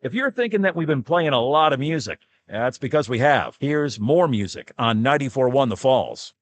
If you're thinking that we've been playing a lot of music, that's because we have. Here's more music on 94.1 The Falls.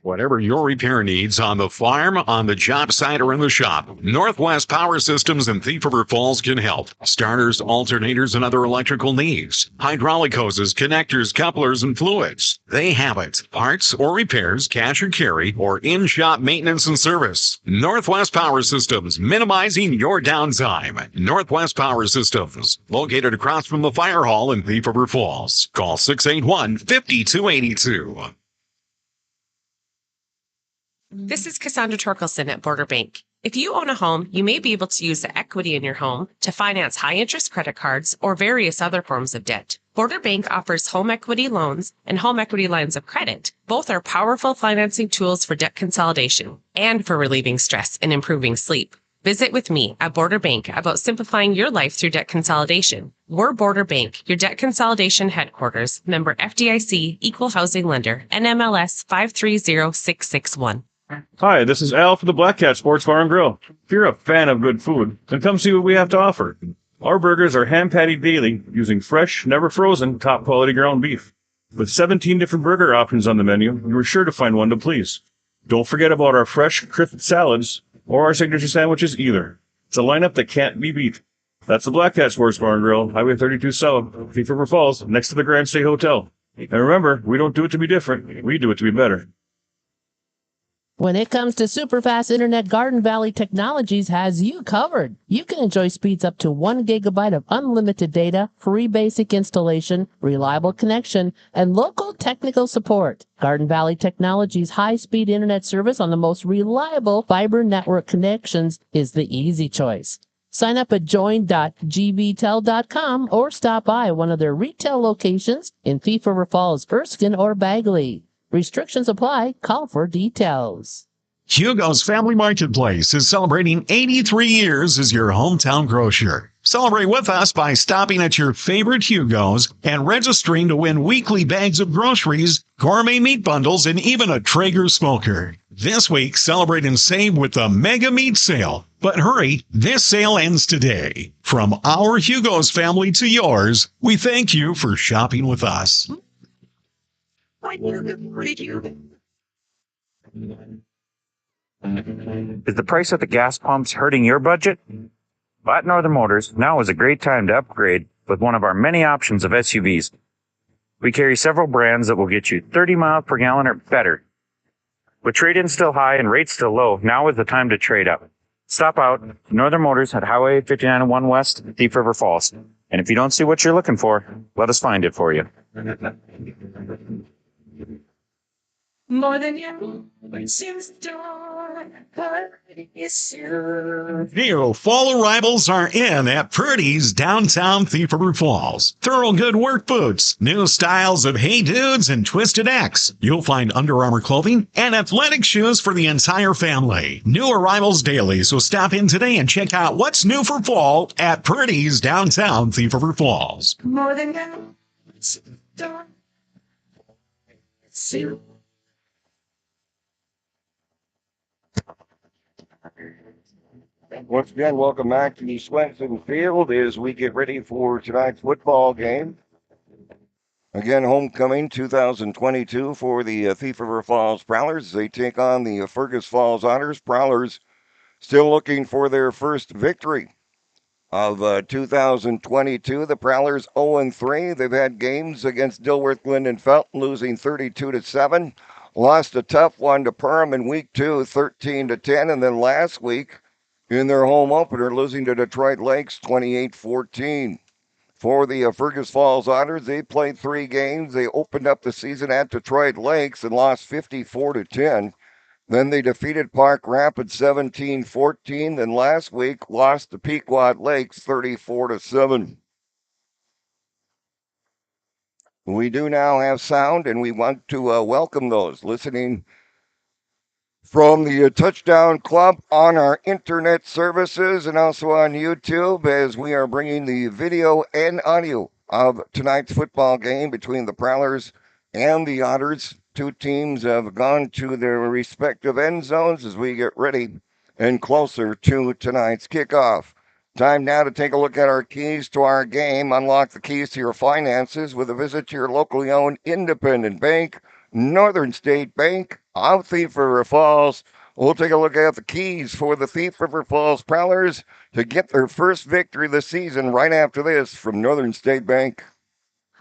Whatever your repair needs on the farm, on the job site, or in the shop, Northwest Power Systems in Thief River Falls can help. Starters, alternators, and other electrical needs. Hydraulic hoses, connectors, couplers, and fluids. They have it. Parts or repairs, cash or carry, or in-shop maintenance and service. Northwest Power Systems, minimizing your downtime. Northwest Power Systems, located across from the fire hall in Thief River Falls. Call 681-5282. This is Cassandra Torkelson at Border Bank. If you own a home, you may be able to use the equity in your home to finance high-interest credit cards or various other forms of debt. Border Bank offers home equity loans and home equity lines of credit. Both are powerful financing tools for debt consolidation and for relieving stress and improving sleep. Visit with me at Border Bank about simplifying your life through debt consolidation. We're Border Bank, your debt consolidation headquarters, member FDIC, equal housing lender, NMLS 530661. Hi, this is Al from the Black Cat Sports Bar and Grill. If you're a fan of good food, then come see what we have to offer. Our burgers are hand-patted daily using fresh, never frozen, top-quality ground beef. With 17 different burger options on the menu, you are sure to find one to please. Don't forget about our fresh, crisp salads or our signature sandwiches either. It's a lineup that can't be beat. That's the Black Cat Sports Bar and Grill, Highway 32 South, Thief River Falls, next to the Grand State Hotel. And remember, we don't do it to be different, we do it to be better. When it comes to super-fast internet, Garden Valley Technologies has you covered. You can enjoy speeds up to 1 gigabyte of unlimited data, free basic installation, reliable connection, and local technical support. Garden Valley Technologies' high-speed internet service on the most reliable fiber network connections is the easy choice. Sign up at join.gbtel.com or stop by one of their retail locations in Thief River Falls, Erskine, or Bagley. Restrictions apply. Call for details. Hugo's Family Marketplace is celebrating 83 years as your hometown grocer. Celebrate with us by stopping at your favorite Hugo's and registering to win weekly bags of groceries, gourmet meat bundles, and even a Traeger smoker. This week, celebrate and save with the Mega Meat Sale. But hurry, this sale ends today. From our Hugo's family to yours, we thank you for shopping with us. Is the price at the gas pumps hurting your budget? At Northern Motors, now is a great time to upgrade with one of our many options of SUVs. We carry several brands that will get you 30 miles per gallon or better. With trade-in still high and rates still low, now is the time to trade up. Stop out to Northern Motors at Highway 5901 West, Thief River Falls. And if you don't see what you're looking for, let us find it for you. More than you, seems door, New fall arrivals are in at Purdy's downtown Thief River Falls. Thorogood work boots, new styles of Hey Dudes and Twisted X. You'll find Under Armour clothing and athletic shoes for the entire family. New arrivals daily, so stop in today and check out what's new for fall at Purdy's downtown Thief River Falls. more than you, door. Once again, welcome back to the Swenson Field as we get ready for tonight's football game. Again, homecoming 2022 for the Thief River Falls Prowlers. They take on the Fergus Falls Otters. Prowlers still looking for their first victory of 2022. The Prowlers 0-3. They've had games against Dilworth, Glen, and Felton, losing 32-7. Lost a tough one to Perham in week 2, 13-10, and then last week in their home opener, losing to Detroit Lakes 28-14. For the Fergus Falls Otters, they played 3 games. They opened up the season at Detroit Lakes and lost 54-10. Then they defeated Park Rapids 17-14. Then last week lost to Pequot Lakes 34-7. We do now have sound, and we want to welcome those listening from the Touchdown Club on our internet services and also on YouTube, as we are bringing the video and audio of tonight's football game between the Prowlers and the Otters. Two teams have gone to their respective end zones as we get ready and closer to tonight's kickoff. Time now to take a look at our keys to our game. Unlock the keys to your finances with a visit to your locally owned independent bank, Northern State Bank, of Thief River Falls. We'll take a look at the keys for the Thief River Falls Prowlers to get their first victory this season right after this from Northern State Bank.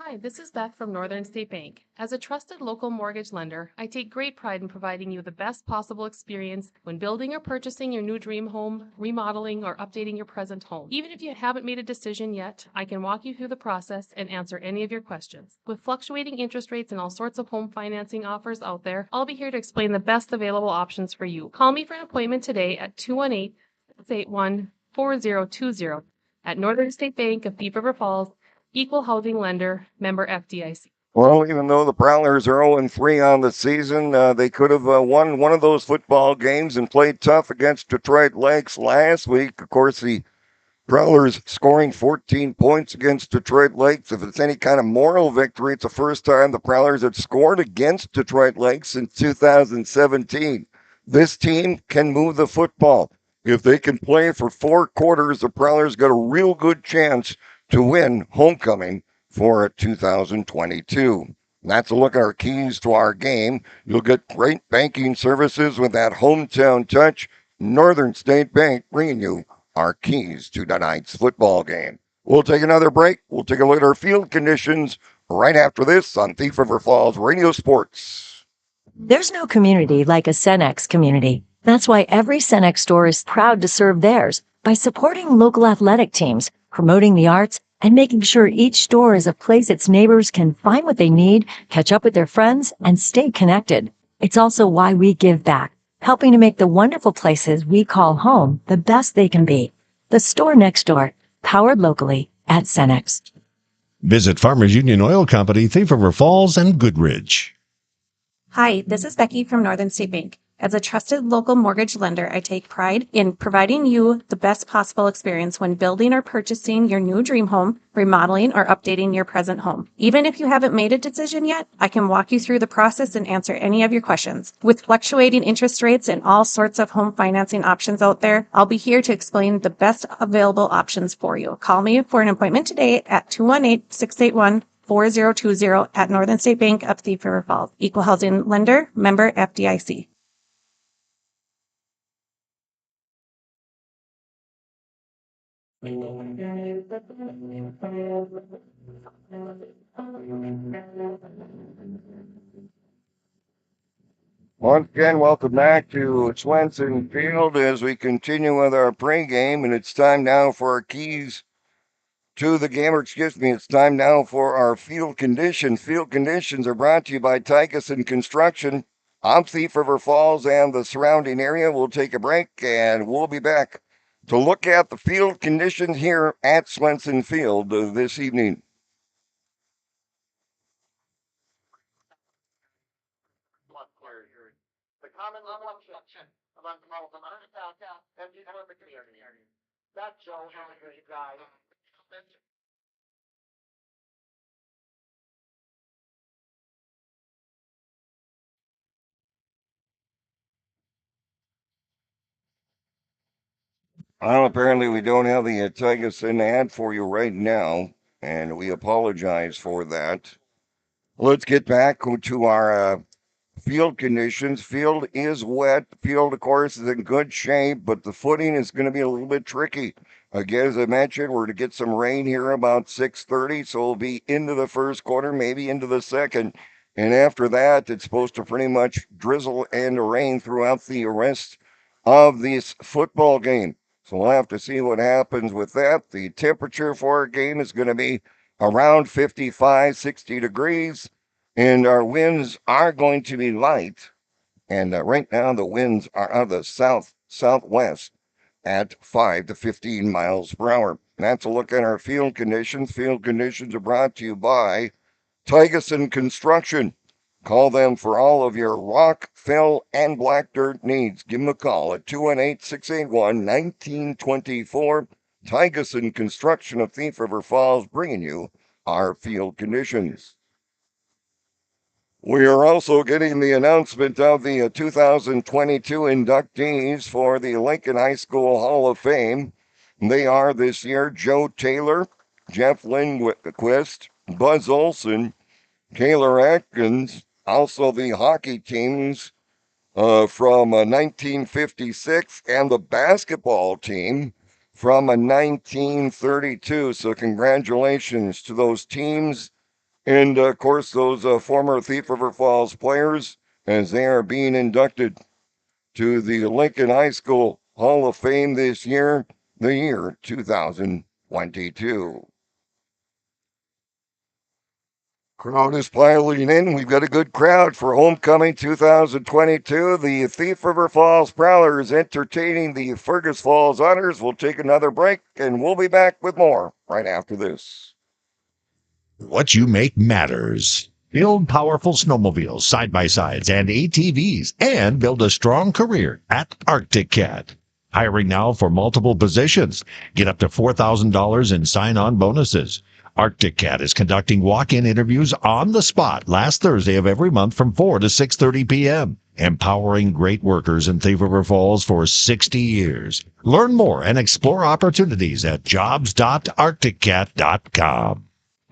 Hi, this is Beth from Northern State Bank. As a trusted local mortgage lender, I take great pride in providing you the best possible experience when building or purchasing your new dream home, remodeling, or updating your present home. Even if you haven't made a decision yet, I can walk you through the process and answer any of your questions. With fluctuating interest rates and all sorts of home financing offers out there, I'll be here to explain the best available options for you. Call me for an appointment today at 218-681-4020 at Northern State Bank of Thief River Falls, Equal Housing Lender, member FDIC. Well, even though the Prowlers are 0-3 on the season, they could have won one of those football games and played tough against Detroit Lakes last week. Of course, the Prowlers scoring 14 points against Detroit Lakes. If it's any kind of moral victory, it's the first time the Prowlers had scored against Detroit Lakes since 2017. This team can move the football. If they can play for 4 quarters, the Prowlers got a real good chance to win homecoming for 2022. That's a look at our keys to our game. You'll get great banking services with that hometown touch. Northern State Bank bringing you our keys to tonight's football game. We'll take another break. We'll take a look at our field conditions right after this on Thief River Falls Radio Sports. There's no community like a Cenex community. That's why every Cenex store is proud to serve theirs by supporting local athletic teams, promoting the arts, and making sure each store is a place its neighbors can find what they need, catch up with their friends, and stay connected. It's also why we give back, helping to make the wonderful places we call home the best they can be. The store next door, powered locally at Cenex. Visit Farmers Union Oil Company, Thief River Falls, and Goodridge. Hi, this is Becky from Northern State Bank. As a trusted local mortgage lender, I take pride in providing you the best possible experience when building or purchasing your new dream home, remodeling, or updating your present home. Even if you haven't made a decision yet, I can walk you through the process and answer any of your questions. With fluctuating interest rates and all sorts of home financing options out there, I'll be here to explain the best available options for you. Call me for an appointment today at 218-681-4020 at Northern State Bank of Thief River Falls. Equal Housing Lender, member FDIC. Once again, welcome back to Swenson Field as we continue with our pregame, and it's time now for our keys to the game, or excuse me, it's time now for our field conditions. Field conditions are brought to you by Tykeson Construction of Thief River Falls and the surrounding area. We'll take a break, and we'll be back to look at the field conditions here at Swenson Field this evening. The common reflection among the most and people in the community. That Joe is a great guy. Well, apparently we don't have the Tykeson ad for you right now, and we apologize for that. Let's get back to our field conditions. Field is wet. Field, of course, is in good shape, but the footing is going to be a little bit tricky. Again, as I mentioned, we're to get some rain here about 6:30, so we'll be into the first quarter, maybe into the second. And after that, it's supposed to pretty much drizzle and rain throughout the rest of this football game. So we'll have to see what happens with that. The temperature for our game is going to be around 55, 60 degrees. And our winds are going to be light. And right now, the winds are out of the southwest at 5 to 15 miles per hour. That's a look at our field conditions. Field conditions are brought to you by Tykeson Construction. Call them for all of your rock, fill, and black dirt needs. Give them a call at 218-681-1924. Tykeson Construction of Thief River Falls bringing you our field conditions. We are also getting the announcement of the 2022 inductees for the Lincoln High School Hall of Fame. They are this year Joe Taylor, Jeff Lindquist, Buzz Olson, Taylor Atkins, also the hockey teams from 1956, and the basketball team from 1932. So congratulations to those teams and, of course, those former Thief River Falls players as they are being inducted to the Lincoln High School Hall of Fame this year, the year 2022. Crowd is piling in. We've got a good crowd for Homecoming 2022. The Thief River Falls Prowlers entertaining the Fergus Falls Otters. We'll take another break, and we'll be back with more right after this. What you make matters. Build powerful snowmobiles, side-by-sides, and ATVs, and build a strong career at Arctic Cat. Hiring now for multiple positions. Get up to $4,000 in sign-on bonuses. Arctic Cat is conducting walk-in interviews on the spot last Thursday of every month from 4 to 6:30 p.m. Empowering great workers in Thief River Falls for 60 years. Learn more and explore opportunities at jobs.arcticcat.com.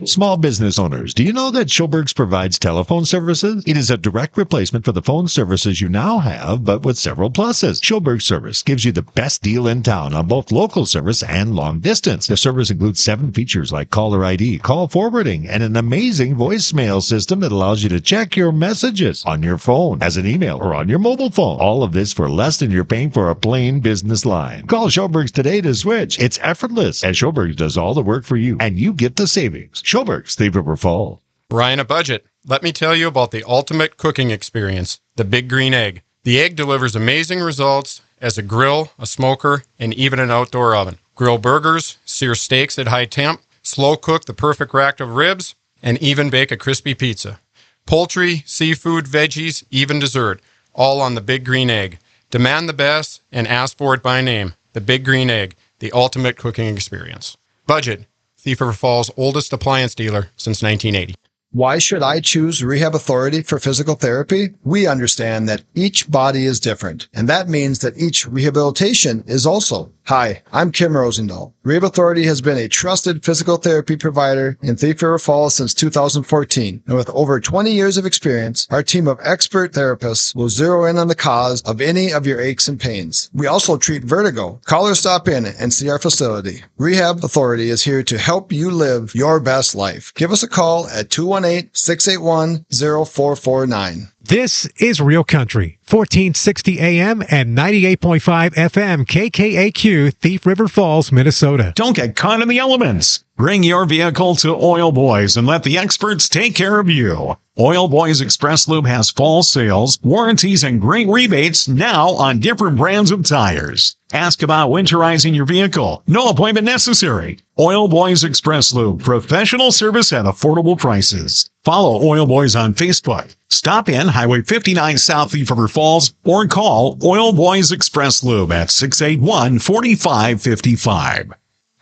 Small business owners, do you know that Schoberg's provides telephone services? It is a direct replacement for the phone services you now have, but with several pluses. Schoberg's service gives you the best deal in town on both local service and long distance. The service includes 7 features like caller ID, call forwarding, and an amazing voicemail system that allows you to check your messages on your phone, as an email, or on your mobile phone. All of this for less than you're paying for a plain business line. Call Schoberg's today to switch. It's effortless, and Schoberg's does all the work for you, and you get the savings. Schoberg's, Thief River Falls. Ryan, a budget. Let me tell you about the ultimate cooking experience, the Big Green Egg. The egg delivers amazing results as a grill, a smoker, and even an outdoor oven. Grill burgers, sear steaks at high temp, slow cook the perfect rack of ribs, and even bake a crispy pizza. Poultry, seafood, veggies, even dessert, all on the Big Green Egg. Demand the best and ask for it by name. The Big Green Egg, the ultimate cooking experience. Budget. Thief River Falls' oldest appliance dealer since 1980. Why should I choose Rehab Authority for physical therapy? We understand that each body is different, and that means that each rehabilitation is also. Hi, I'm Kim Rosendahl. Rehab Authority has been a trusted physical therapy provider in Thief River Falls since 2014, and with over 20 years of experience, our team of expert therapists will zero in on the cause of any of your aches and pains. We also treat vertigo. Call or stop in and see our facility. Rehab Authority is here to help you live your best life. Give us a call at 218-681-0449. This is Real Country, 1460 AM and 98.5 FM KKAQ, Thief River Falls, Minnesota. Don't get caught in the elements. Bring your vehicle to Oil Boys and let the experts take care of you. Oil Boys Express Lube has fall sales, warranties, and great rebates now on different brands of tires. Ask about winterizing your vehicle. No appointment necessary. Oil Boys Express Lube, professional service at affordable prices. Follow Oil Boys on Facebook. Stop in Highway 59 South Thief River Falls or call Oil Boys Express Lube at 681-4555.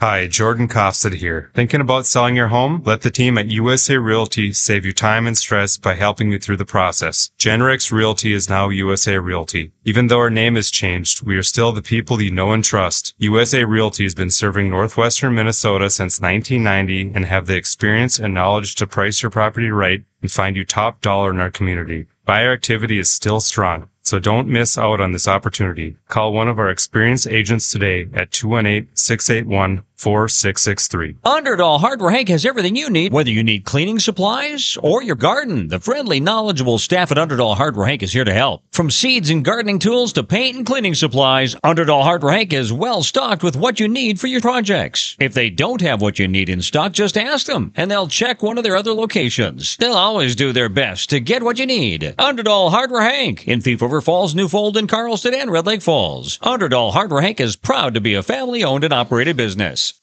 Hi, Jordan Kofstad here. Thinking about selling your home? Let the team at USA Realty save you time and stress by helping you through the process. Genrex Realty is now USA Realty. Even though our name has changed, we are still the people you know and trust. USA Realty has been serving northwestern Minnesota since 1990 and have the experience and knowledge to price your property right and find you top dollar in our community. Buyer activity is still strong, so don't miss out on this opportunity. Call one of our experienced agents today at 218-681-4663. Underdoll Hardware Hank has everything you need, whether you need cleaning supplies or your garden. The friendly, knowledgeable staff at Underdoll Hardware Hank is here to help. From seeds and gardening tools to paint and cleaning supplies, Underdoll Hardware Hank is well stocked with what you need for your projects. If they don't have what you need in stock, just ask them, and they'll check one of their other locations. They'll always do their best to get what you need. Underdoll Hardware Hank in Thief River Falls, Newfold, and Carlston, and Red Lake Falls. Underdoll Hardware Hank is proud to be a family-owned and operated business.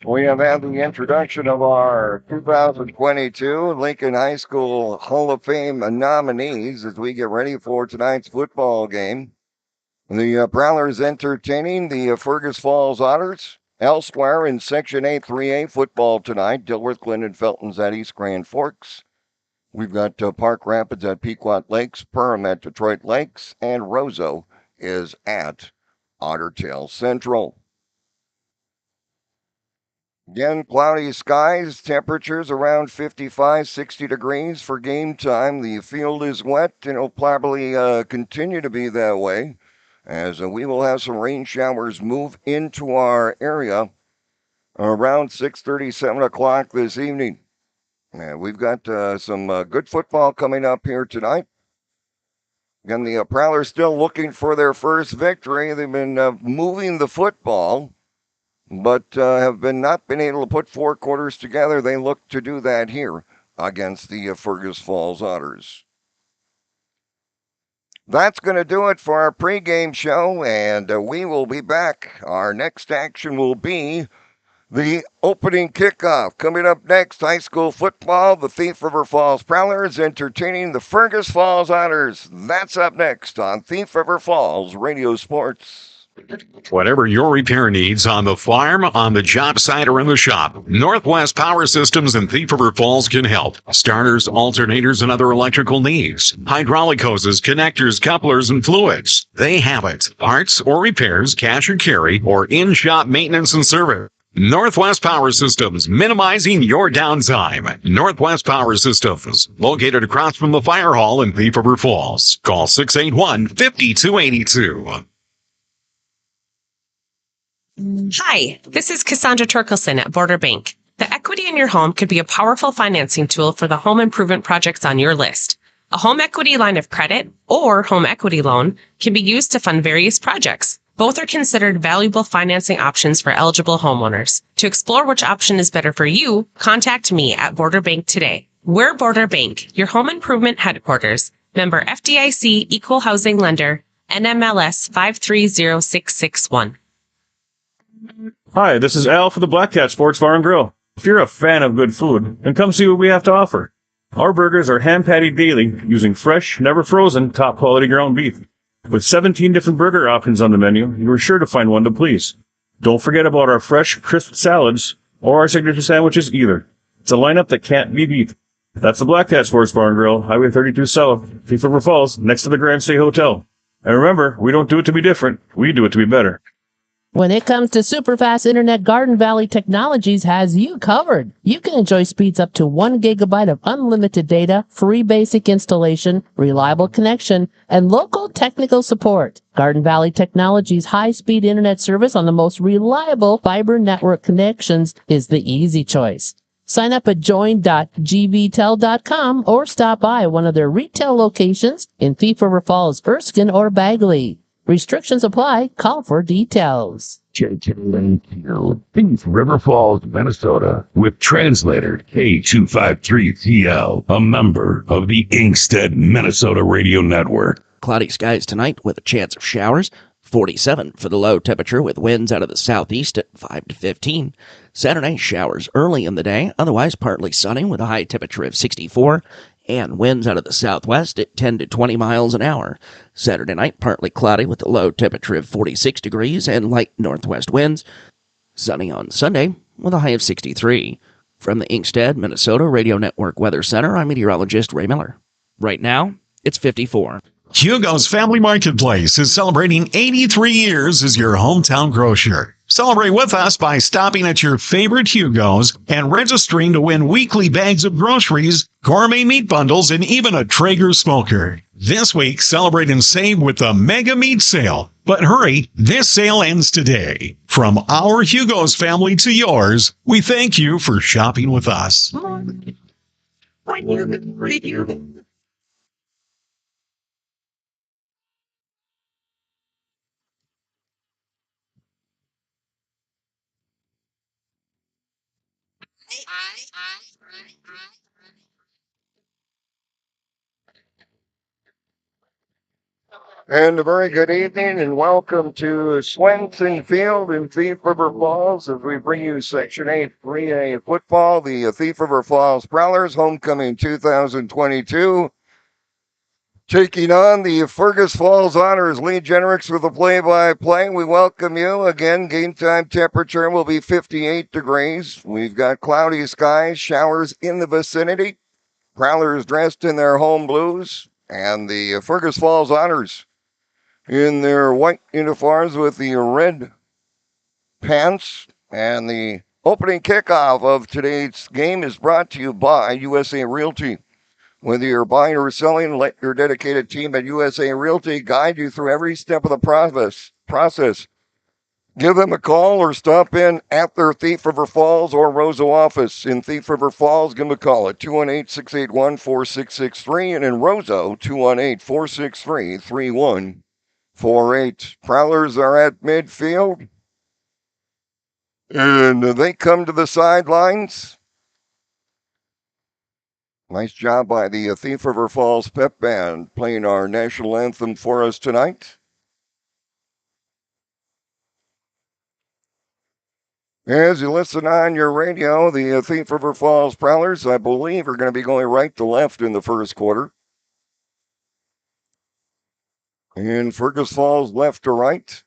We have had the introduction of our 2022 Lincoln High School Hall of Fame nominees as we get ready for tonight's football game. The Prowlers entertaining the Fergus Falls Otters. Elsewhere in Section 8 3A football tonight, Dilworth, Glendon, Felton's at East Grand Forks. We've got Park Rapids at Pequot Lakes, Perham at Detroit Lakes, and Roseau is at Otter Tail Central. Again, cloudy skies, temperatures around 55, 60 degrees for game time. The field is wet and it'll probably continue to be that way as we will have some rain showers move into our area around 6:30, 7 o'clock this evening. We've got some good football coming up here tonight. Again, the Prowlers still looking for their first victory. They've been moving the football, but have not been able to put four quarters together. They look to do that here against the Fergus Falls Otters. That's going to do it for our pregame show, and we will be back. Our next action will be the opening kickoff. Coming up next, high school football, the Thief River Falls Prowlers entertaining the Fergus Falls Otters. That's up next on Thief River Falls Radio Sports. Whatever your repair needs on the farm, on the job site, or in the shop, Northwest Power Systems in Thief River Falls can help. Starters, alternators, and other electrical needs. Hydraulic hoses, connectors, couplers, and fluids. They have it. Parts or repairs, cash or carry, or in-shop maintenance and service. Northwest Power Systems, minimizing your downtime. Northwest Power Systems, located across from the fire hall in Thief River Falls. Call 681-5282. Hi, this is Cassandra Torkelson at Border Bank. The equity in your home could be a powerful financing tool for the home improvement projects on your list. A home equity line of credit or home equity loan can be used to fund various projects. Both are considered valuable financing options for eligible homeowners. To explore which option is better for you, contact me at Border Bank today. We're Border Bank, your home improvement headquarters. Member FDIC Equal Housing Lender, NMLS 530661. Hi, this is Al for the Black Cat Sports Bar and Grill. If you're a fan of good food, then come see what we have to offer. Our burgers are hand-patted daily using fresh, never frozen, top-quality ground beef. With 17 different burger options on the menu, you are sure to find one to please. Don't forget about our fresh, crisp salads or our signature sandwiches either. It's a lineup that can't be beat. That's the Black Cat Sports Bar and Grill, Highway 32 South, Thief River Falls, next to the Grand State Hotel. And remember, we don't do it to be different, we do it to be better. When it comes to super fast internet, Garden Valley Technologies has you covered. You can enjoy speeds up to 1 gigabyte of unlimited data, free basic installation, reliable connection, and local technical support. Garden Valley Technologies' high-speed internet service on the most reliable fiber network connections is the easy choice. Sign up at join.gvtel.com or stop by one of their retail locations in Thief River Falls, Erskine, or Bagley. Restrictions apply. Call for details. Thief River Falls, Minnesota, with translator K253TL, a member of the Inkstead, Minnesota Radio Network. Cloudy skies tonight with a chance of showers. 47 for the low temperature with winds out of the southeast at 5 to 15. Saturday, showers early in the day, otherwise partly sunny with a high temperature of 64. And winds out of the southwest at 10 to 20 miles an hour. Saturday night, partly cloudy with a low temperature of 46 degrees and light northwest winds. Sunny on Sunday with a high of 63. From the Inkstead, Minnesota Radio Network Weather Center, I'm meteorologist Ray Miller. Right now, it's 54. Hugo's Family Marketplace is celebrating 83 years as your hometown grocer. Celebrate with us by stopping at your favorite Hugo's and registering to win weekly bags of groceries, gourmet meat bundles, and even a Traeger smoker. This week, celebrate and save with the Mega Meat Sale. But hurry, this sale ends today. From our Hugo's family to yours, we thank you for shopping with us. And a very good evening and welcome to Swenson Field in Thief River Falls as we bring you Section 8 3A football, the Thief River Falls Prowlers Homecoming 2022. Taking on the Fergus Falls Otters, Lee Jenricks with the play-by-play. We welcome you. Again, game time temperature will be 58 degrees. We've got cloudy skies, showers in the vicinity. Prowlers dressed in their home blues. And the Fergus Falls Otters in their white uniforms with the red pants and the Opening kickoff of today's game is brought to you by USA Realty. Whether you're buying or selling, let your dedicated team at USA Realty guide you through every step of the process. Give them a call or stop in at their Thief River Falls or Roseau office. In Thief River Falls, give them a call at 218-681-4663, and in Roseau, 218-463-3148. Prowlers are at midfield, and they come to the sidelines. Nice job by the Thief River Falls Pep Band playing our national anthem for us tonight. As you listen on your radio, the Thief River Falls Prowlers, I believe, are going to be going right to left in the first quarter. And Fergus Falls left to right.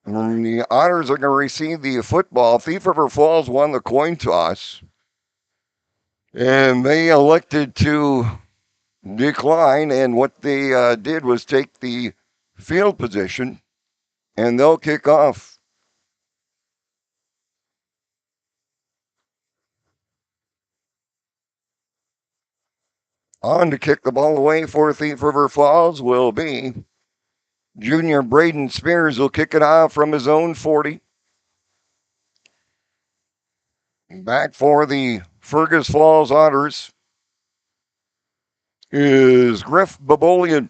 And the Otters are going to receive the football. Thief River Falls won the coin toss. And they elected to decline, and what they did was take the field position, and they'll kick off. On to kick the ball away for Thief River Falls will be junior Braden Spears. Will kick it off from his own 40. Back for the Fergus Falls Otters is Griff Babolian.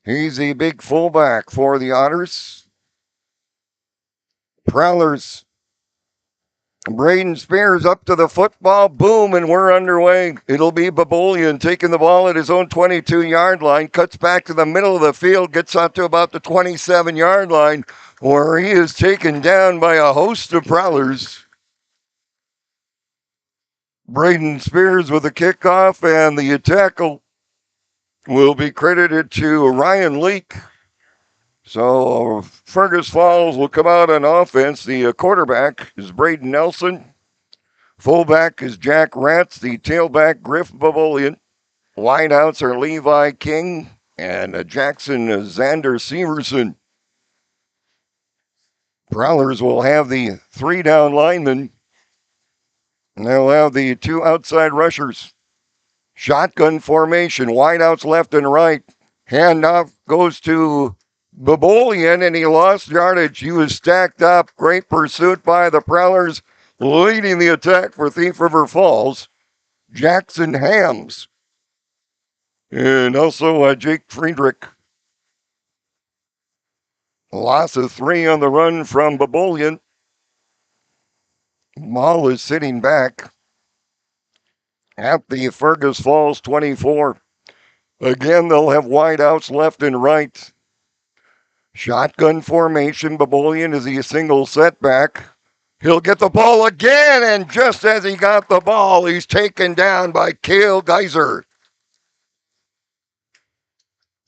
He's the big fullback for the Otters. Prowlers. Braden Spears up to the football. Boom, and we're underway. It'll be Babolian taking the ball at his own 22-yard line. Cuts back to the middle of the field. Gets out to about the 27-yard line, where he is taken down by a host of Prowlers. Braden Spears with the kickoff, and the tackle will be credited to Ryan Leake. So Fergus Falls will come out on offense. The quarterback is Braden Nelson. Fullback is Jack Ratz. The tailback, Griff Babolian. Wideouts are Levi King and Jackson Xander Severson. Prowlers will have the 3 down linemen. And they'll have the 2 outside rushers. Shotgun formation, wideouts left and right. Handoff goes to Babolian, and he lost yardage. He was stacked up. Great pursuit by the Prowlers, leading the attack for Thief River Falls. Jackson Hams. And also Jake Friedrich. Loss of 3 on the run from Babolian. Maul is sitting back at the Fergus Falls 24. Again, they'll have wideouts left and right. Shotgun formation. Babolian is a single setback. He'll get the ball again, and just as he got the ball, he's taken down by Cale Geyser.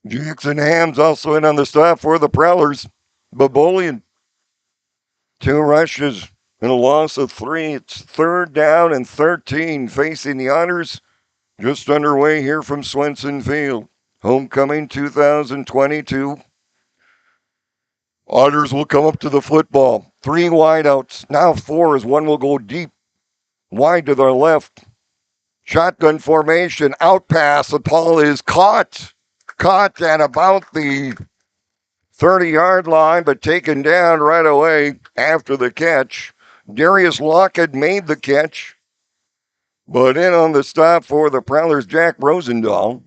Jackson Hams also in on the stop for the Prowlers. Babolian, 2 rushes and a loss of 3. It's 3rd down and 13 facing the Otters. Just underway here from Swenson Field. Homecoming 2022. Otters will come up to the football. 3 wideouts. Now 4 as one will go deep. Wide to their left. Shotgun formation. Out pass. The ball is caught. Caught at about the 30-yard line, but taken down right away after the catch. Darius Lockett made the catch. But in on the stop for the Prowlers, Jack Rosendahl.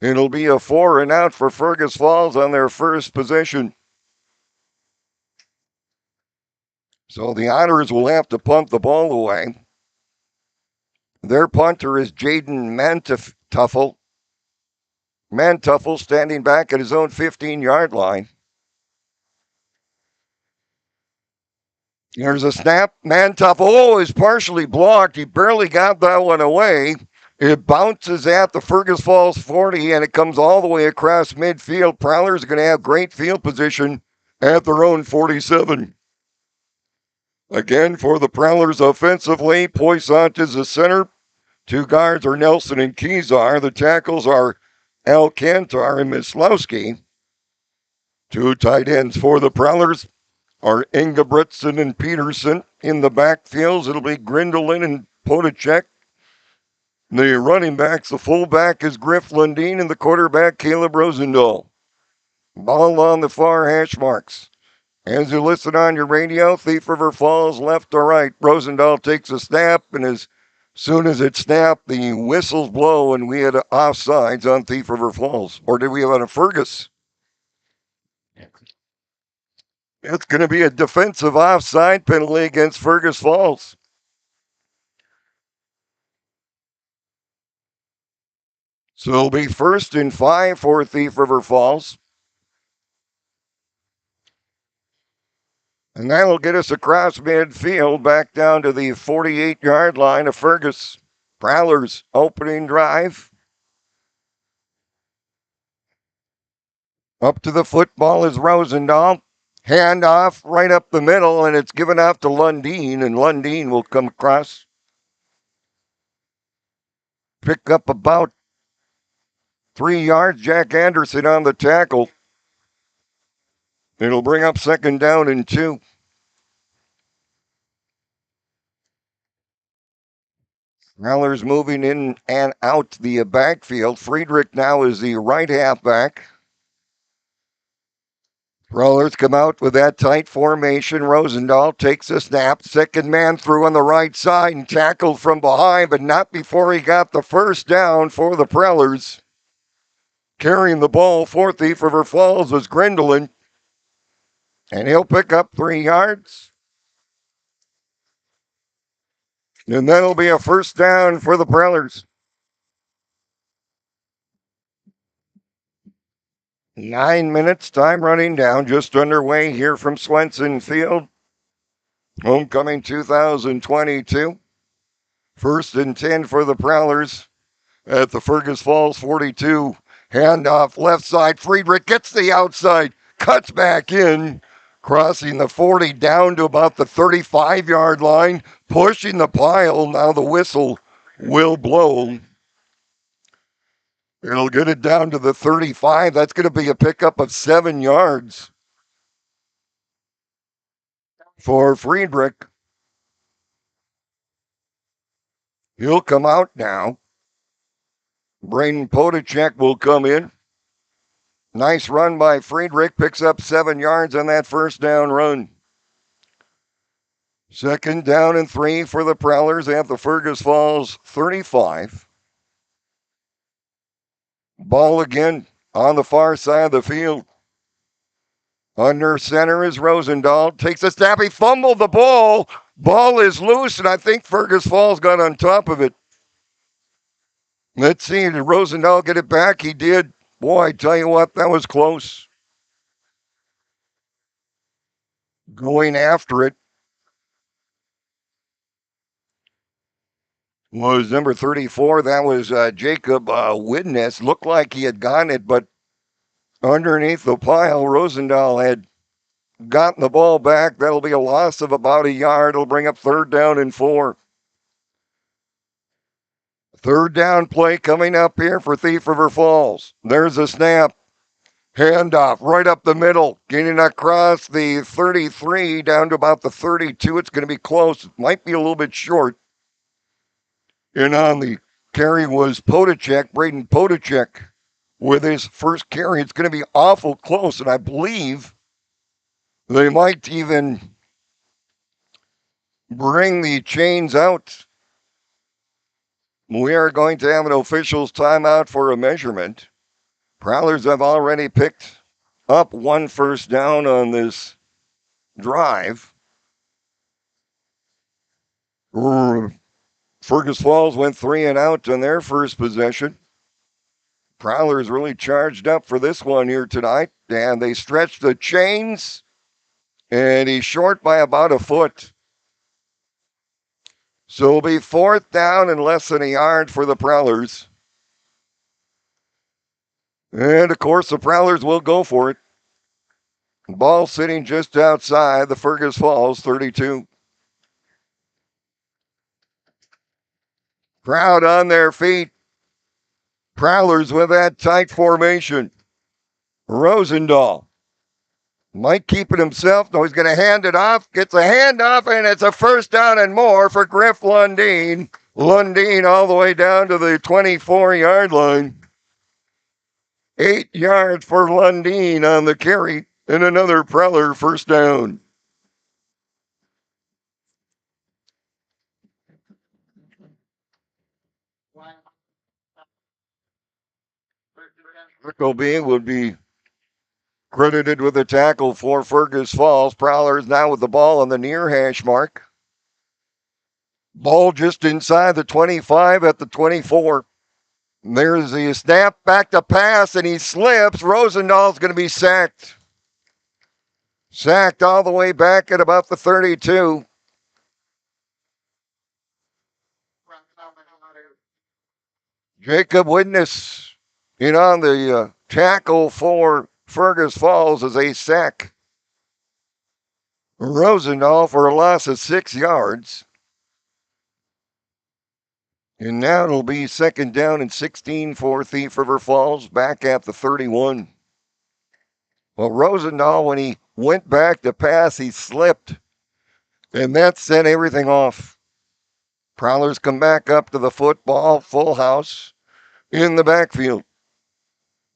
It'll be a 4 and out for Fergus Falls on their first possession. So the Otters will have to punt the ball away. Their punter is Jaden Mantuffel. Mantuffel standing back at his own 15-yard line. Here's a snap. Mantuffel is partially blocked. He barely got that one away. It bounces at the Fergus Falls 40, and it comes all the way across midfield. Prowlers are going to have great field position at their own 47. Again, for the Prowlers offensively, Poissant is the center. 2 guards are Nelson and Kezar. The tackles are Alcantar and Mislowski. 2 tight ends for the Prowlers. are Ingebrigtsen and Peterson. In the backfields, it'll be Grindelin and Podacek. The running backs, the fullback is Griff Lundeen, and the quarterback, Caleb Rosendahl. Ball on the far hash marks. As you listen on your radio, Thief River Falls left or right. Rosendahl takes a snap, and as soon as it snapped, the whistles blow, and we had offsides on Thief River Falls. Or did we have on a Fergus? It's going to be a defensive offside penalty against Fergus Falls. So it'll be 1st and 5 for Thief River Falls. And that'll get us across midfield back down to the 48-yard line of Fergus. Prowlers opening drive. Up to the football is Rosendahl. Handoff right up the middle, and it's given off to Lundeen, and Lundeen will come across. Pick up about 3 yards. Jack Anderson on the tackle. It'll bring up 2nd down and 2. Prowlers moving in and out the backfield. Friedrich now is the right halfback. Prowlers come out with that tight formation. Rosendahl takes a snap. 2nd man through on the right side and tackled from behind, but not before he got the 1st down for the Prowlers. Carrying the ball for Thief River Falls was Grindelin. And he'll pick up 3 yards. And that'll be a 1st down for the Prowlers. 9 minutes, time running down, just underway here from Swenson Field. Homecoming 2022. 1st and 10 for the Prowlers at the Fergus Falls 42. Handoff left side. Friedrich gets the outside, cuts back in, crossing the 40 down to about the 35-yard line, pushing the pile. Now the whistle will blow. It'll get it down to the 35. That's going to be a pickup of 7 yards for Friedrich. He'll come out now. Braden Podacek will come in. Nice run by Friedrich. Picks up 7 yards on that 1st down run. 2nd down and 3 for the Prowlers at the Fergus Falls 35. Ball again on the far side of the field. Under center is Rosendahl. Takes a snap. He fumbled the ball. Ball is loose, and I think Fergus Falls got on top of it. Let's see. Did Rosendahl get it back? He did. Boy, I tell you what, that was close. Going after it was number 34. That was Jacob Widness. Looked like he had gotten it, but underneath the pile, Rosendahl had gotten the ball back. That'll be a loss of about a yard. It'll bring up 3rd down and 4. 3rd down play coming up here for Thief River Falls. There's a snap. Handoff right up the middle. Getting across the 33 down to about the 32. It's going to be close. It might be a little bit short. And on the carry was Podacek, Braden Podacek, with his 1st carry. It's going to be awful close, and I believe they might even bring the chains out. We are going to have an official's timeout for a measurement. Prowlers have already picked up 1 1st down on this drive. Fergus Falls went 3 and out on their 1st possession. Prowlers really charged up for this one here tonight, and they stretched the chains, and he's short by about a foot. So it'll be 4th down and less than a yard for the Prowlers. And of course, the Prowlers will go for it. Ball sitting just outside the Fergus Falls 32. Crowd on their feet. Prowlers with that tight formation. Rosendahl Might keep it himself. No, he's going to hand it off. Gets a handoff, and it's a first down and more for Griff Lundeen. Lundeen all the way down to the 24-yard line. 8 yards for Lundeen on the carry, and another Prowler first down. Rickoby would be credited with a tackle for Fergus Falls. Prowlers now with the ball on the near hash mark. Ball just inside the 25 at the 24. There's the snap, back to pass, and he slips. Rosendaal's going to be sacked. Sacked all the way back at about the 32. Jacob Witness in on the tackle for Fergus Falls as a sack. Rosendahl for a loss of 6 yards. And now it'll be second down and 16 for Thief River Falls, back at the 31. Well, Rosendahl, when he went back to pass, he slipped. And that set everything off. Prowlers come back up to the football, full house in the backfield.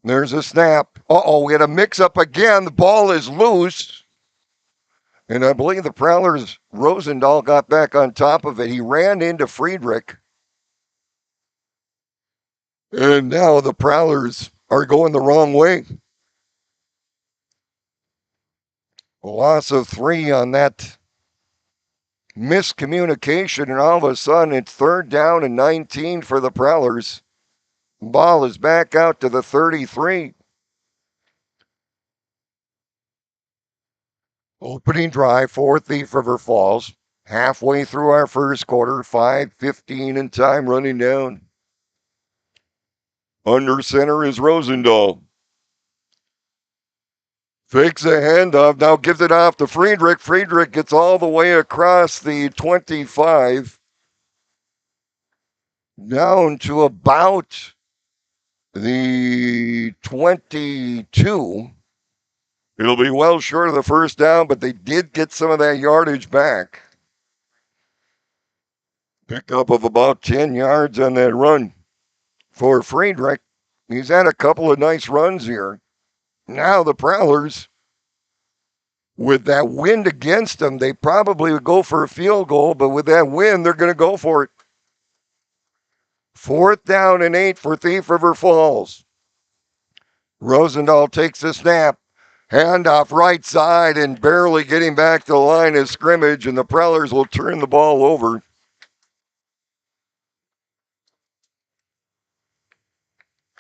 There's a snap. We had a mix-up again. The ball is loose. And I believe the Prowlers, Rosendahl got back on top of it. He ran into Friedrich. And now the Prowlers are going the wrong way. A loss of 3 on that miscommunication, and all of a sudden it's third down and 19 for the Prowlers. Ball is back out to the 33. Opening drive for Thief River Falls. Halfway through our first quarter, 5:15 in time running down. Under center is Rosendahl. Fakes a handoff, now gives it off to Friedrich. Friedrich gets all the way across the 25. Down to about the 22. It'll be well short of the first down, but they did get some of that yardage back. Pickup of about 10 yards on that run for Friedrich. He's had a couple of nice runs here. Now the Prowlers, with that wind against them, they probably would go for a field goal, but with that wind, they're going to go for it. Fourth down and 8 for Thief River Falls. Rosendahl takes the snap. Handoff right side and barely getting back to the line of scrimmage, and the Prowlers will turn the ball over.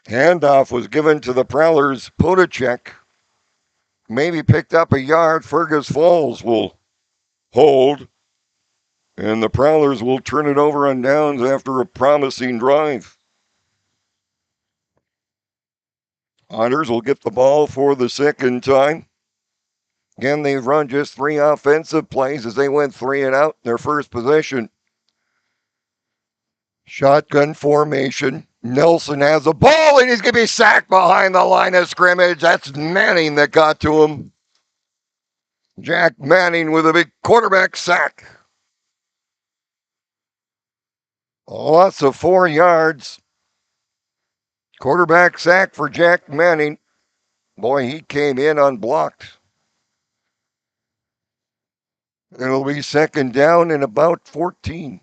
Handoff was given to the Prowlers' Podacek. Maybe picked up a yard. Fergus Falls will hold, and the Prowlers will turn it over on downs after a promising drive. Otters will get the ball for the second time. Again, they've run just 3 offensive plays as they went 3 and out in their first possession. Shotgun formation. Nelson has the ball, and he's going to be sacked behind the line of scrimmage. That's Manning that got to him. Jack Manning with a big quarterback sack. Lots of 4 yards. Quarterback sack for Jack Manning. Boy, he came in unblocked. It'll be second down and about 14.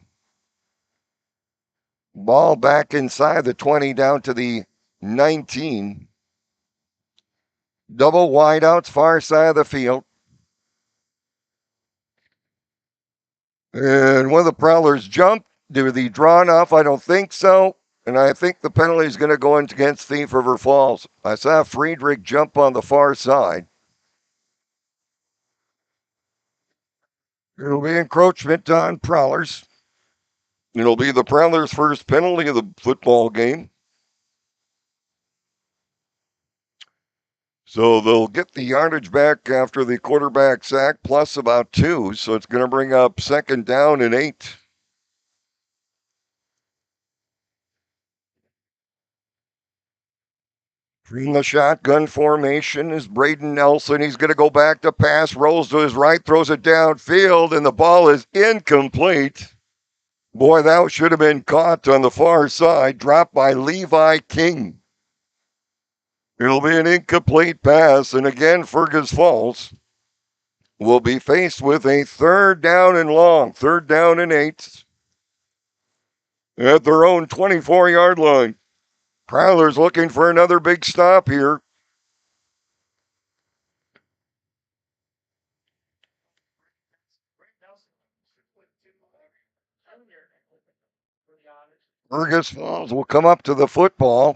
Ball back inside the 20 down to the 19. Double wideouts far side of the field. And one of the Prowlers jumped. Did he draw enough? I don't think so. And I think the penalty is going to go in against Thief River Falls. I saw Friedrich jump on the far side. It'll be encroachment on Prowlers. It'll be the Prowlers' first penalty of the football game. So they'll get the yardage back after the quarterback sack, plus about 2. So it's going to bring up second down and 8. In the shotgun formation is Braden Nelson. He's going to go back to pass, rolls to his right, throws it downfield, and the ball is incomplete. Boy, that should have been caught on the far side, dropped by Levi King. It'll be an incomplete pass, and again, Fergus Falls will be faced with a 3rd down and long, 3rd down and 8 at their own 24-yard line. Prowlers looking for another big stop here. Fergus Falls will come up to the football.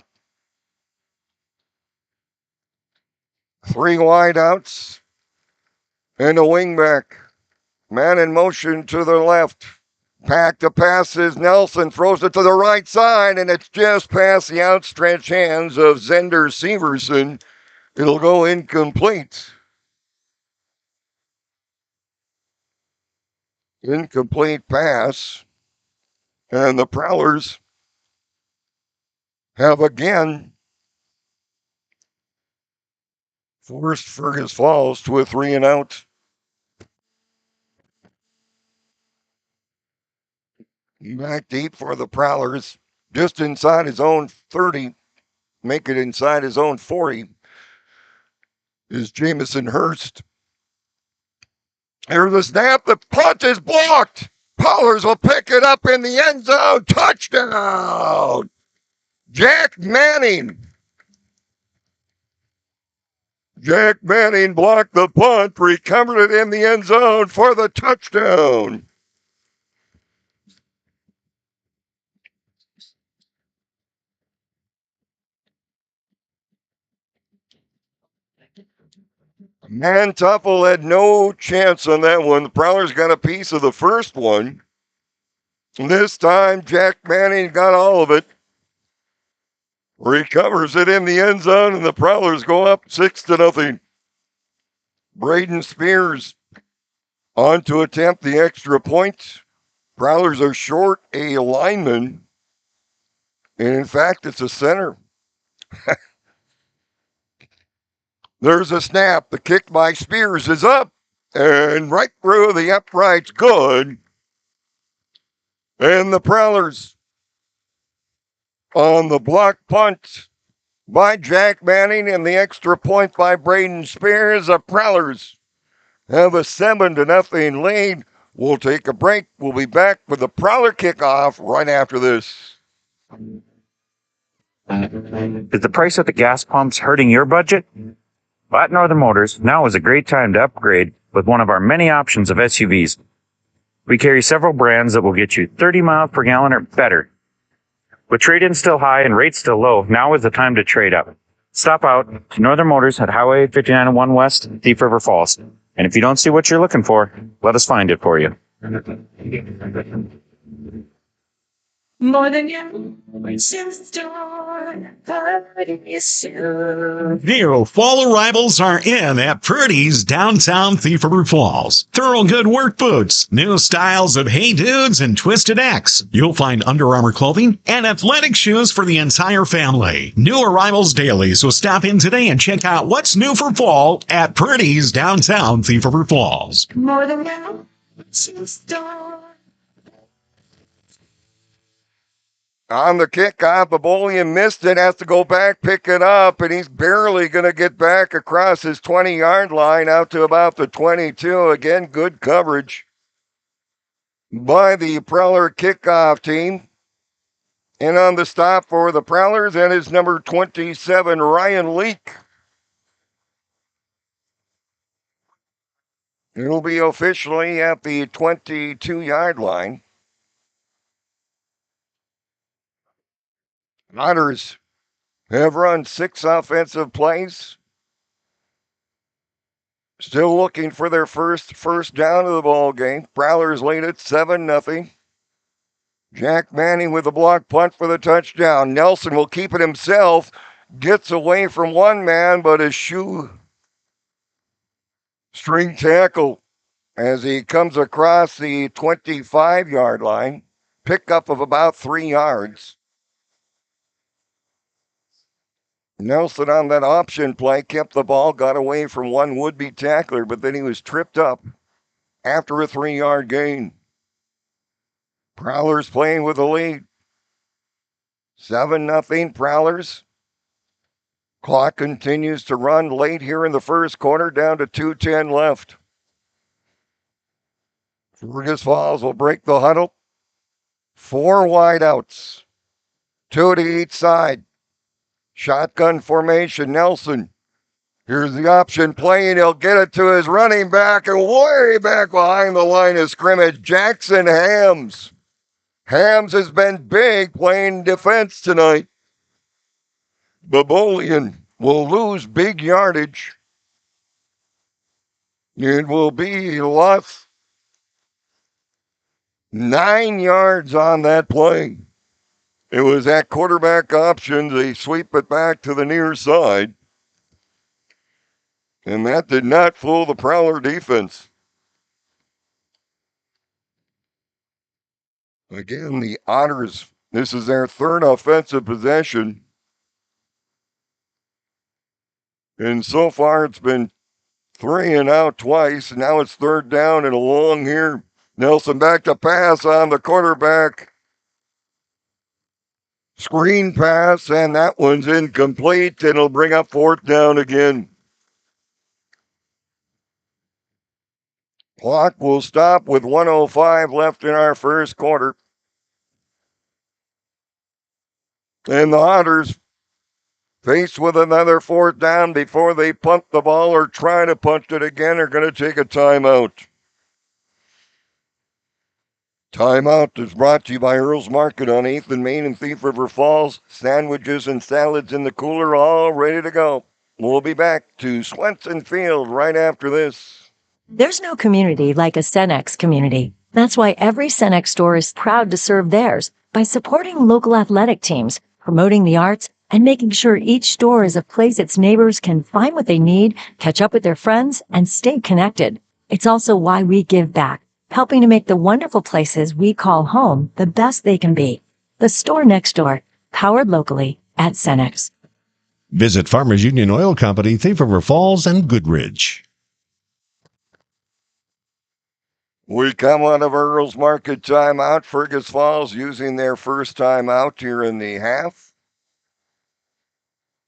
3 wideouts and a wingback. Man in motion to the left. Pack to passes. Nelson throws it to the right side, and it's just past the outstretched hands of Zender Severson. It'll go incomplete. Incomplete pass. And the Prowlers have again forced Fergus Falls to a 3 and out. Back deep for the Prowlers. Just inside his own 30. Make it inside his own 40 is Jamison Hurst. Here's the snap. The punt is blocked. Prowlers will pick it up in the end zone. Touchdown. Jack Manning. Jack Manning blocked the punt, recovered it in the end zone for the touchdown. Mantuffel had no chance on that one. The Prowlers got a piece of the first one. This time, Jack Manning got all of it. Recovers it in the end zone, and the Prowlers go up 6-0. Braden Spears on to attempt the extra point. Prowlers are short a lineman, and in fact, it's a center. There's a snap. The kick by Spears is up, and right through the upright's good. And the Prowlers on the block punt by Jack Manning and the extra point by Braden Spears. The Prowlers have a 7-0 lead. We'll take a break. We'll be back with the Prowler kickoff right after this. Is the price at the gas pumps hurting your budget? At Northern Motors, now is a great time to upgrade with one of our many options of SUVs. We carry several brands that will get you 30 miles per gallon or better. With trade-in still high and rates still low, now is the time to trade up. Stop out to Northern Motors at Highway 5901 West, Thief River Falls. And if you don't see what you're looking for, let us find it for you. More than you, New fall arrivals are in at Purdy's downtown Thief River Falls. Thorough good work boots, new styles of Hey Dudes and Twisted X. You'll find Under Armour clothing and athletic shoes for the entire family. New arrivals daily, so stop in today and check out what's new for fall at Purdy's downtown Thief River Falls. more than you, sister. On the kickoff, Abolian missed it, has to go back, pick it up, and he's barely going to get back across his 20-yard line out to about the 22. Again, good coverage by the Prowler kickoff team. And on the stop for the Prowlers, that is number 27, Ryan Leake. It'll be officially at the 22-yard line. Otters have run 6 offensive plays. Still looking for their first down of the ball game. Prowlers lead it 7-0. Jack Manning with a block punt for the touchdown. Nelson will keep it himself. Gets away from one man, but his shoe string tackle as he comes across the 25-yard line. Pickup of about 3 yards. Nelson on that option play kept the ball, got away from one would-be tackler, but then he was tripped up after a 3-yard gain. Prowlers playing with the lead. 7-0 Prowlers. Clock continues to run late here in the first quarter, down to 2:10 left. Fergus Falls will break the huddle. 4 wideouts. 2 to each side. Shotgun formation, Nelson. Here's the option play, and he'll get it to his running back, and way back behind the line of scrimmage, Jackson Hams. Hams has been big playing defense tonight. Babolian will lose big yardage. It will be lost 9 yards on that play. It was at quarterback option. They sweep it back to the near side. And that did not fool the Prowler defense. Again, the Otters, this is their third offensive possession. And so far it's been 3 and out twice. Now it's 3rd down and a long here. Nelson back to pass on the quarterback. Screen pass, and that one's incomplete, and it'll bring up 4th down again. Clock will stop with 1:05 left in our first quarter. And the Otters, faced with another 4th down before they punt the ball or try to punt it again, are going to take a timeout. Timeout is brought to you by Earl's Market on 8th and Main in Thief River Falls. Sandwiches and salads in the cooler, all ready to go. We'll be back to Swenson Field right after this. There's no community like a Cenex community. That's why every Cenex store is proud to serve theirs by supporting local athletic teams, promoting the arts, and making sure each store is a place its neighbors can find what they need, catch up with their friends, and stay connected. It's also why we give back, helping to make the wonderful places we call home the best they can be. The store next door, powered locally at Cenex. Visit Farmers Union Oil Company, Thief River Falls, and Goodridge. We come out of Earl's Market timeout. Fergus Falls using their first timeout here in the half.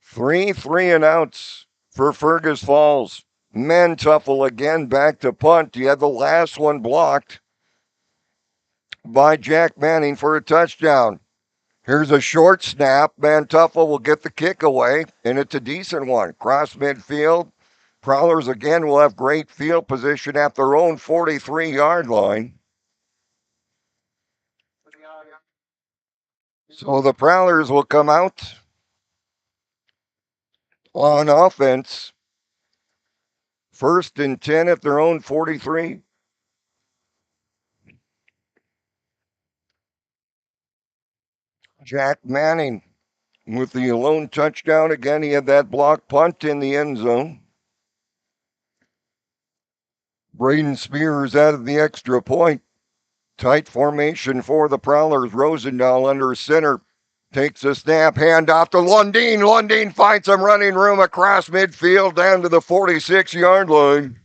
3 and outs for Fergus Falls. Mantuffel again back to punt. He had the last one blocked by Jack Manning for a touchdown. Here's a short snap. Mantuffel will get the kick away, and it's a decent one. Cross midfield. Prowlers again will have great field position at their own 43-yard line. So the Prowlers will come out on offense. 1st and 10 at their own 43. Jack Manning with the lone touchdown. Again, he had that block punt in the end zone. Braden Spears added the extra point. Tight formation for the Prowlers. Rosendahl under center. Takes a snap, hand off to Lundeen. Lundeen finds some running room across midfield down to the 46-yard line.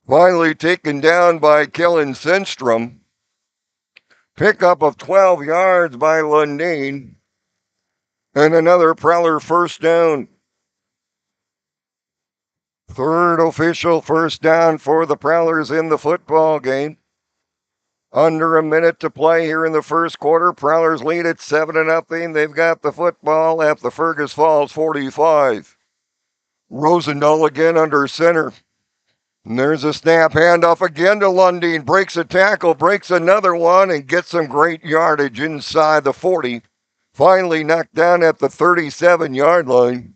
Finally taken down by Kellen Sundstrom. Pickup of 12 yards by Lundeen. And another Prowler first down. 3rd official first down for the Prowlers in the football game. Under a minute to play here in the first quarter. Prowlers lead at 7-0. They've got the football at the Fergus Falls 45. Rosendahl again under center. And there's a snap, handoff again to Lundeen. Breaks a tackle, breaks another one, and gets some great yardage inside the 40. Finally knocked down at the 37-yard line.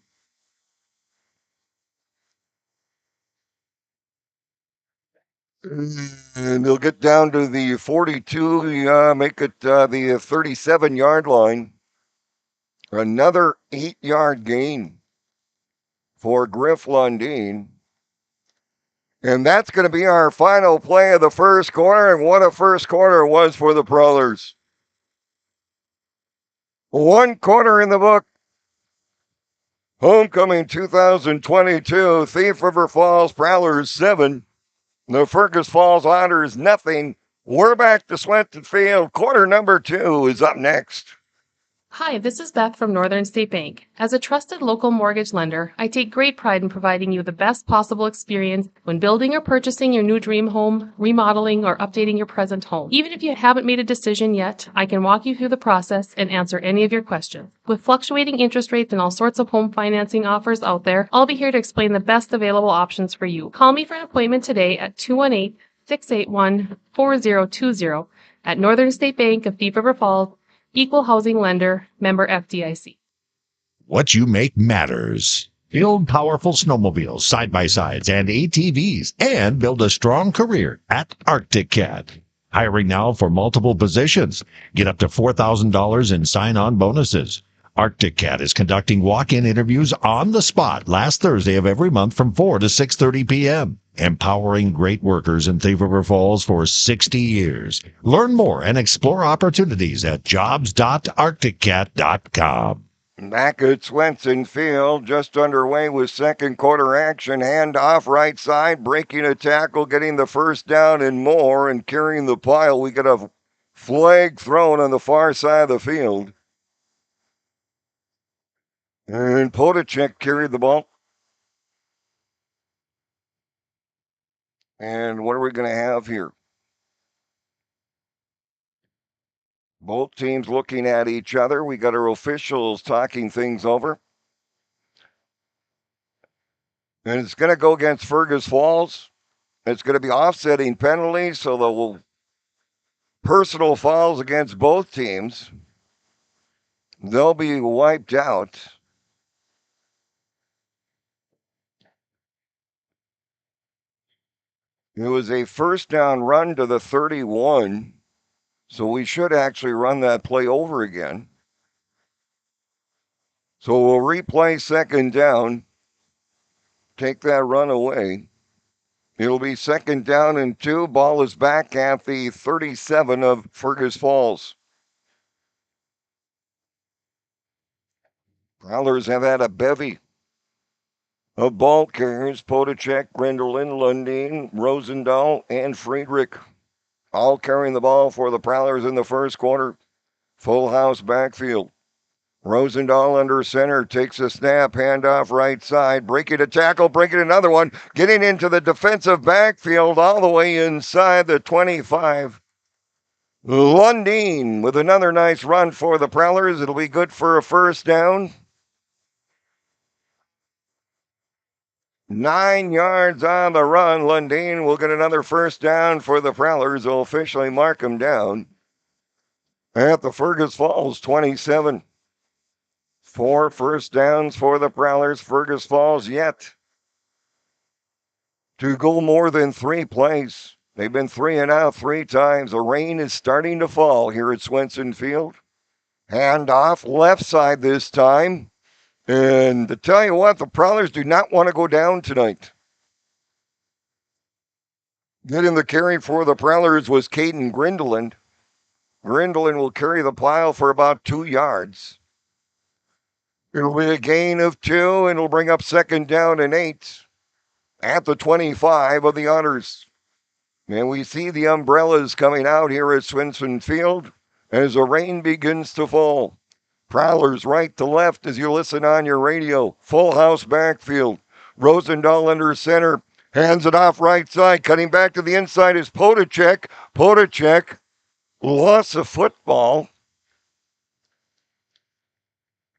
And they'll get down to the 42, make it the 37-yard line. Another 8-yard gain for Griff Lundeen. And that's going to be our final play of the first quarter. And what a first quarter was for the Prowlers. 1 quarter in the book. Homecoming 2022, Thief River Falls Prowlers 7, the Fergus Falls Otters nothing. We're back to Swenson Field. Quarter number 2 is up next. Hi, this is Beth from Northern State Bank. As a trusted local mortgage lender, I take great pride in providing you the best possible experience when building or purchasing your new dream home, remodeling, or updating your present home. Even if you haven't made a decision yet, I can walk you through the process and answer any of your questions. With fluctuating interest rates and all sorts of home financing offers out there, I'll be here to explain the best available options for you. Call me for an appointment today at 218-681-4020 at Northern State Bank of Thief River Falls, Equal Housing Lender, member FDIC. What you make matters. Build powerful snowmobiles, side-by-sides, and ATVs, and build a strong career at Arctic Cat. Hiring now for multiple positions. Get up to $4,000 in sign-on bonuses. Arctic Cat is conducting walk-in interviews on the spot last Thursday of every month from 4 to 6:30 p.m. Empowering great workers in Thief River Falls for 60 years. Learn more and explore opportunities at jobs.arcticcat.com. Back at Swenson Field, just underway with second quarter action. Hand off right side, breaking a tackle, getting the first down and more, and carrying the pile. We get a flag thrown on the far side of the field. And Podacek carried the ball. And what are we going to have here? Both teams looking at each other. We got our officials talking things over. And it's going to go against Fergus Falls. It's going to be offsetting penalties, so there will personal fouls against both teams. They'll be wiped out. It was a first down run to the 31, so we should actually run that play over again. So we'll replay second down, take that run away. It'll be second down and 2. Ball is back at the 37 of Fergus Falls. Prowlers have had a bevy of ball carriers. Podacek, Grindelin, Lundin, Rosendahl, and Friedrich all carrying the ball for the Prowlers in the first quarter. Full house backfield. Rosendahl under center, takes a snap, handoff right side, breaking a tackle, breaking another one, getting into the defensive backfield all the way inside the 25. Lundin with another nice run for the Prowlers. It'll be good for a first down. 9 yards on the run. Lundin will get another first down for the Prowlers. Will officially mark him down at the Fergus Falls 27. 4 first downs for the Prowlers. Fergus Falls yet to go more than 3 plays. They've been 3 and out 3 times. The rain is starting to fall here at Swenson Field. Handoff left side this time. And to tell you what, the Prowlers do not want to go down tonight. Getting the carry for the Prowlers was Caden Grindeland. Grindeland will carry the pile for about 2 yards. It'll be a gain of 2, and it'll bring up second down and 8 at the 25 of the Otters. And we see the umbrellas coming out here at Swenson Field as the rain begins to fall. Prowlers right to left as you listen on your radio. Full house backfield. Rosendahl under center. Hands it off right side. Cutting back to the inside is Podacek. Podacek lost the football.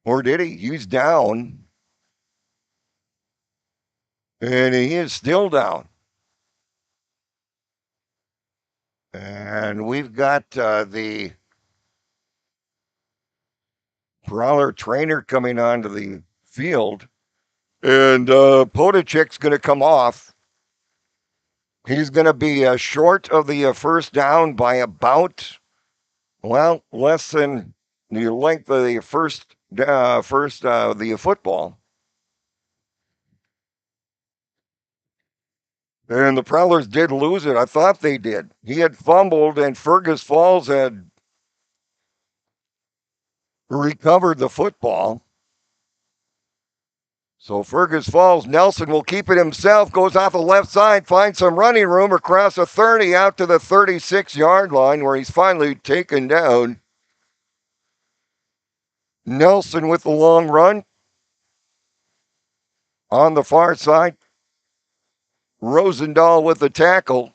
Or did he? He's down. And he is still down. And we've got the Prowler trainer coming onto the field. And Podacek's going to come off. He's going to be short of the first down by about, well, less than the length of the the football. And the Prowlers did lose it. I thought they did. He had fumbled, and Fergus Falls had recovered the football. So Fergus Falls, Nelson will keep it himself, goes off the left side, finds some running room across the 30 out to the 36-yard line where he's finally taken down. Nelson with the long run. On the far side, Rosendahl with the tackle.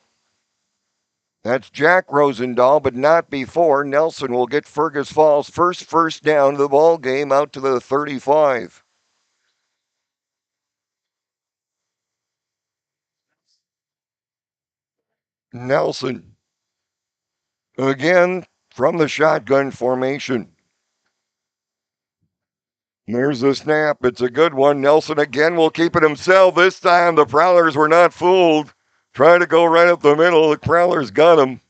That's Jack Rosendahl, but not before. Nelson will get Fergus Falls' first down of the ball game out to the 35. Nelson again from the shotgun formation. There's the snap. It's a good one. Nelson again will keep it himself. This time the Prowlers were not fooled. Trying to go right up the middle. The Prowlers got him.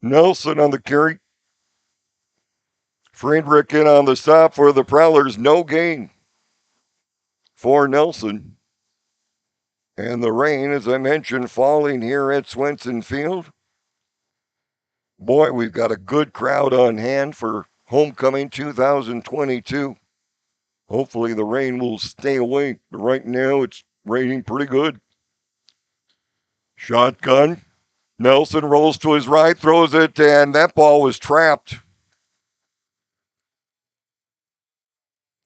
Nelson on the carry. Friedrich in on the stop for the Prowlers. No gain for Nelson. And the rain, as I mentioned, falling here at Swenson Field. Boy, we've got a good crowd on hand for Homecoming 2022. Hopefully the rain will stay away. But right now it's raining pretty good. Shotgun. Nelson rolls to his right, throws it, and that ball was trapped.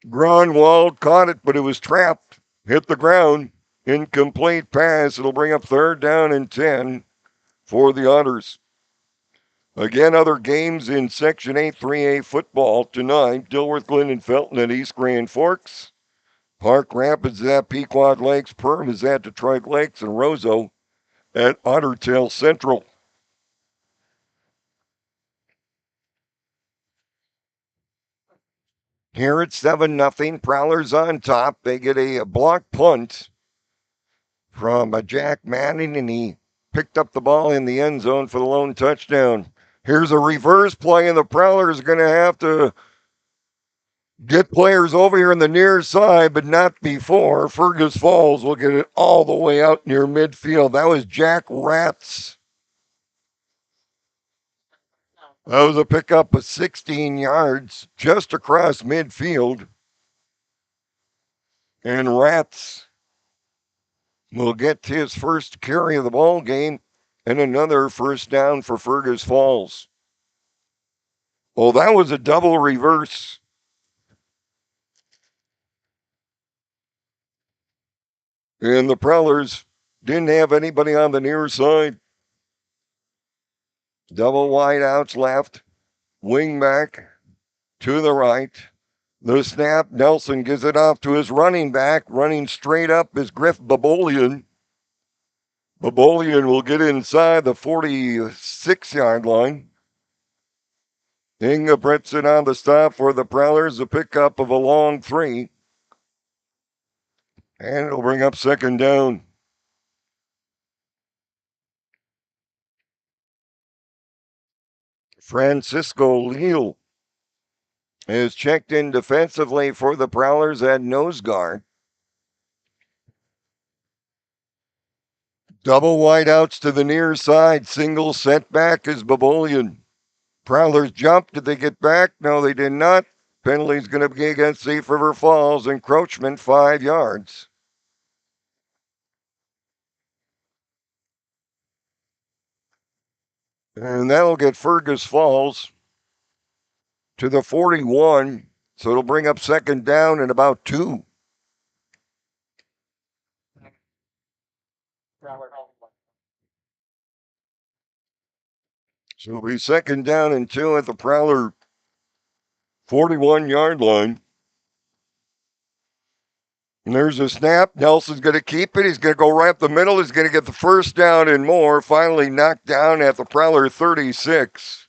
Grunwald caught it, but it was trapped. Hit the ground. Incomplete pass. It'll bring up 3rd down and 10 for the Otters. Again, other games in Section 8 3A football tonight. Dilworth, Glen, and Felton at East Grand Forks. Park Rapids at Pequot Lakes. Perm is at Detroit Lakes. And Roseau at Ottertail Central. Here it's 7-0. Prowlers on top. They get a block punt from Jack Manning, and he picked up the ball in the end zone for the lone touchdown. Here's a reverse play, and the Prowlers are going to have to get players over here on the near side, but not before. Fergus Falls will get it all the way out near midfield. That was Jack Ratz. That was a pickup of 16 yards just across midfield. And Ratz will get his first carry of the ball game and another first down for Fergus Falls. Well, that was a double reverse. And the Prowlers didn't have anybody on the near side. Double wide outs left. Wing back to the right. The snap, Nelson gives it off to his running back. Running straight up is Griff Babolian. Babolian will get inside the 46-yard line. Ingebretson on the stop for the Prowlers. A pickup of a long 3. And it'll bring up 2nd down. Francisco Leal is checked in defensively for the Prowlers at nose guard. Double wideouts to the near side. Single sent back is Babolian. Prowlers jumped. Did they get back? No, they did not. Penalty's going to be against Thief River Falls. Encroachment 5 yards. And that'll get Fergus Falls to the 41. So it'll bring up 2nd down and about 2. So it'll be 2nd down and 2 at the Prowler 41-yard line. And there's a snap. Nelson's going to keep it. He's going to go right up the middle. He's going to get the first down and more. Finally knocked down at the Prowler 36.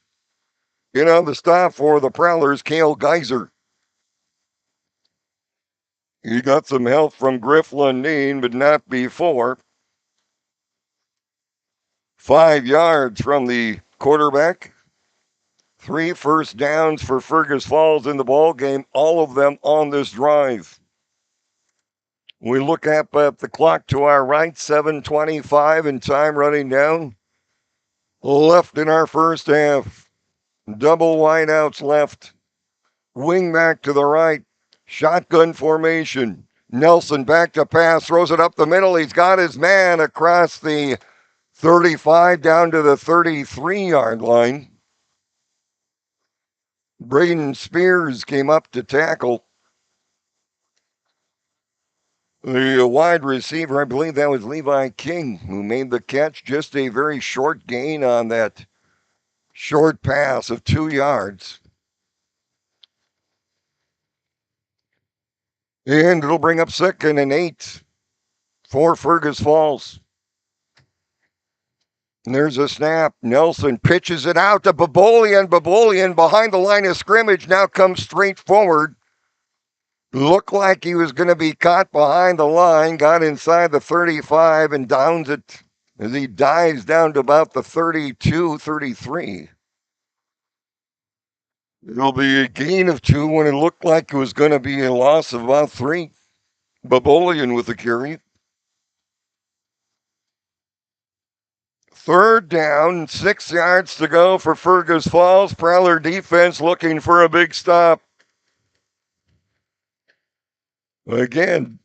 You know, the stop for the Prowlers, Cale Geyser. He got some help from Griff Lundeen, but not before. 5 yards from the quarterback. 3 first downs for Fergus Falls in the ball game, all of them on this drive. We look up at the clock to our right, 7:25 and time running down. Left in our first half. Double wideouts left. Wing back to the right. Shotgun formation. Nelson back to pass, throws it up the middle. He's got his man across the 35 down to the 33-yard line. Braden Spears came up to tackle. The wide receiver, I believe that was Levi King, who made the catch. Just a very short gain on that short pass of 2 yards. And it'll bring up 2nd and 8 for Fergus Falls. And there's a snap. Nelson pitches it out to Babolian. Babolian behind the line of scrimmage now comes straight forward. Looked like he was going to be caught behind the line. Got inside the 35 and downs it as he dives down to about the 32, 33. It'll be a gain of 2 when it looked like it was going to be a loss of about 3. Babolian with the carry. 3rd down, 6 yards to go for Fergus Falls. Prowler defense looking for a big stop. Again,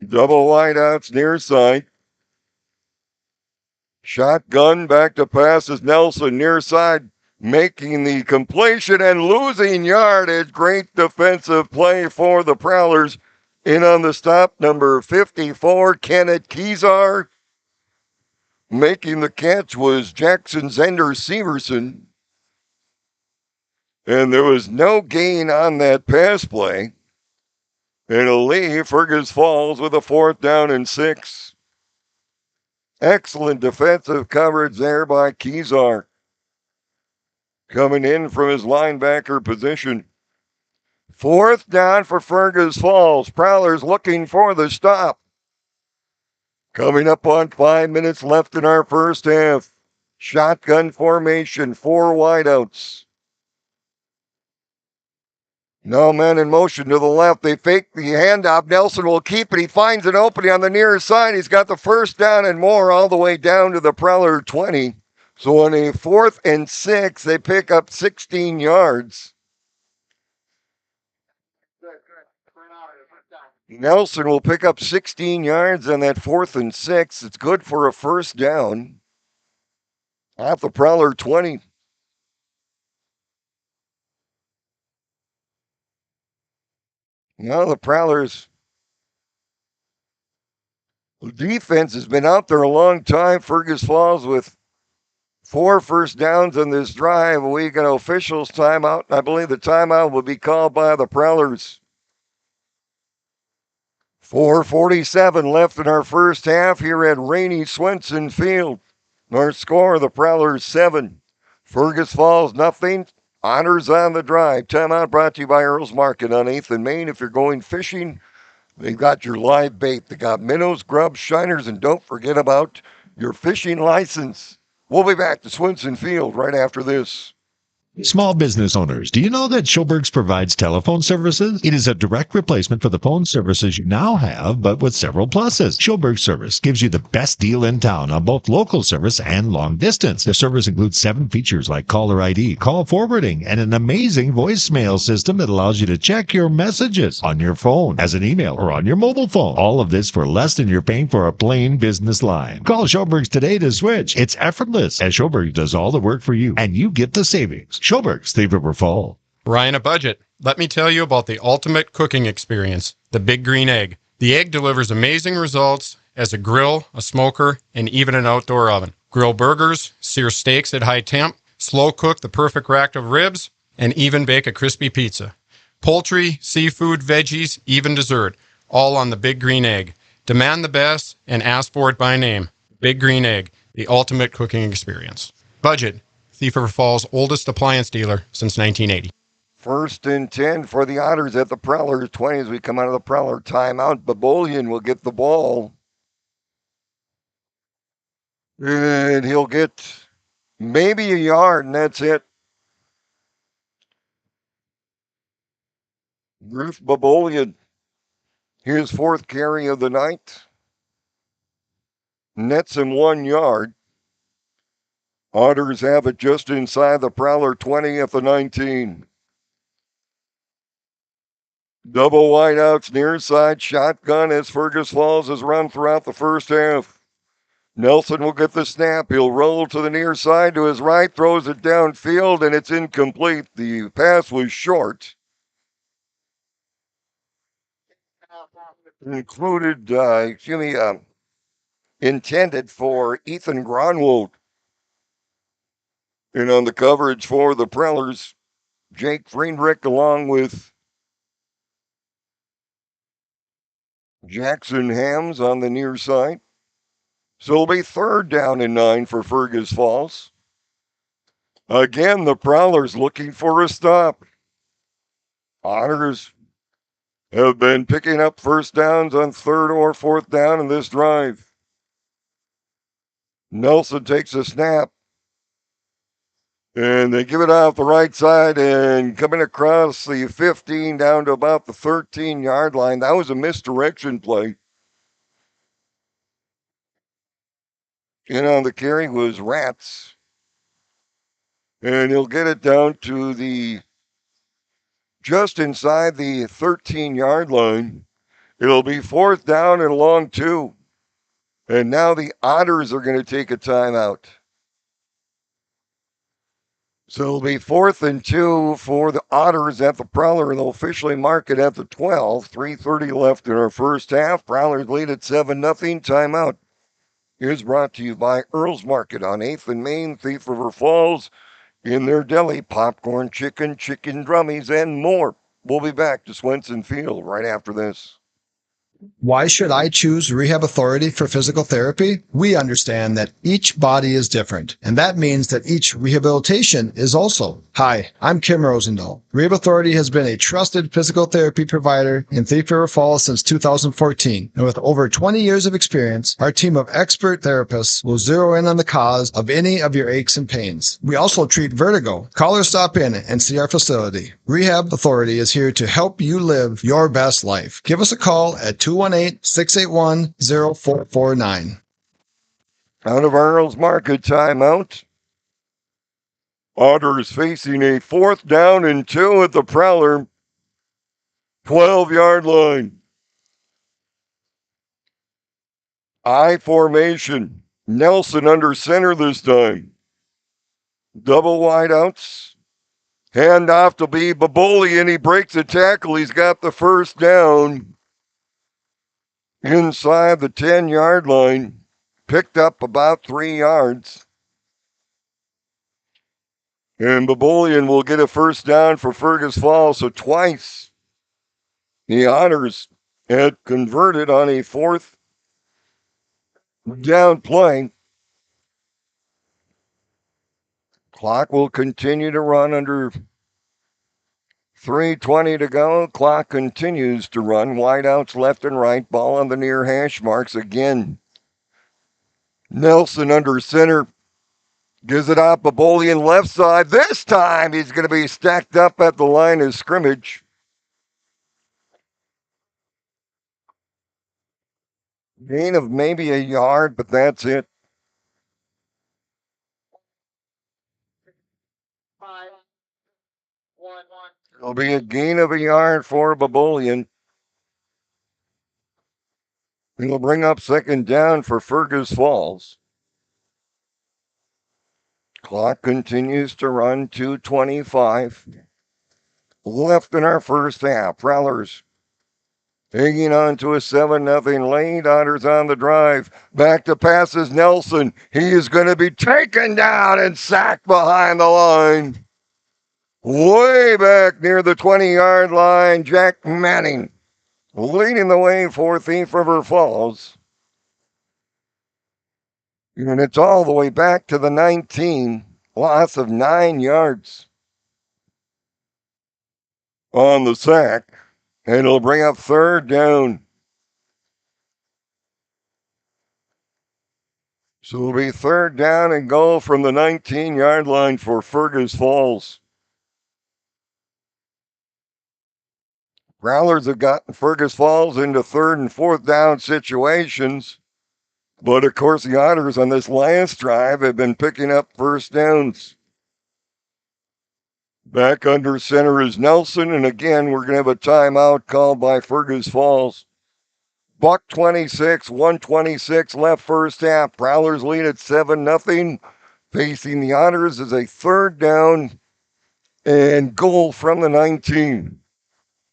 double wideouts near side. Shotgun back to pass is Nelson near side, making the completion and losing yardage. Great defensive play for the Prowlers. In on the stop, number 54, Kenneth Kezar. Making the catch was Jackson Zender Severson. And there was no gain on that pass play. It'll leave Fergus Falls with a 4th down and 6. Excellent defensive coverage there by Kezar. Coming in from his linebacker position. 4th down for Fergus Falls. Prowlers looking for the stop. Coming up on 5 minutes left in our first half. Shotgun formation, 4 wideouts. No man in motion to the left. They fake the handoff. Nelson will keep it. He finds an opening on the near side. He's got the 1st down and more all the way down to the Prowler 20. So on a 4th and 6, they pick up 16 yards. Nelson will pick up 16 yards on that 4th and 6. It's good for a 1st down. Off the Prowler 20. Now the Prowlers defense has been out there a long time. Fergus Falls with 4 first downs on this drive. We got officials timeout. I believe the timeout will be called by the Prowlers. 4:47 left in our first half here at Rainy Swenson Field. Our score, the Prowlers 7. Fergus Falls nothing. Otters on the drive. Timeout brought to you by Earl's Market on 8th and Main. If you're going fishing, they've got your live bait. They got minnows, grubs, shiners, and don't forget about your fishing license. We'll be back to Swenson Field right after this. Small business owners, do you know that Schulberg's provides telephone services? It is a direct replacement for the phone services you now have, but with several pluses. Schulberg's service gives you the best deal in town on both local service and long distance. The service includes 7 features like caller ID, call forwarding, and an amazing voicemail system that allows you to check your messages on your phone, as an email, or on your mobile phone. All of this for less than you're paying for a plain business line. Call Schulberg's today to switch. It's effortless, as Schulberg does all the work for you, and you get the savings. Schulberg's, Thief River Fall. Ryan, a budget. Let me tell you about the ultimate cooking experience, the Big Green Egg. The egg delivers amazing results as a grill, a smoker, and even an outdoor oven. Grill burgers, sear steaks at high temp, slow cook the perfect rack of ribs, and even bake a crispy pizza. Poultry, seafood, veggies, even dessert, all on the Big Green Egg. Demand the best and ask for it by name. Big Green Egg, the ultimate cooking experience. Budget. Thief River Falls' oldest appliance dealer since 1980. 1st and 10 for the Otters at the Prowler 20 as we come out of the Prowler timeout. Babolian will get the ball. And he'll get maybe a yard, and that's it. Griff Babolian, his 4th carry of the night. Nets him 1 yard. Otters have it just inside the Prowler 20 at the 19. Double wideouts near side shotgun as Fergus Falls has run throughout the first half. Nelson will get the snap. He'll roll to the near side to his right, throws it downfield, and it's incomplete. The pass was short. Intended for Ethan Gronwald. And on the coverage for the Prowlers, Jake Friedrich along with Jackson Hams on the near side. So it'll be 3rd down and 9 for Fergus Falls. Again, the Prowlers looking for a stop. Otters have been picking up first downs on 3rd or 4th down in this drive. Nelson takes a snap. And they give it off the right side and coming across the 15 down to about the 13-yard line. That was a misdirection play. And on the carry was Rats. And he'll get it down to the just inside the 13-yard line. It'll be 4th down and long 2. And now the Otters are going to take a timeout. So it'll be 4th and 2 for the Otters at the Prowler. They'll officially mark it at the 12. 3:30 left in our first half. Prowlers lead at 7-0. Timeout is brought to you by Earl's Market on 8th and Main, Thief River Falls. In their deli, popcorn, chicken drummies, and more. We'll be back to Swenson Field right after this. Why should I choose Rehab Authority for physical therapy? We understand that each body is different, and that means that each rehabilitation is also. Hi, I'm Kim Rosendahl. Rehab Authority has been a trusted physical therapy provider in Thief River Falls since 2014, and with over 20 years of experience, our team of expert therapists will zero in on the cause of any of your aches and pains. We also treat vertigo. Call or stop in and see our facility. Rehab Authority is here to help you live your best life. Give us a call at 218-681-0449. Out of Earl's Market timeout. Otters facing a 4th down and 2 at the Prowler 12-yard line. I formation. Nelson under center this time. Double wideouts. Handoff to be Baboli, and he breaks a tackle. He's got the first down. Inside the 10-yard line, picked up about 3 yards. And Babolian will get a first down for Fergus Falls. So twice the Otters had converted on a 4th down play. Clock will continue to run under 3:20 to go. Clock continues to run. Wideouts left and right. Ball on the near hash marks again. Nelson under center. Gives it up. Babolian left side. This time he's going to be stacked up at the line of scrimmage. Gain of maybe a yard, but that's it. It'll be a gain of a yard for Babolian. It'll bring up 2nd down for Fergus Falls. Clock continues to run. 2:25 left in our first half. Prowlers hanging on to a 7-0 lead. Otters on the drive. Back to passes Nelson. He is going to be taken down and sacked behind the line. Way back near the 20-yard line, Jack Manning leading the way for Thief River Falls. And it's all the way back to the 19. Loss of 9 yards on the sack. And it'll bring up 3rd down. So it'll be 3rd down and goal from the 19-yard line for Fergus Falls. Prowlers have gotten Fergus Falls into 3rd and 4th down situations. But of course, the Otters on this last drive have been picking up first downs. Back under center is Nelson, and again, we're going to have a timeout called by Fergus Falls. Buck 26, 126 left first half. Prowlers lead at 7-0. Facing the Otters is a third down and goal from the 19.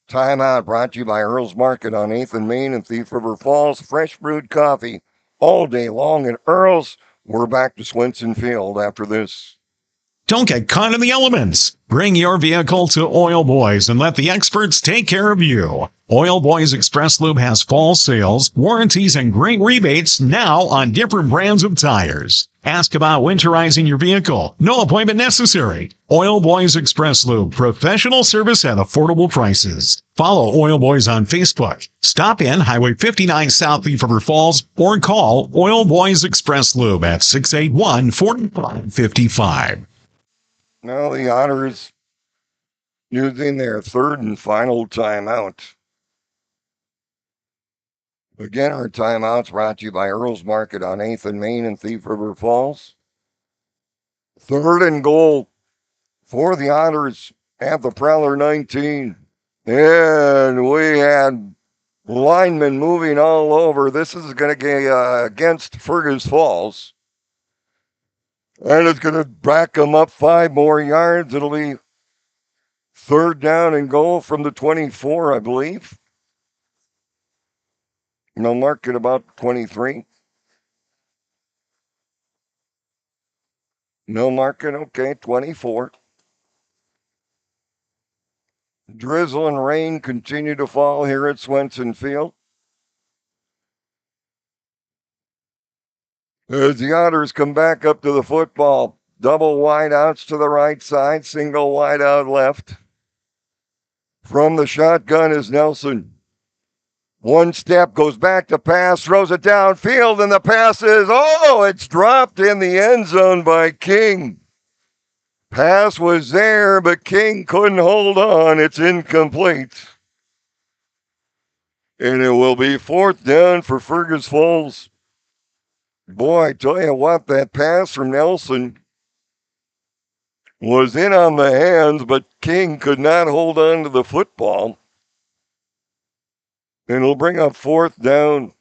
Timeout brought to you by Earl's Market on 8th and Main in Thief River Falls. Fresh brewed coffee all day long at Earl's. We're back to Swenson Field after this. Don't get caught in the elements. Bring your vehicle to Oil Boys and let the experts take care of you. Oil Boys Express Lube has fall sales, warranties, and great rebates now on different brands of tires. Ask about winterizing your vehicle. No appointment necessary. Oil Boys Express Lube, professional service at affordable prices. Follow Oil Boys on Facebook. Stop in Highway 59 South Thief River Falls or call Oil Boys Express Lube at 681-4555. Now the Otters using their third and final timeout. Again, our timeouts brought to you by Earl's Market on 8th and Main in Thief River Falls. Third and goal for the Otters at the Prowler 19. And we had linemen moving all over. This is going to get against Fergus Falls. And it's going to back them up 5 more yards. It'll be third down and goal from the 24, I believe. No, mark at about 23. No market, okay, 24. Drizzle and rain continue to fall here at Swenson Field. As the Otters come back up to the football, double wideouts to the right side, single wideout left. From the shotgun is Nelson. One step, goes back to pass, throws it downfield, and the pass is, it's dropped in the end zone by King. Pass was there, but King couldn't hold on. It's incomplete. And it will be fourth down for Fergus Falls. Boy, I tell you what, that pass from Nelson was in on the hands, but King could not hold on to the football. And it'll bring up fourth down.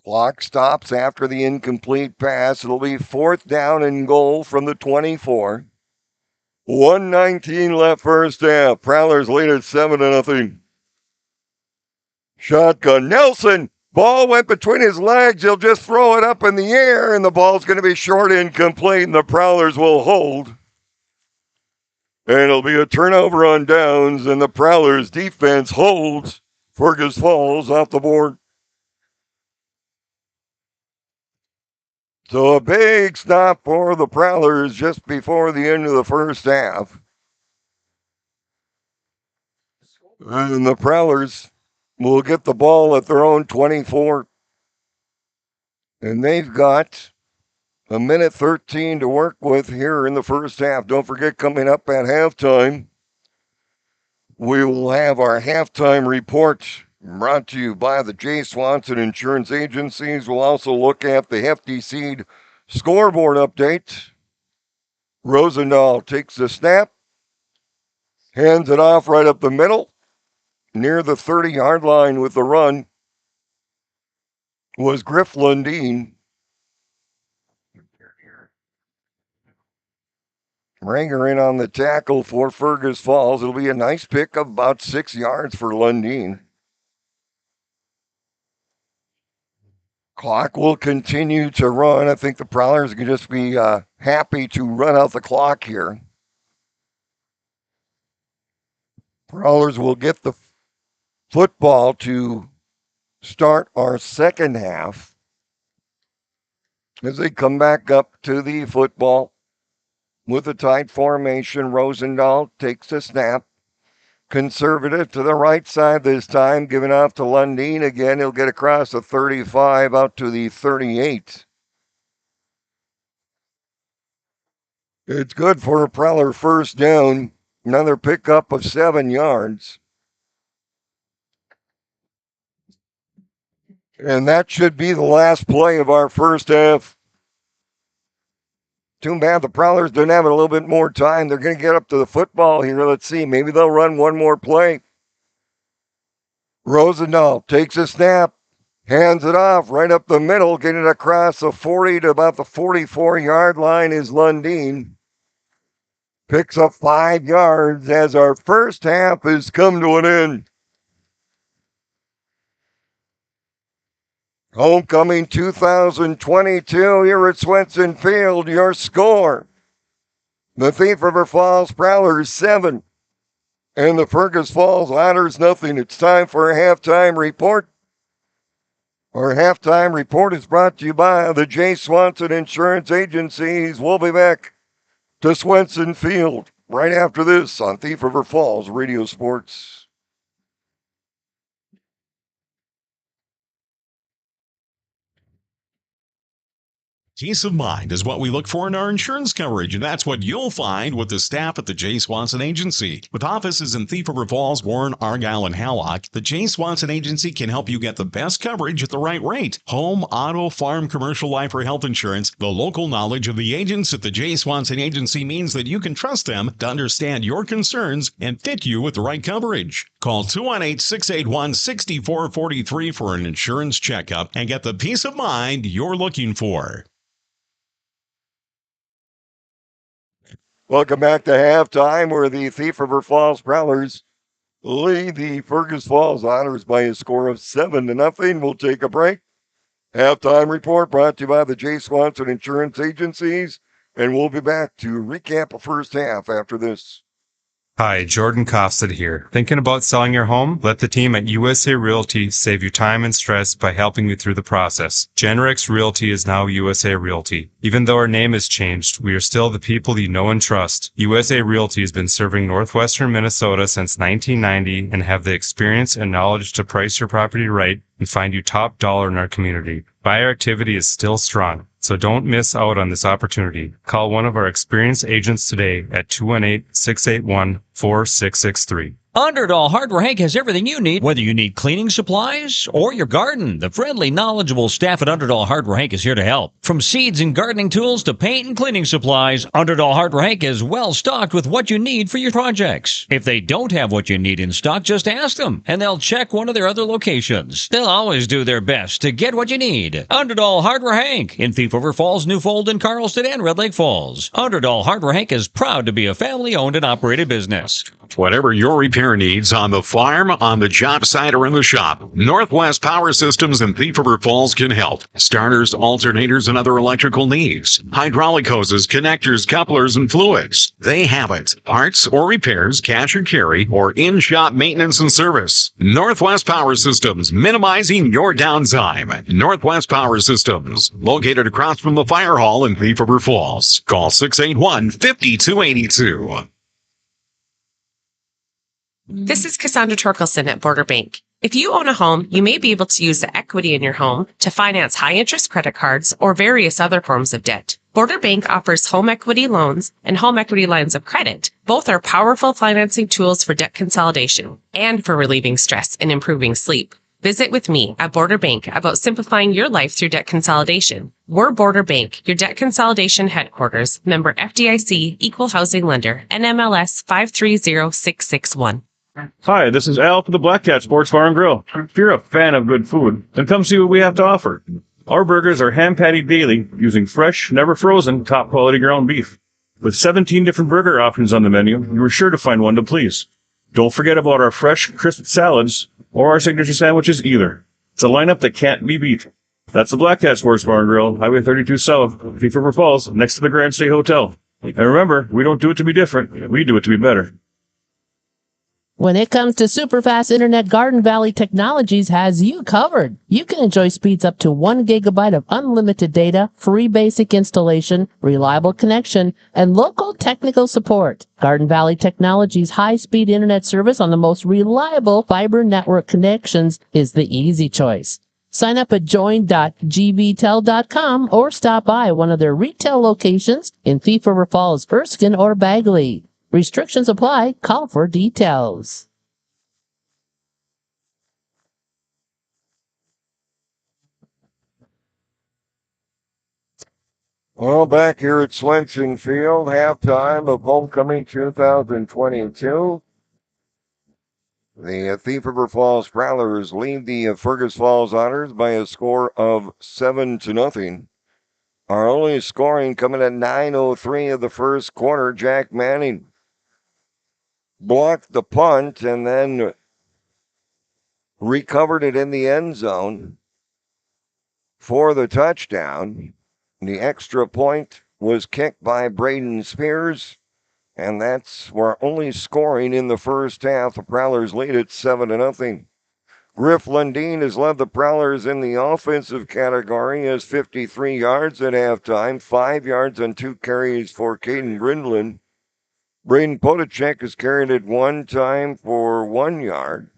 Clock stops after the incomplete pass. It'll be fourth down and goal from the 24. 1:19 left first half. Prowlers lead at 7-0. Shotgun. Nelson. Ball went between his legs. He'll just throw it up in the air, and the ball's going to be short, incomplete, and the Prowlers will hold. And it'll be a turnover on downs, and the Prowlers defense holds Fergus Falls off the board. So a big stop for the Prowlers just before the end of the first half. And the Prowlers will get the ball at their own 24. And they've got a minute 13 to work with here in the first half. Don't forget, coming up at halftime, we will have our halftime report brought to you by the J. Swanson Insurance Agencies. We'll also look at the Hefty Seed scoreboard update. Rosendahl takes the snap, hands it off right up the middle, near the 30-yard line with the run was Griff Lundeen. Ranger in on the tackle for Fergus Falls. It'll be a nice pick of about 6 yards for Lundeen. Clock will continue to run. I think the Prowlers can just be happy to run out the clock here. Prowlers will get the football to start our second half as they come back up to the football with a tight formation. Rosendahl takes the snap. Conservative to the right side this time, giving off to Lundeen again. He'll get across the 35 out to the 38. It's good for a Prowler first down. Another pickup of 7 yards. And that should be the last play of our first half. Too bad the Prowlers didn't have a little bit more time. They're going to get up to the football here. Let's see. Maybe they'll run one more play. Rosendahl takes a snap, hands it off right up the middle, getting it across the 40 to about the 44-yard line is Lundeen. Picks up 5 yards as our first half has come to an end. Homecoming 2022 here at Swenson Field. Your score: the Thief River Falls Prowlers 7 and the Fergus Falls Otters nothing. It's time for a halftime report. Our halftime report is brought to you by the J. Swanson Insurance Agencies. We'll be back to Swenson Field right after this on Thief River Falls Radio Sports. Peace of mind is what we look for in our insurance coverage, and that's what you'll find with the staff at the J. Swanson Agency. With offices in Thief River Falls, Warren, Argyle, and Hallock, the J. Swanson Agency can help you get the best coverage at the right rate. Home, auto, farm, commercial, life, or health insurance. The local knowledge of the agents at the J. Swanson Agency means that you can trust them to understand your concerns and fit you with the right coverage. Call 218-681-6443 for an insurance checkup and get the peace of mind you're looking for. Welcome back to halftime, where the Thief River Falls Prowlers lead the Fergus Falls Otters by a score of 7-0. We'll take a break. Halftime report brought to you by the J. Swanson Insurance Agencies, and we'll be back to recap the first half after this. Hi, Jordan Costed here. Thinking about selling your home? Let the team at USA Realty save you time and stress by helping you through the process. Genrex Realty is now USA Realty. Even though our name has changed, we are still the people you know and trust. USA Realty has been serving northwestern Minnesota since 1990 and have the experience and knowledge to price your property right and find you top dollar in our community. Buyer activity is still strong, so don't miss out on this opportunity. Call one of our experienced agents today at 218-681-4663. Underdoll Hardware Hank has everything you need, whether you need cleaning supplies or your garden. The friendly, knowledgeable staff at Underdoll Hardware Hank is here to help. From seeds and gardening tools to paint and cleaning supplies, Underdoll Hardware Hank is well stocked with what you need for your projects. If they don't have what you need in stock, just ask them, and they'll check one of their other locations. They'll always do their best to get what you need. Underdoll Hardware Hank in Thief River Falls, Newfold, Carlston, and Red Lake Falls. Underdoll Hardware Hank is proud to be a family-owned and operated business. Whatever your repair needs on the farm, on the job site, or in the shop, Northwest Power Systems in Thief River Falls can help. Starters, alternators, and other electrical needs. Hydraulic hoses, connectors, couplers, and fluids. They have it. Parts or repairs, cash or carry, or in-shop maintenance and service. Northwest Power Systems, minimizing your downtime. Northwest Power Systems, located across from the fire hall in Thief River Falls. Call 681-5282. This is Cassandra Torkelson at Border Bank. If you own a home, you may be able to use the equity in your home to finance high-interest credit cards or various other forms of debt. Border Bank offers home equity loans and home equity lines of credit. Both are powerful financing tools for debt consolidation and for relieving stress and improving sleep. Visit with me at Border Bank about simplifying your life through debt consolidation. We're Border Bank, your debt consolidation headquarters, member FDIC, equal housing lender, NMLS 530661. Hi, this is Al for the Black Cat Sports Bar and Grill. If you're a fan of good food, then come see what we have to offer. Our burgers are hand-patted daily using fresh, never frozen, top-quality ground beef. With 17 different burger options on the menu, you are sure to find one to please. Don't forget about our fresh, crisp salads or our signature sandwiches either. It's a lineup that can't be beat. That's the Black Cat Sports Bar and Grill, Highway 32 South, Thief River Falls, next to the Grand State Hotel. And remember, we don't do it to be different, we do it to be better. When it comes to superfast internet, Garden Valley Technologies has you covered. You can enjoy speeds up to 1 gigabyte of unlimited data, free basic installation, reliable connection, and local technical support. Garden Valley Technologies' high-speed internet service on the most reliable fiber network connections is the easy choice. Sign up at join.gbtel.com or stop by one of their retail locations in Thief River Falls, Erskine, or Bagley. Restrictions apply. Call for details. Well, back here at Swenson Field, halftime of Homecoming 2022. The Thief River Falls Prowlers lead the Fergus Falls Otters by a score of 7-0. Our only scoring coming at 9:03 of the first quarter. Jack Manning blocked the punt and then recovered it in the end zone for the touchdown. The extra point was kicked by Braden Spears, and that's our only scoring in the first half. The Prowlers lead at 7-0. Griff Lundeen has led the Prowlers in the offensive category, has 53 yards at halftime, 5 yards on 2 carries for Caden Grindlin. Braden Podacek has carried it one time for 1 yard.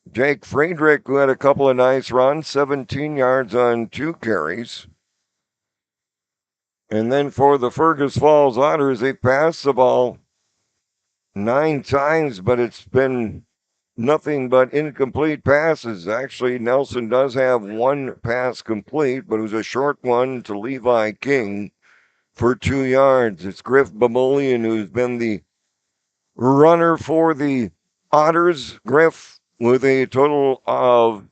Jake Friedrich, who had a couple of nice runs, 17 yards on 2 carries. And then for the Fergus Falls Otters, they passed the ball 9 times, but it's been nothing but incomplete passes. Actually, Nelson does have 1 pass complete, but it was a short one to Levi King for 2 yards. It's Griff Bamolian who's been the runner for the Otters. Griff with a total of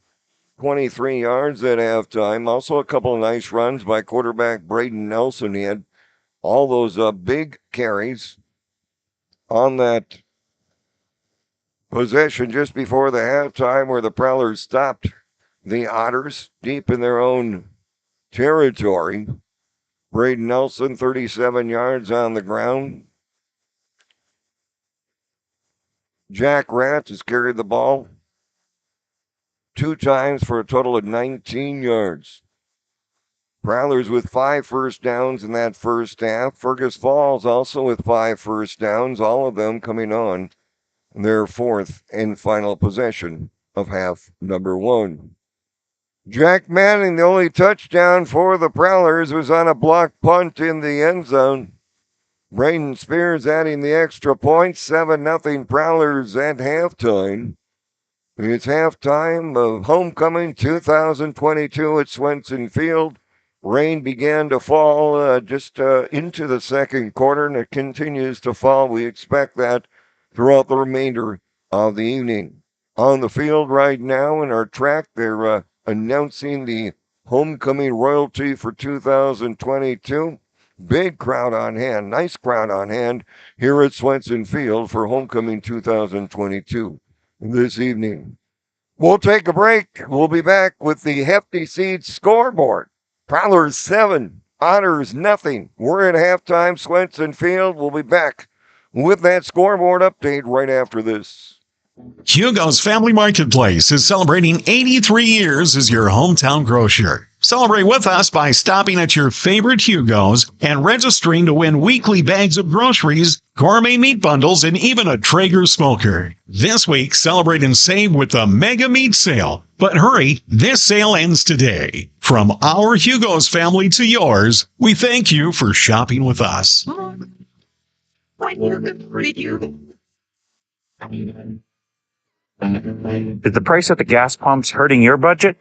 23 yards at halftime. Also a couple of nice runs by quarterback Braden Nelson. He had all those big carries on that possession just before the halftime where the Prowlers stopped the Otters deep in their own territory. Braden Nelson, 37 yards on the ground. Jack Ratz has carried the ball 2 times for a total of 19 yards. Prowlers with 5 first downs in that first half. Fergus Falls also with 5 first downs, all of them coming on their 4th and final possession of half number 1. Jack Manning, the only touchdown for the Prowlers, was on a blocked punt in the end zone. Braden Spears adding the extra point, 7-0 Prowlers at halftime. It's halftime of Homecoming 2022 at Swenson Field. Rain began to fall just into the second quarter, and it continues to fall. We expect that throughout the remainder of the evening. On the field right now in our track, they're announcing the Homecoming royalty for 2022. Big crowd on hand, nice crowd on hand here at Swenson Field for Homecoming 2022 this evening. We'll take a break. We'll be back with the Hefty Seeds scoreboard. Prowlers 7, Otters nothing. We're at halftime, Swenson Field. We'll be back with that scoreboard update right after this. Hugo's Family Marketplace is celebrating 83 years as your hometown grocer. Celebrate with us by stopping at your favorite Hugo's and registering to win weekly bags of groceries, gourmet meat bundles, and even a Traeger smoker. This week, celebrate and save with the Mega Meat Sale. But hurry, this sale ends today. From our Hugo's family to yours, we thank you for shopping with us. When you can read you. Is the price at the gas pumps hurting your budget?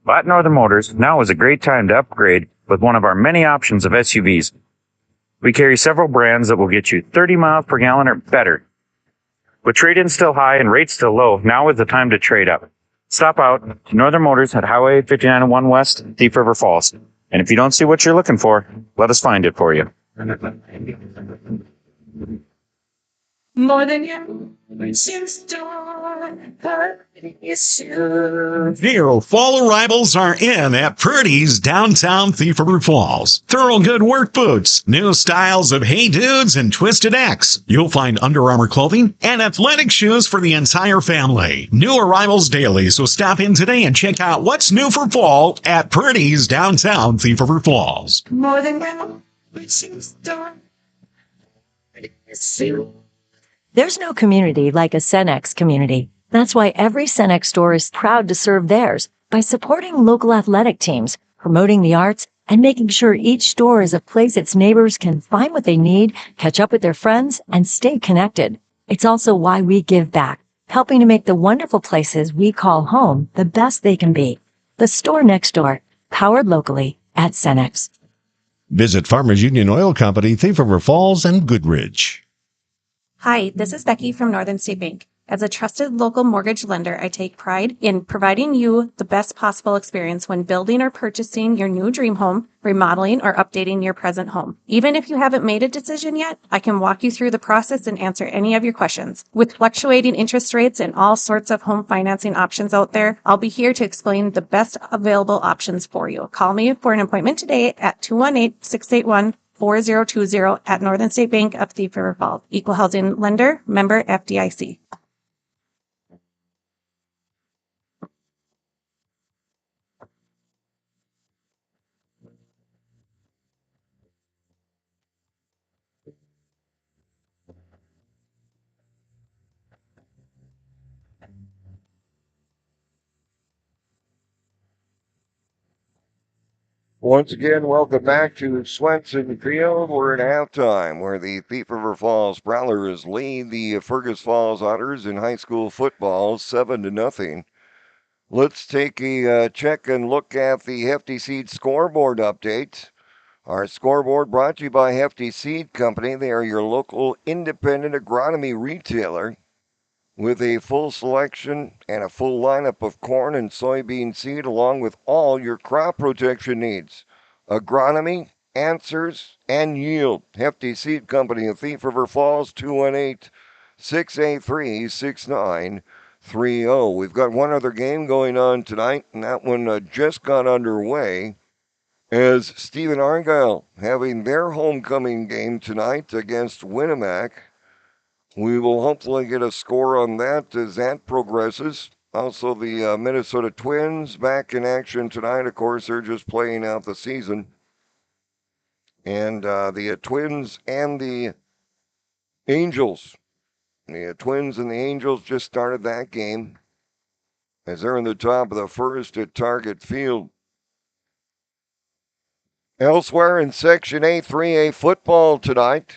At Northern Motors, now is a great time to upgrade with one of our many options of SUVs. We carry several brands that will get you 30 miles per gallon or better. With trade-ins still high and rates still low, now is the time to trade up. Stop out to Northern Motors at Highway 5901 West, Thief River Falls. And if you don't see what you're looking for, let us find it for you. More than you New fall arrivals are in at Purdy's downtown Thief River Falls. Thorough good work boots, new styles of Hey Dudes and Twisted X. You'll find Under Armour clothing and athletic shoes for the entire family. New arrivals daily, so stop in today and check out what's new for fall at Purdy's downtown Thief River Falls. more than you. There's no community like a Cenex community. That's why every Cenex store is proud to serve theirs by supporting local athletic teams, promoting the arts, and making sure each store is a place its neighbors can find what they need, catch up with their friends, and stay connected. It's also why we give back, helping to make the wonderful places we call home the best they can be. The store next door, powered locally at Cenex. Visit Farmers Union Oil Company, Thief River Falls, and Goodrich. Hi, this is Becky from Northern State Bank. As a trusted local mortgage lender, I take pride in providing you the best possible experience when building or purchasing your new dream home, remodeling, or updating your present home. Even if you haven't made a decision yet, I can walk you through the process and answer any of your questions. With fluctuating interest rates and all sorts of home financing options out there, I'll be here to explain the best available options for you. Call me for an appointment today at 218-681-4020 at Northern State Bank of Thief River Falls. Equal housing lender, member FDIC. Once again, welcome back to Swenson Field. We're in halftime where the Thief River Falls Prowlers lead the Fergus Falls Otters in high school football 7-0. Let's take a check and look at the Hefty Seed scoreboard update. Our scoreboard brought to you by Hefty Seed Company. They are your local independent agronomy retailer with a full selection and a full lineup of corn and soybean seed along with all your crop protection needs. Agronomy, answers, and yield. Hefty Seed Company of Thief River Falls, 218-683-6930. We've got one other game going on tonight, and that one just got underway as Stephen Argyle having their homecoming game tonight against Winnemac. We will hopefully get a score on that as that progresses. Also, the Minnesota Twins back in action tonight. Of course, they're just playing out the season. And the Twins and the Angels. The Twins and the Angels just started that game as they're in the top of the first at Target Field. Elsewhere in Section A, 3A football tonight.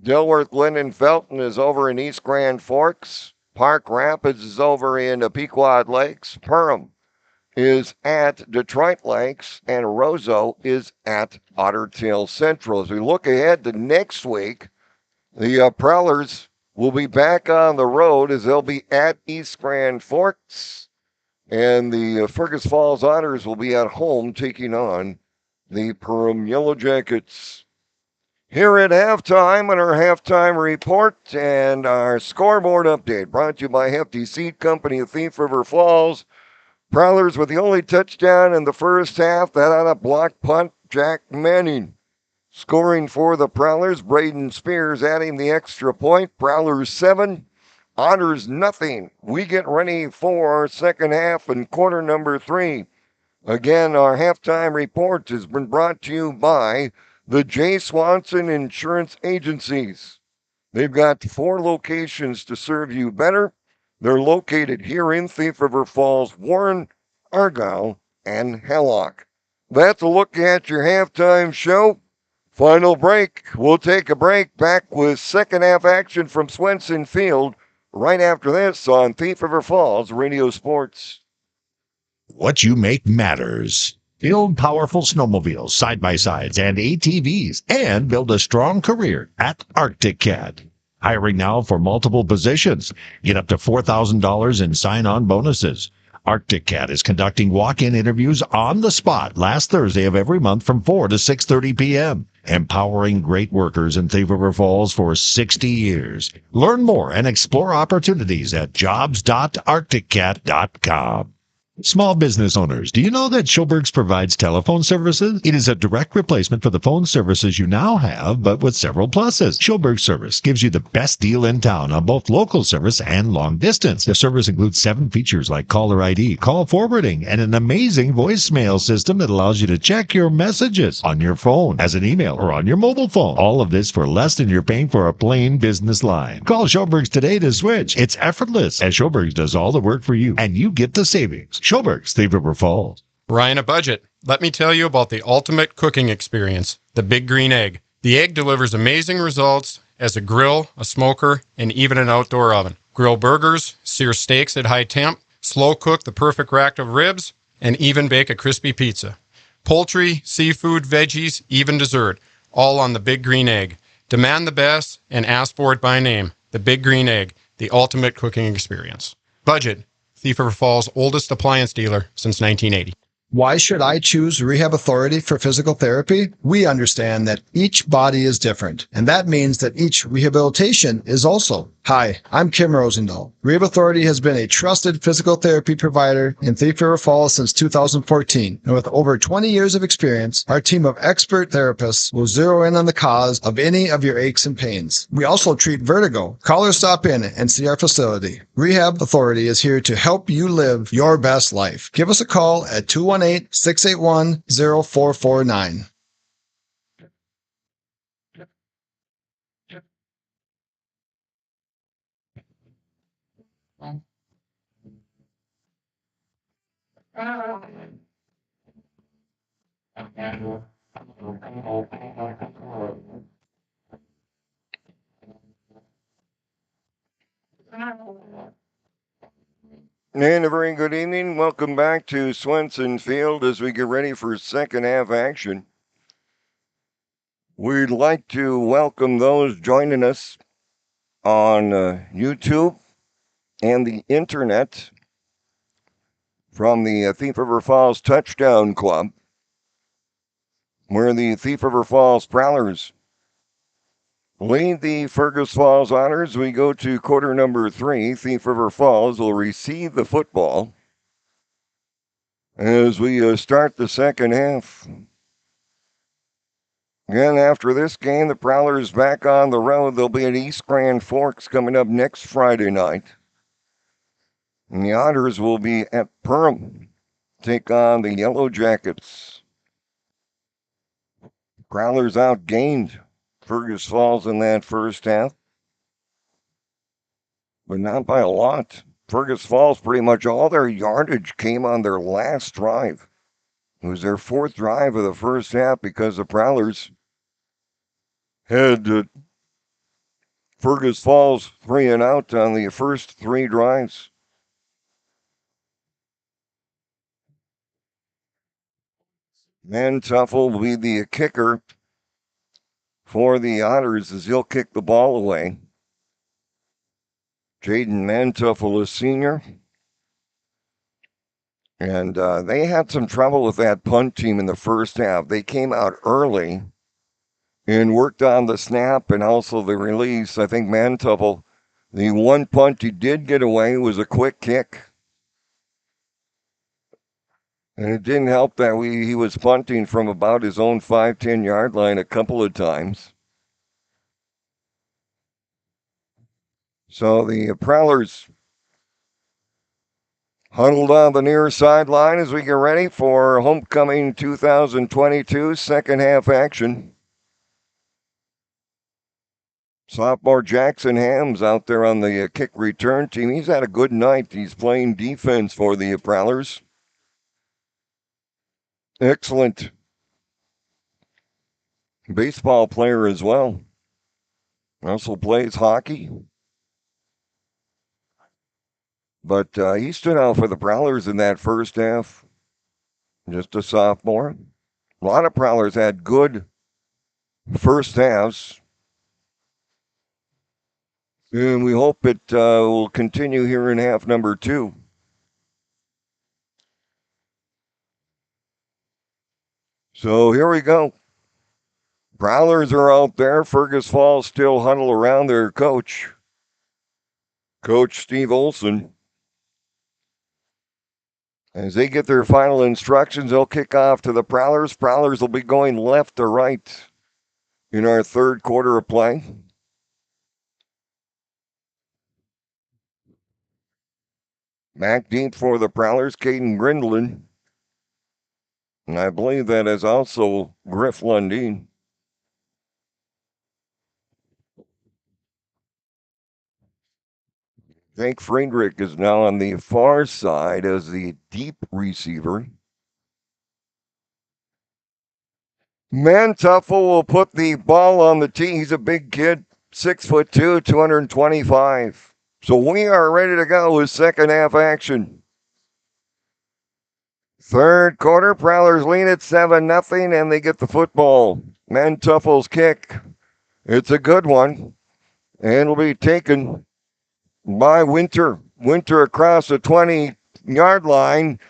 Dilworth, Linden, Felton is over in East Grand Forks. Park Rapids is over in Pequot Lakes. Perham is at Detroit Lakes. And Roseau is at Otter Tail Central. As we look ahead to next week, the Prowlers will be back on the road as they'll be at East Grand Forks. And the Fergus Falls Otters will be at home taking on the Perham Yellow Jackets. Here at halftime on our halftime report and our scoreboard update brought to you by Hefty Seed Company of Thief River Falls. Prowlers with the only touchdown in the first half, that on a block punt, Jack Manning. Scoring for the Prowlers, Braden Spears adding the extra point. Prowlers 7, Otters nothing. We get ready for our second half and quarter number 3. Again, our halftime report has been brought to you by the J. Swanson Insurance Agencies. They've got 4 locations to serve you better. They're located here in Thief River Falls, Warren, Argyle, and Hallock. That's a look at your halftime show. Final break. We'll take a break back with second half action from Swenson Field right after this on Thief River Falls Radio Sports. What you make matters. Build powerful snowmobiles, side-by-sides, and ATVs, and build a strong career at Arctic Cat. Hiring now for multiple positions. Get up to $4,000 in sign-on bonuses. Arctic Cat is conducting walk-in interviews on the spot last Thursday of every month from 4 to 6:30 p.m. Empowering great workers in Thief River Falls for 60 years. Learn more and explore opportunities at jobs.arcticcat.com. Small business owners, do you know that Schoberg's provides telephone services? It is a direct replacement for the phone services you now have, but with several pluses. Schoberg's service gives you the best deal in town on both local service and long distance. The service includes 7 features like caller ID, call forwarding, and an amazing voicemail system that allows you to check your messages on your phone, as an email, or on your mobile phone. All of this for less than you're paying for a plain business line. Call Schoberg's today to switch. It's effortless, as Schoberg's does all the work for you, and you get the savings. Schoberg's, Thief River Falls. Ryan, a budget. Let me tell you about the ultimate cooking experience, the Big Green Egg. The egg delivers amazing results as a grill, a smoker, and even an outdoor oven. Grill burgers, sear steaks at high temp, slow cook the perfect rack of ribs, and even bake a crispy pizza. Poultry, seafood, veggies, even dessert, all on the Big Green Egg. Demand the best and ask for it by name. The Big Green Egg, the ultimate cooking experience. Budget, Thief River Falls' oldest appliance dealer since 1980. Why should I choose Rehab Authority for physical therapy? We understand that each body is different, and that means that each rehabilitation is also. Hi, I'm Kim Rosendahl. Rehab Authority has been a trusted physical therapy provider in Thief River Falls since 2014, and with over 20 years of experience, our team of expert therapists will zero in on the cause of any of your aches and pains. We also treat vertigo. Call or stop in and see our facility. Rehab Authority is here to help you live your best life. Give us a call at 218-681-0449. And a very good evening. Welcome back to Swenson Field as we get ready for second half action. We'd like to welcome those joining us on YouTube and the internet from the Thief River Falls Touchdown Club, where the Thief River Falls Prowlers lead the Fergus Falls Otters. We go to quarter number 3. Thief River Falls will receive the football as we start the second half. Again, after this game, the Prowlers back on the road. They'll be at East Grand Forks coming up next Friday night. And the Otters will be at Perham, take on the Yellow Jackets. Prowlers outgained Fergus Falls in that first half, but not by a lot. Fergus Falls, pretty much all their yardage came on their last drive. It was their fourth drive of the first half because the Prowlers had Fergus Falls 3 and out on the first 3 drives. Mantuffel will be the kicker for the Otters as he'll kick the ball away. Jaden Mantuffel is senior. And they had some trouble with that punt team in the first half. They came out early and worked on the snap and also the release. I think Mantuffel, the one punt he did get away was a quick kick. And it didn't help that he was punting from about his own 5-10 yard line a couple of times. So the Prowlers huddled on the near sideline as we get ready for Homecoming 2022 second half action. Sophomore Jackson Hams out there on the kick return team. He's had a good night. He's playing defense for the Prowlers. Excellent baseball player as well. Also plays hockey. But he stood out for the Prowlers in that first half. Just a sophomore. A lot of Prowlers had good first halves. And we hope it will continue here in half number 2. So here we go. Prowlers are out there. Fergus Falls still huddle around their coach. Coach Steve Olson. As they get their final instructions, they'll kick off to the Prowlers. Prowlers will be going left to right in our third quarter of play. Back deep for the Prowlers, Caden Grindlin. And I believe that is also Griff Lundeen. Jake Friedrich is now on the far side as the deep receiver. Mantuffel will put the ball on the tee. He's a big kid, 6'2", 225. So we are ready to go with second half action. Third quarter, Prowlers lead at 7-0, and they get the football. Mantuffle's kick. It's a good one, and it'll be taken by Winter. Winter across the 20-yard line,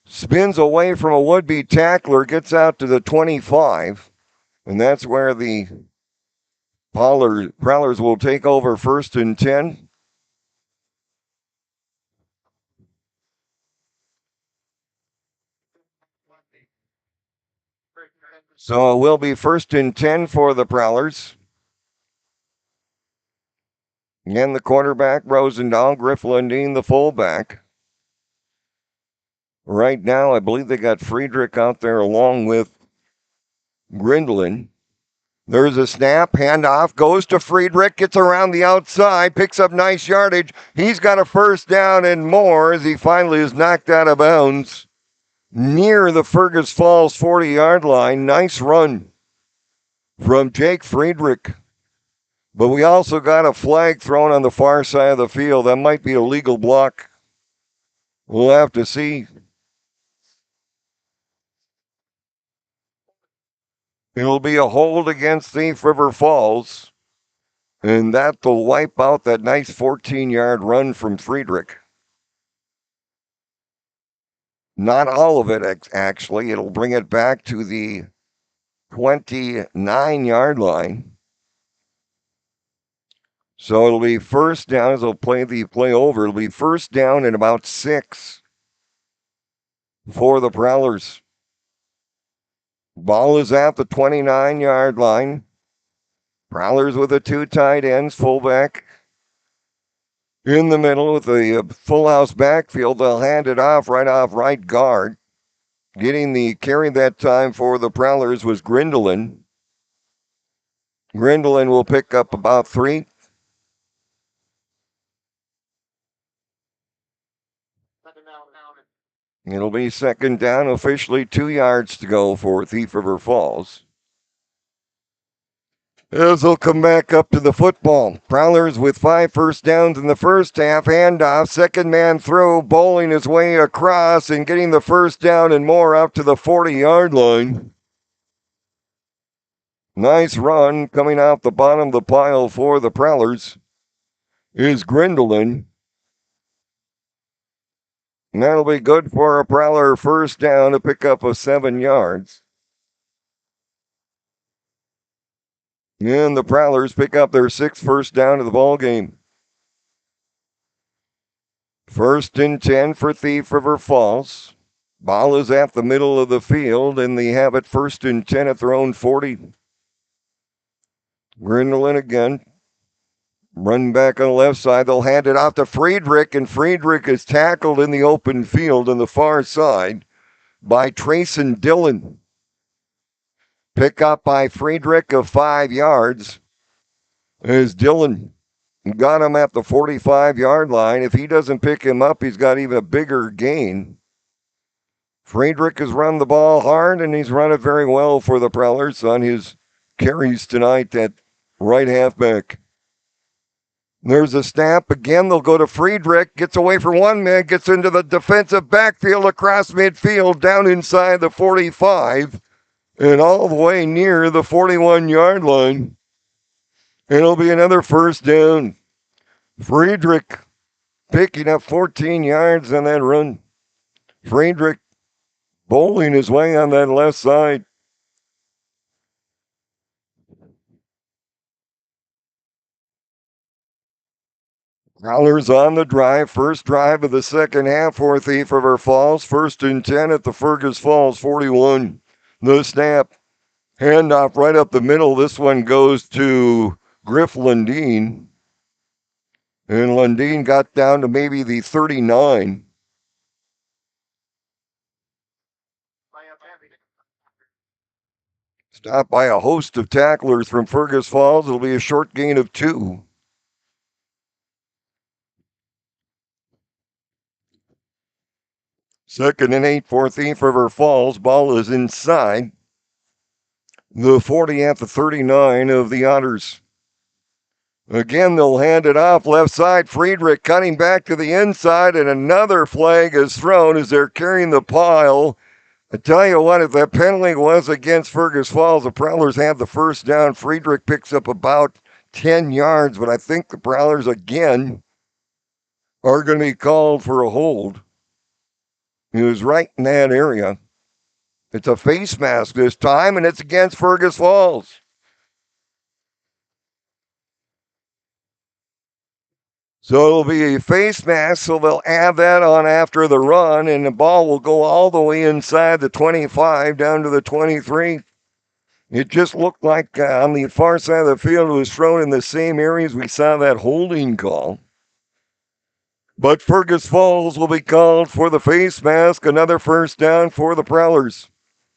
spins away from a would-be tackler, gets out to the 25, and that's where the Prowlers will take over 1st and 10. So it will be 1st and 10 for the Prowlers. And the quarterback, Rosendahl, Griff Lundeen, the fullback. Right now, I believe they got Friedrich out there along with Grindlin. There's a snap, handoff, goes to Friedrich, gets around the outside, picks up nice yardage. He's got a first down and more as he finally is knocked out of bounds near the Fergus Falls 40-yard line. Nice run from Jake Friedrich. But we also got a flag thrown on the far side of the field. That might be a legal block. We'll have to see. It'll be a hold against Thief River Falls, and that will wipe out that nice 14-yard run from Friedrich. Not all of it, actually. It'll bring it back to the 29-yard line. So it'll be first down as they'll play the play over. It'll be first down and about 6 for the Prowlers. Ball is at the 29-yard line. Prowlers with the 2 tight ends, fullback in the middle with the full house backfield. They'll hand it off right guard. Getting the carry that time for the Prowlers was Grindlin. Grindlin will pick up about 3. It'll be second down, officially 2 yards to go for Thief River Falls. As they'll come back up to the football. Prowlers with 5 first downs in the first half. Handoff, second man throw, bowling his way across and getting the first down and more out to the 40-yard line. Nice run coming out the bottom of the pile for the Prowlers is Grindlin. And that'll be good for a Prowler first down to pick up 7 yards. And the Prowlers pick up their 6th first down of the ball game. 1st and 10 for Thief River Falls. Ball is at the middle of the field, and they have it 1st and 10 at their own 40. Grindlin again. Run back on the left side. They'll hand it off to Friedrich, and Friedrich is tackled in the open field on the far side by Trayson Dillon. Pick up by Friedrich of 5 yards as Dillon got him at the 45-yard line. If he doesn't pick him up, he's got even a bigger gain. Friedrich has run the ball hard, and he's run it very well for the Prowlers on his carries tonight at right halfback. There's a snap. Again, they'll go to Friedrich. Gets away from one man. Gets into the defensive backfield across midfield down inside the 45 and all the way near the 41-yard line. And it'll be another first down. Friedrich picking up 14 yards on that run. Friedrich bowling his way on that left side. Prowlers on the drive. First drive of the second half for Thief River Falls. 1st and 10 at the Fergus Falls 41. The snap. Handoff right up the middle. This one goes to Griff Lundeen. And Lundeen got down to maybe the 39. Stopped by a host of tacklers from Fergus Falls. It'll be a short gain of 2. Second and 8 for Thief River Falls. Ball is inside the 40 at the 39 of the Otters. Again, they'll hand it off left side. Friedrich cutting back to the inside, and another flag is thrown as they're carrying the pile I tell you what, if that penalty was against Fergus Falls, the Prowlers have the first down. Friedrich picks up about 10 yards, but I think the Prowlers again are going to be called for a hold. He was right in that area. It's a face mask this time, and it's against Fergus Falls. So it'll be a face mask, so they'll add that on after the run, and the ball will go all the way inside the 25 down to the 23. It just looked like on the far side of the field it was thrown in the same areas we saw that holding call. But Fergus Falls will be called for the face mask, another first down for the Prowlers.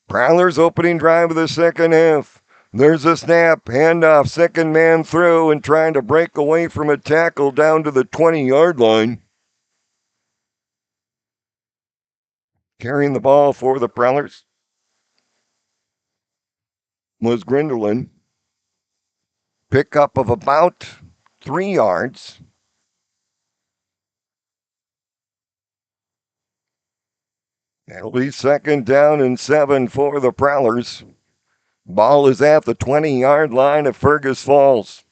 Prowlers opening drive of the second half. There's a snap, handoff, second man through, and trying to break away from a tackle down to the 20-yard line. Carrying the ball for the Prowlers was Grinderland. Pickup of about 3 yards. It'll be second down and 7 for the Prowlers. Ball is at the 20-yard line of Fergus Falls.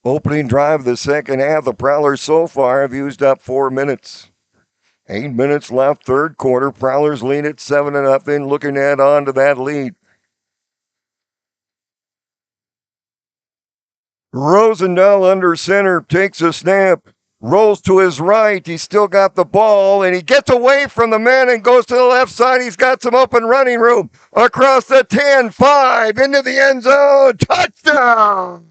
Opening drive of the second half, the Prowlers so far have used up 4 minutes. 8 minutes left, third quarter. Prowlers lead at 7-0, looking to add on to that lead. Rosendahl under center, takes a snap, rolls to his right. He's still got the ball, and he gets away from the man and goes to the left side. He's got some open running room across the 10-5 into the end zone. Touchdown!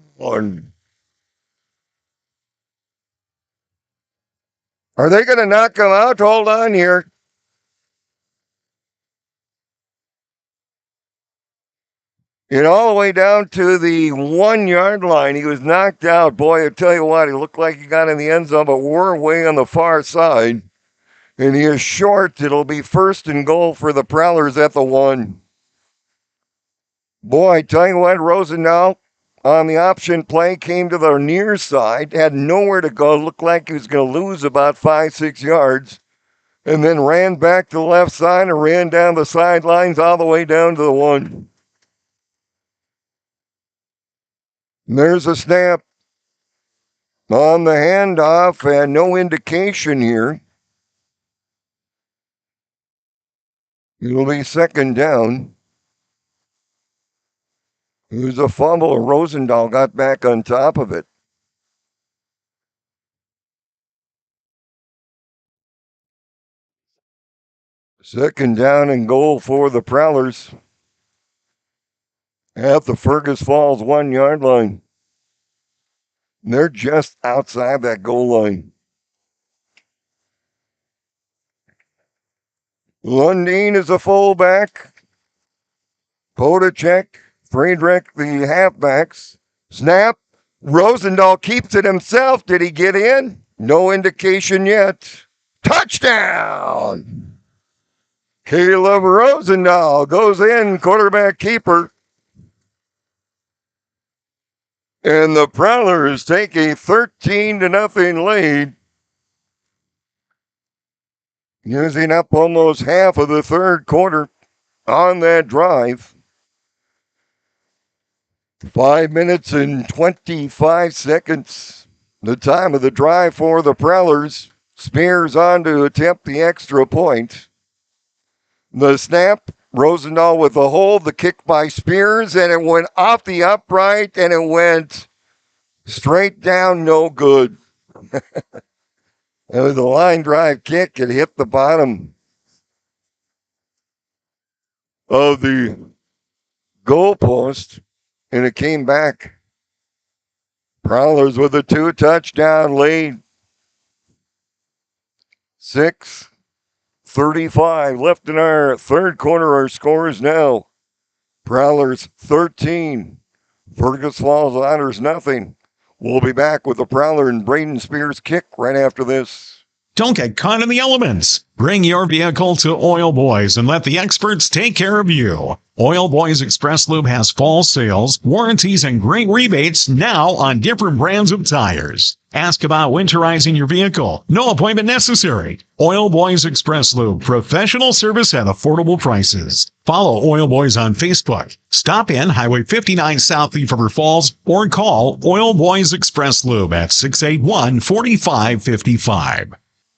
Are they going to knock him out? Hold on here. And all the way down to the 1-yard line, he was knocked out. Boy, I tell you what, he looked like he got in the end zone, but we're way on the far side. And he is short. It'll be first and goal for the Prowlers at the 1. Boy, I tell you what, Rosendahl on the option play came to the near side, had nowhere to go, looked like he was going to lose about 5-6 yards, and then ran back to the left side and ran down the sidelines all the way down to the 1. There's a snap on the handoff and no indication here. It'll be second down. It was a fumble. Rosendahl got back on top of it. Second down and goal for the Prowlers at the Fergus Falls 1-yard line. They're just outside that goal line. Lundin is a fullback. Podacek, Friedrich, the halfbacks. Snap. Rosendahl keeps it himself. Did he get in? No indication yet. Touchdown! Caleb Rosendahl goes in, quarterback keeper. And the Prowlers take a 13-0 lead. Using up almost half of the third quarter on that drive. 5 minutes and 25 seconds. The time of the drive for the Prowlers. Spears on to attempt the extra point. The snap, Rosendahl with the hold, the kick by Spears, and it went off the upright, and it went straight down, no good. It was a line drive kick. It hit the bottom of the goalpost, and it came back. Prowlers with a 2-touchdown lead. 6:35 left in our third quarter. Our scores now. Prowlers 13. Fergus Falls Otters nothing. We'll be back with the Prowler and Braden Spears kick right after this. Don't get caught in the elements. Bring your vehicle to Oil Boys and let the experts take care of you. Oil Boys Express Lube has fall sales, warranties, and great rebates now on different brands of tires. Ask about winterizing your vehicle. No appointment necessary. Oil Boys Express Lube, professional service at affordable prices. Follow Oil Boys on Facebook. Stop in Highway 59 South Thief River Falls or call Oil Boys Express Lube at 681-4555.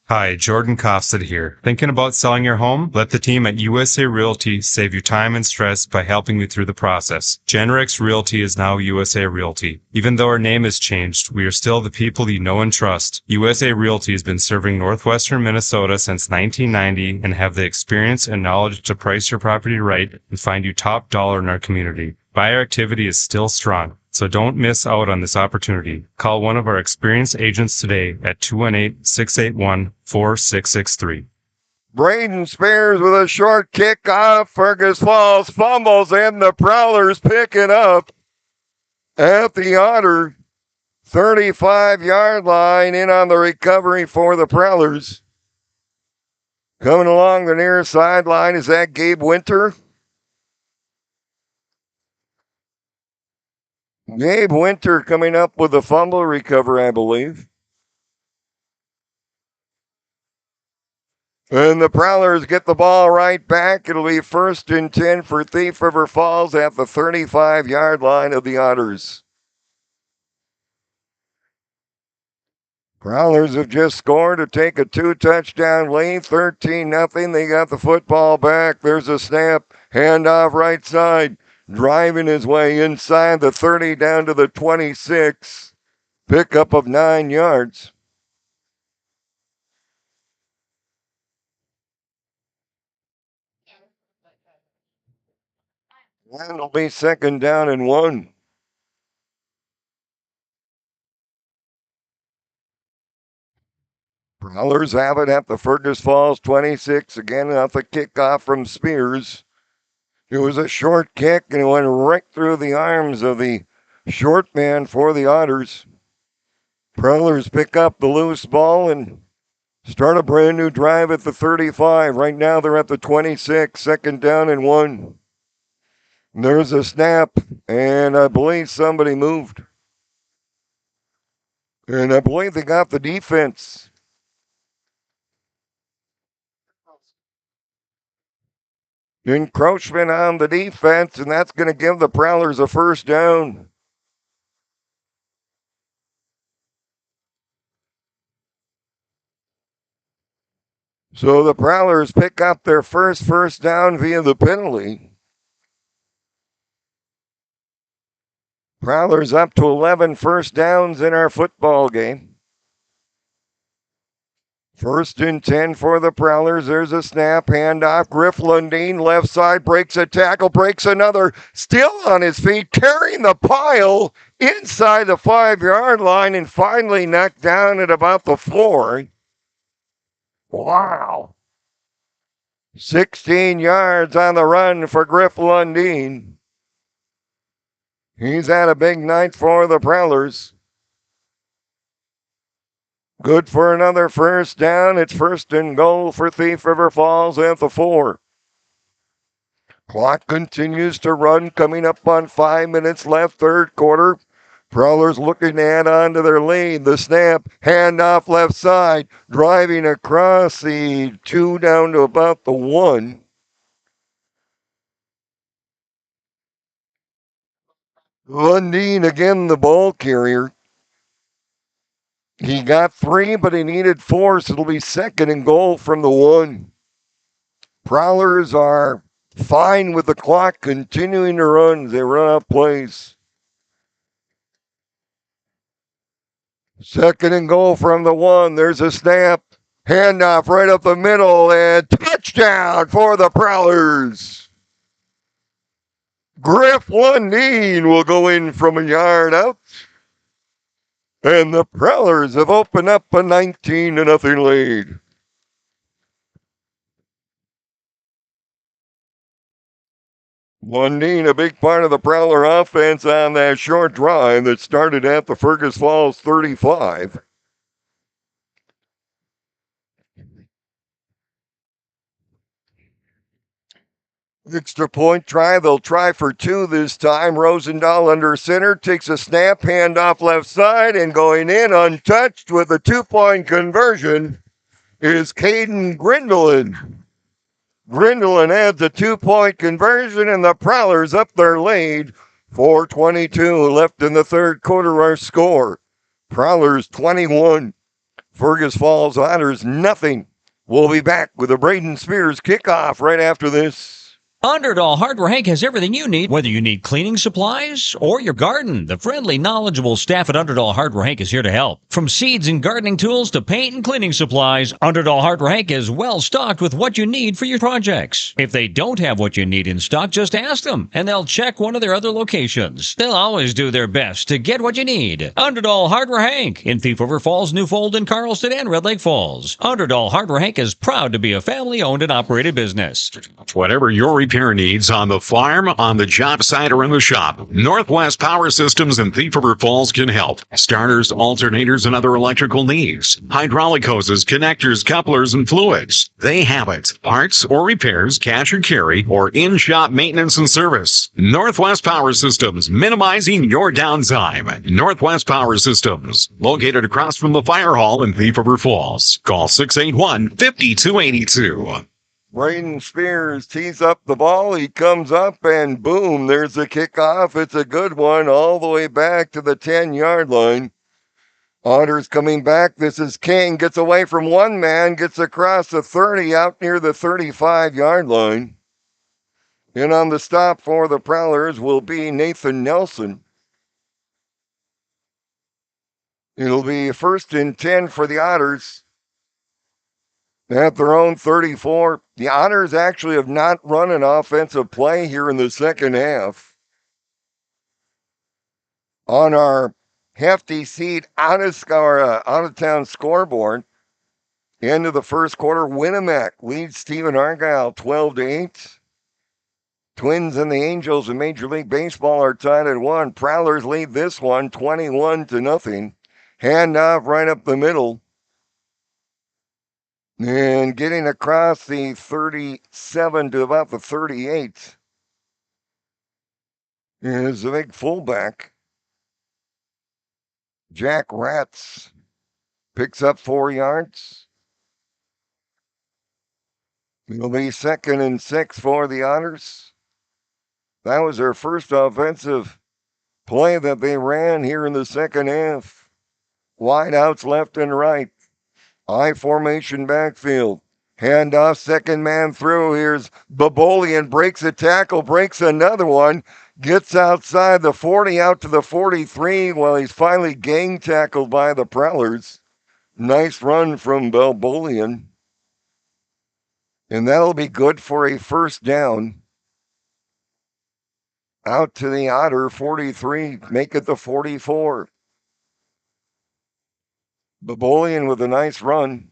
Hi, Jordan Kofstad here. Thinking about selling your home? Let the team at USA Realty save you time and stress by helping you through the process. Genrex Realty is now USA Realty. Even though our name has changed, we are still the people you know and trust. USA Realty has been serving northwestern Minnesota since 1990 and have the experience and knowledge to price your property right and find you top dollar in our community. Buyer activity is still strong, so don't miss out on this opportunity. Call one of our experienced agents today at 218-681-4663. Braden Spears with a short kickoff. Fergus Falls fumbles, and the Prowlers pick it up at the Otter 35-yard line. In on the recovery for the Prowlers. Coming along the near sideline, is that Gabe Winter? Gabe Winter coming up with the fumble recovery, I believe. And the Prowlers get the ball right back. It'll be 1st and 10 for Thief River Falls at the 35-yard line of the Otters. Prowlers have just scored to take a 2-touchdown lead, 13-0. They got the football back. There's a snap, handoff right side. Driving his way inside the 30 down to the 26. Pickup of 9 yards. And it'll be 2nd down and 1. Prowlers have it at the Fergus Falls 26. Again, off the kickoff from Spears. It was a short kick, and it went right through the arms of the short man for the Otters. Prowlers pick up the loose ball and start a brand new drive at the 35. Right now they're at the 26, 2nd down and 1. There's a snap, and I believe somebody moved. And I believe they got the defense. Encroachment on the defense, and that's going to give the Prowlers a 1st down. So the Prowlers pick up their first down via the penalty. Prowlers up to 11 first downs in our football game. 1st and 10 for the Prowlers. There's a snap, handoff. Griff Lundeen, left side, breaks a tackle, breaks another. Still on his feet, carrying the pile inside the 5-yard line, and finally knocked down at about the 4. Wow. 16 yards on the run for Griff Lundeen. He's had a big night for the Prowlers. Good for another 1st down. It's 1st and goal for Thief River Falls at the 4. Clock continues to run, coming up on 5 minutes left, 3rd quarter. Prowlers looking to add on to their lead. The snap, handoff left side, driving across the 2 down to about the 1. Lundeen again, the ball carrier. He got 3, but he needed 4, so it'll be 2nd and goal from the 1. Prowlers are fine with the clock continuing to run. They run out plays. 2nd and goal from the 1. There's a snap. Handoff right up the middle, and touchdown for the Prowlers. Griff Lundeen will go in from a yard out. And the Prowlers have opened up a 19-0 lead. Lundeen, a big part of the Prowler offense on that short drive that started at the Fergus Falls 35. Extra point try. They'll try for two this time. Rosendahl under center. Takes a snap. Hand off left side. And going in untouched with a 2-point conversion is Caden Grindelin. Grindelin adds a 2-point conversion. And the Prowlers up their lead. 4:22 left in the third quarter. Our score. Prowlers 21. Fergus Falls Otters nothing. We'll be back with a Braden Spears kickoff right after this. Underdoll Hardware Hank has everything you need, whether you need cleaning supplies or your garden. The friendly, knowledgeable staff at Underdoll Hardware Hank is here to help. From seeds and gardening tools to paint and cleaning supplies, Underdoll Hardware Hank is well stocked with what you need for your projects. If they don't have what you need in stock, just ask them, and they'll check one of their other locations. They'll always do their best to get what you need. Underdoll Hardware Hank in Thief River Falls, Newfold, Carlston, and Red Lake Falls. Underdoll Hardware Hank is proud to be a family-owned and operated business. Whatever your repair needs on the farm, on the job site, or in the shop, Northwest Power Systems in Thief River Falls can help. Starters, alternators, and other electrical needs. Hydraulic hoses, connectors, couplers, and fluids. They have it. Parts or repairs, cash or carry, or in-shop maintenance and service. Northwest Power Systems, minimizing your downtime. Northwest Power Systems, located across from the fire hall in Thief River Falls. Call 681-5282. Braden Spears tees up the ball. He comes up and boom, there's the kickoff. It's a good one all the way back to the 10-yard line. Otters coming back. This is King. Gets away from one man. Gets across the 30 out near the 35-yard line. And on the stop for the Prowlers will be Nathan Nelson. It'll be 1st and 10 for the Otters. At their own 34. The Otters actually have not run an offensive play here in the second half. On our hefty seat out-of-town scoreboard, end of the first quarter, Winnemac leads Stephen Argyle 12-8. Twins and the Angels in Major League Baseball are tied at 1. Prowlers lead this one 21-0. Handoff right up the middle. And getting across the 37 to about the 38 is the big fullback. Jack Ratz picks up 4 yards. It'll be 2nd and 6 for the Otters. That was their first offensive play that they ran here in the second half. Wideouts left and right. I formation backfield. Handoff, second man through. Here's Babolian, breaks a tackle, breaks another one. Gets outside the 40, out to the 43, while he's finally gang tackled by the Prowlers. Nice run from Babolian. And that'll be good for a first down. Out to the Otter 43, make it the 44. Babolian with a nice run.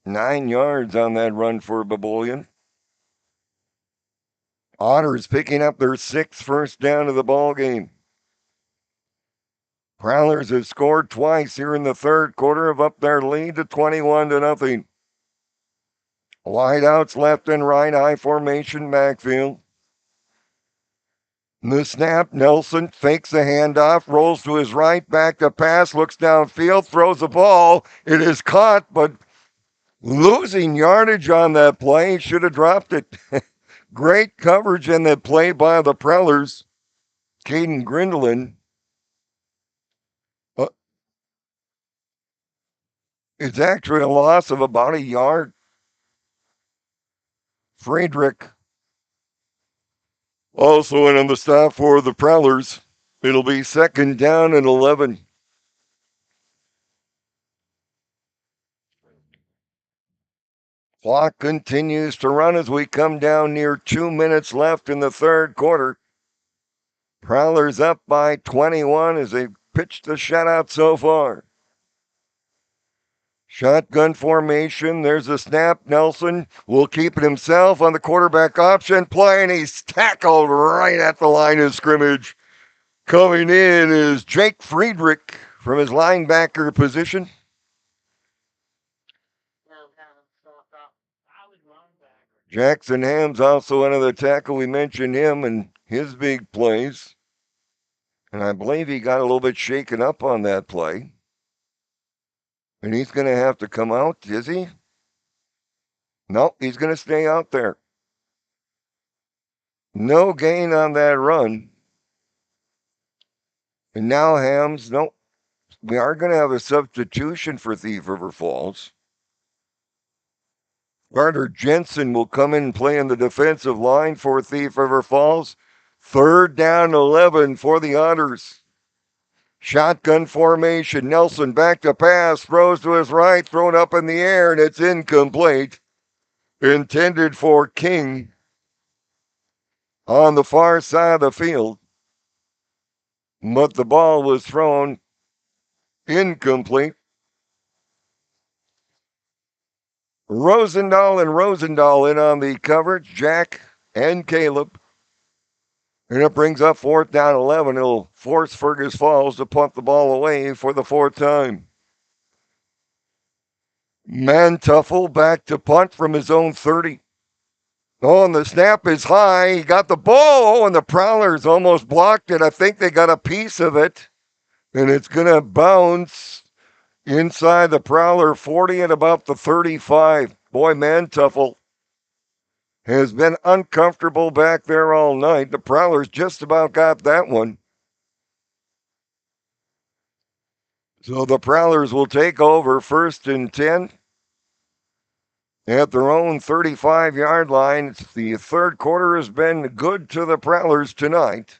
9 yards on that run for Babolian. Otters picking up their 6th first down of the ball game. Prowlers have scored twice here in the third quarter, have upped their lead to 21-0. Wideouts left and right, I formation backfield. The snap, Nelson fakes the handoff, rolls to his right, back to pass, looks downfield, throws the ball. It is caught, but losing yardage on that play. Should have dropped it. Great coverage in that play by the Prowlers. Caden Grindelin. It's actually a loss of about a yard. Friedrich also in on the stop for the Prowlers. It'll be 2nd down and 11. Clock continues to run as we come down near 2 minutes left in the third quarter. Prowlers up by 21 as they pitched the shutout so far. Shotgun formation. There's a snap. Nelson will keep it himself on the quarterback option play, and he's tackled right at the line of scrimmage. Coming in is Jake Friedrich from his linebacker position. Jackson Ham's also another tackle. We mentioned him and his big plays. And I believe he got a little bit shaken up on that play. And he's going to have to come out, is he? No, he's going to stay out there. No gain on that run. And now Hams, no, we are going to have a substitution for Thief River Falls. Carter Jensen will come in and play in the defensive line for Thief River Falls. 3rd down 11 for the Otters. Shotgun formation. Nelson back to pass. Throws to his right. Thrown up in the air, and it's incomplete. Intended for King on the far side of the field. But the ball was thrown incomplete. Rosendahl in on the coverage. Jack and Caleb. And it brings up 4th down 11. It'll force Fergus Falls to punt the ball away for the 4th time. Mantuffel back to punt from his own 30. Oh, and the snap is high. He got the ball. Oh, and the Prowlers almost blocked it. I think they got a piece of it. And it's going to bounce inside the Prowler 40 at about the 35. Boy, Mantuffel has been uncomfortable back there all night. The Prowlers just about got that one. So the Prowlers will take over 1st and 10 at their own 35-yard line. The 3rd quarter has been good to the Prowlers tonight,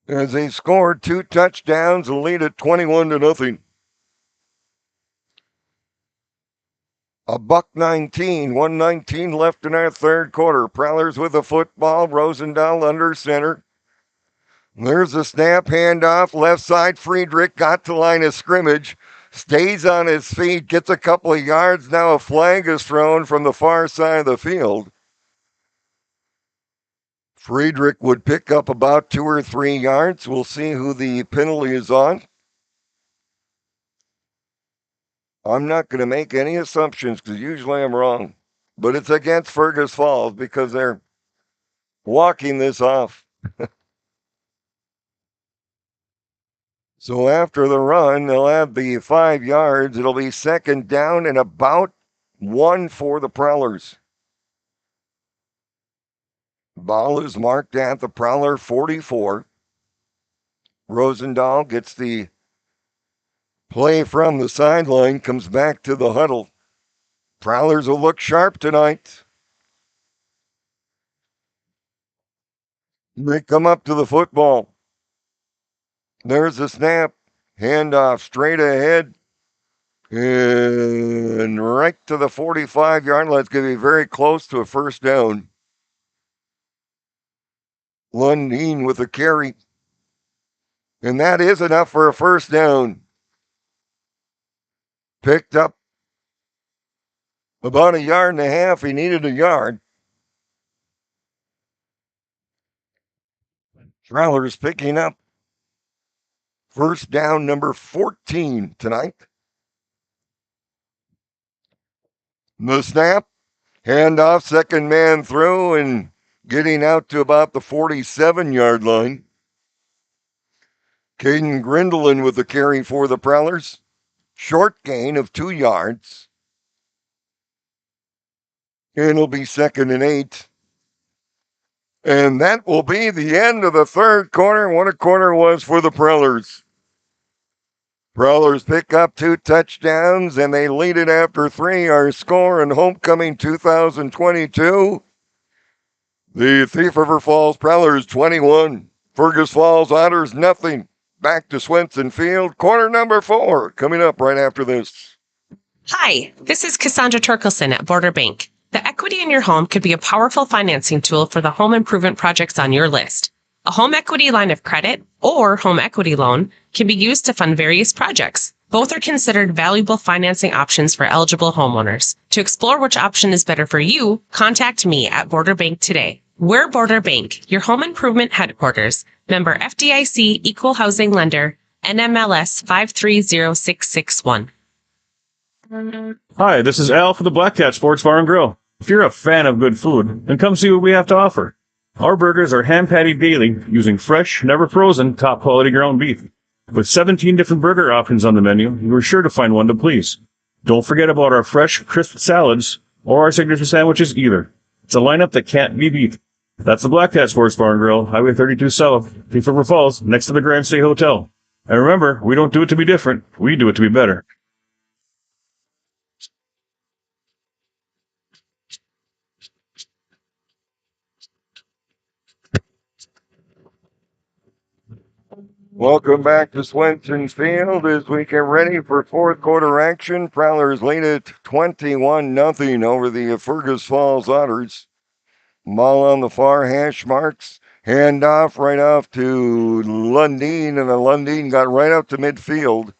as they scored 2 touchdowns and lead at 21-0. $1:19, 1:19 left in our 3rd quarter. Prowlers with the football. Rosendahl under center. There's a snap, handoff, left side. Friedrich got to line of scrimmage. Stays on his feet, gets a couple of yards. Now a flag is thrown from the far side of the field. Friedrich would pick up about 2 or 3 yards. We'll see who the penalty is on. I'm not going to make any assumptions because usually I'm wrong. But it's against Fergus Falls because they're walking this off. So after the run, they'll have the 5 yards. It'll be 2nd down and about 1 for the Prowlers. Ball is marked at the Prowler 44. Rosendahl gets the play from the sideline, comes back to the huddle. Prowlers will look sharp tonight. They come up to the football. There's the snap. Handoff straight ahead. And right to the 45-yard line. It's going to be very close to a 1st down. Lundeen with a carry. And that is enough for a 1st down. Picked up about 1.5 yards. He needed a yard. Prowlers picking up 1st down number 14 tonight. The snap, handoff, 2nd man through, and getting out to about the 47-yard line. Caden Grindelin with the carry for the Prowlers. Short gain of 2 yards. And it'll be 2nd and 8. And that will be the end of the 3rd quarter. What a quarter was for the Prowlers. Prowlers pick up 2 touchdowns, and they lead it after 3. Our score in homecoming 2022. The Thief River Falls Prowlers 21. Fergus Falls Otters nothing. Back to Swenson Field. Quarter number 4 coming up right after this. Hi, this is Cassandra Torkelson at Border Bank. The equity in your home could be a powerful financing tool for the home improvement projects on your list. A home equity line of credit or home equity loan can be used to fund various projects. Both are considered valuable financing options for eligible homeowners. To explore which option is better for you, contact me at Border Bank today. We're Border Bank, your home improvement headquarters. Member FDIC Equal Housing Lender, NMLS 530661. Hi, this is Al for the Black Cat Sports Bar and Grill. If you're a fan of good food, then come see what we have to offer. Our burgers are hand patted daily using fresh, never frozen, top quality ground beef. With 17 different burger options on the menu, you are sure to find one to please. Don't forget about our fresh, crisp salads or our signature sandwiches either. It's a lineup that can't be beat. That's the Black Cat Sports Bar and Grill, Highway 32 South, Thief River Falls, next to the Grand State Hotel. And remember, we don't do it to be different, we do it to be better. Welcome back to Swenson's Field as we get ready for fourth quarter action. Prowlers lead it 21-0 over the Fergus Falls Otters. Ball on the far hash marks. Handoff right off to Lundeen, and Lundeen got right up to midfield.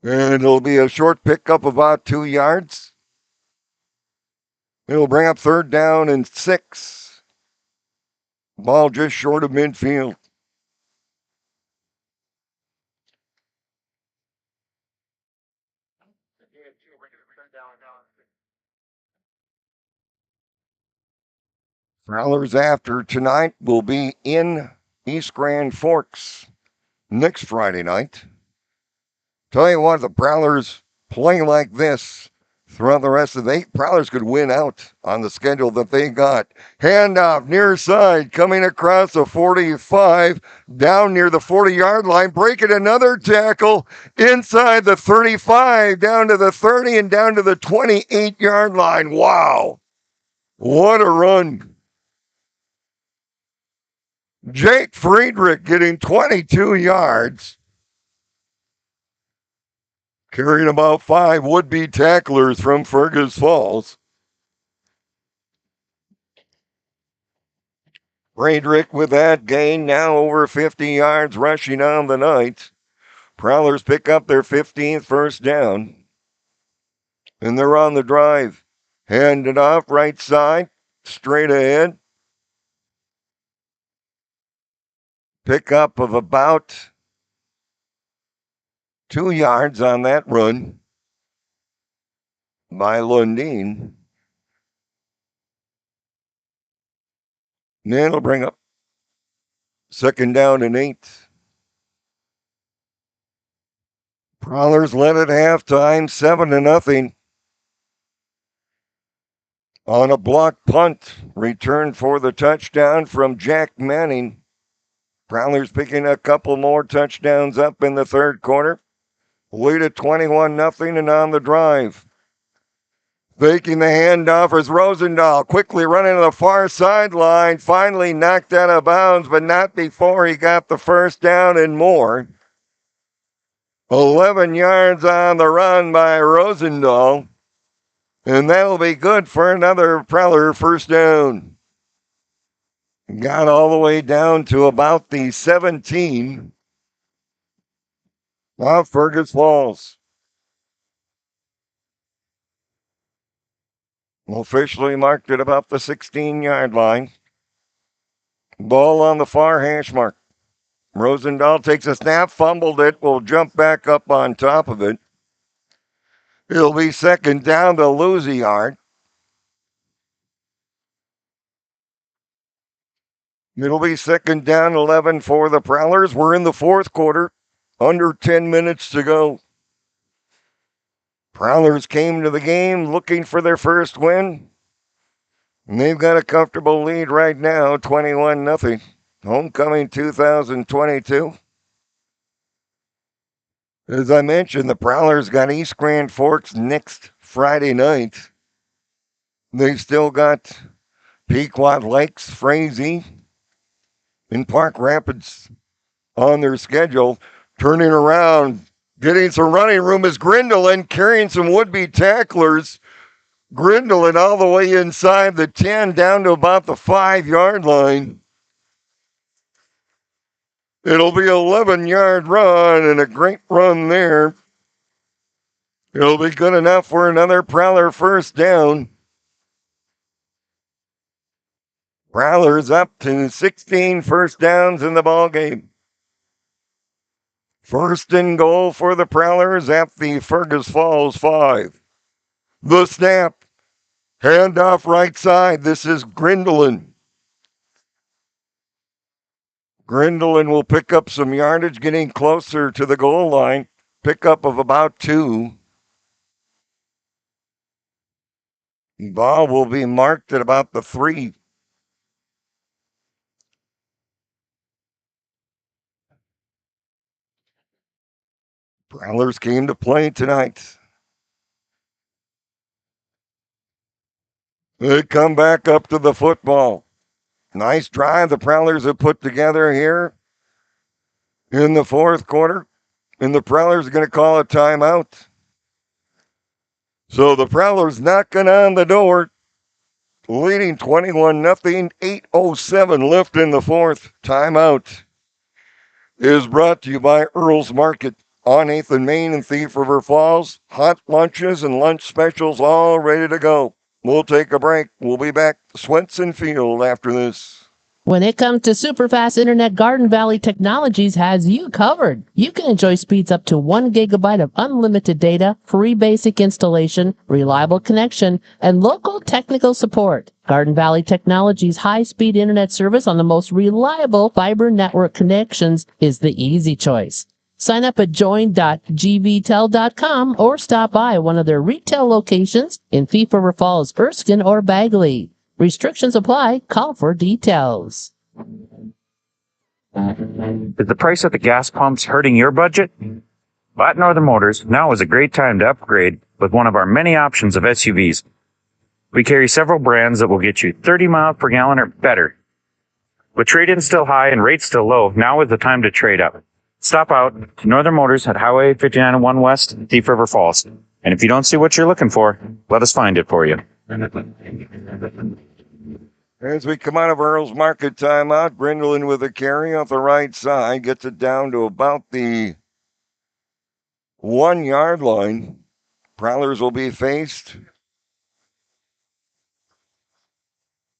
And it'll be a short pickup about 2 yards. It'll bring up third down and 6. Ball just short of midfield. Prowlers after tonight will be in East Grand Forks next Friday night. Tell you what, the Prowlers playing like this throughout the rest of the 8, Prowlers could win out on the schedule that they got. Handoff near side, coming across the 45, down near the 40-yard line, breaking another tackle inside the 35, down to the 30, and down to the 28-yard line. Wow, what a run. Jake Friedrich getting 22 yards. Carrying about 5 would-be tacklers from Fergus Falls. Friedrich with that gain, now over 50 yards rushing on the night. Prowlers pick up their 15th first down. And they're on the drive. Hand it off right side, straight ahead. Pickup of about 2 yards on that run by Lundeen. And then it'll bring up second down and 8. Prowlers led at halftime, 7-0. On a blocked punt, return for the touchdown from Jack Manning. Prowlers picking a couple more touchdowns up in the third quarter. Lead at 21-0 and on the drive. Faking the handoff is Rosendahl, quickly running to the far sideline, finally knocked out of bounds, but not before he got the first down and more. 11 yards on the run by Rosendahl, and that'll be good for another Prowler first down. Got all the way down to about the 17 of Fergus Falls. Officially marked at about the 16-yard line. Ball on the far hash mark. Rosendahl takes a snap, fumbled it, will jump back up on top of it. It'll be second down to lose a yard. It'll be second down 11 for the Prowlers. We're in the fourth quarter, under 10 minutes to go. Prowlers came to the game looking for their first win. And they've got a comfortable lead right now, 21-0. Homecoming 2022. As I mentioned, the Prowlers got East Grand Forks next Friday night. They've still got Pequot Lakes, Frazee, and Park Rapids on their schedule. Turning around, getting some running room is Grindeland, carrying some would-be tacklers. Grindeland all the way inside the 10, down to about the 5-yard line. It'll be an 11-yard run, and a great run there. It'll be good enough for another Prowler first down. Prowlers up to 16 first downs in the ballgame. First and goal for the Prowlers at the Fergus Falls 5. The snap. Hand off right side. This is Grindelin. Grindelin will pick up some yardage, getting closer to the goal line. Pickup of about 2. Ball will be marked at about the 3. Prowlers came to play tonight. They come back up to the football. Nice drive the Prowlers have put together here in the fourth quarter. And the Prowlers are going to call a timeout. So the Prowlers knocking on the door, leading 21-0, 8:07 left in the fourth. Timeout is brought to you by Earl's Market on 8th and Main in Thief River Falls. Hot lunches and lunch specials all ready to go. We'll take a break. We'll be back to Swenson Field after this. When it comes to super fast internet, Garden Valley Technologies has you covered. You can enjoy speeds up to 1 gigabyte of unlimited data, free basic installation, reliable connection, and local technical support. Garden Valley Technologies' high-speed internet service on the most reliable fiber network connections is the easy choice. Sign up at join.gvtel.com or stop by one of their retail locations in Thief River Falls, Erskine, or Bagley. Restrictions apply. Call for details. Is the price at the gas pumps hurting your budget? At Northern Motors, now is a great time to upgrade with one of our many options of SUVs. We carry several brands that will get you 30 miles per gallon or better. With trade-ins still high and rates still low, now is the time to trade up. Stop out to Northern Motors at Highway 5901 West, Thief River Falls. And if you don't see what you're looking for, let us find it for you. As we come out of Earl's Market timeout, Grindelin with a carry off the right side gets it down to about the 1 yard line. Prowlers will be faced.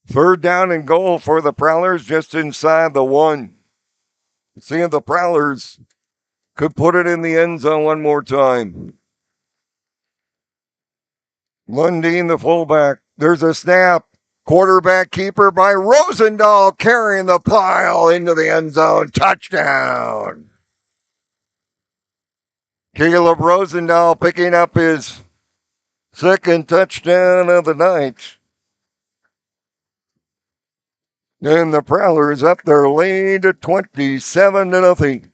Third down and goal for the Prowlers just inside the 1. See if the Prowlers could put it in the end zone one more time. Lundeen, the fullback. There's a snap. Quarterback keeper by Rosendahl carrying the pile into the end zone. Touchdown. Caleb Rosendahl picking up his second touchdown of the night. And the Prowlers up their lead to 27-0.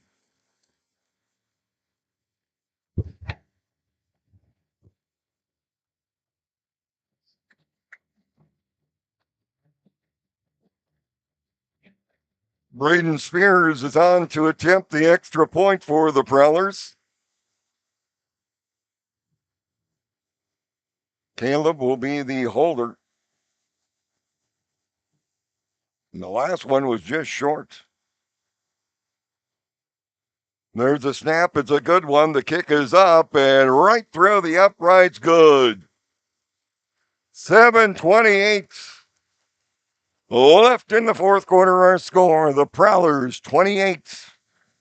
Braden Spears is on to attempt the extra point for the Prowlers. Caleb will be the holder. And the last one was just short. There's a snap. It's a good one. The kick is up and right through the uprights. Good. 7:28 left in the fourth quarter. Our score, the Prowlers 28,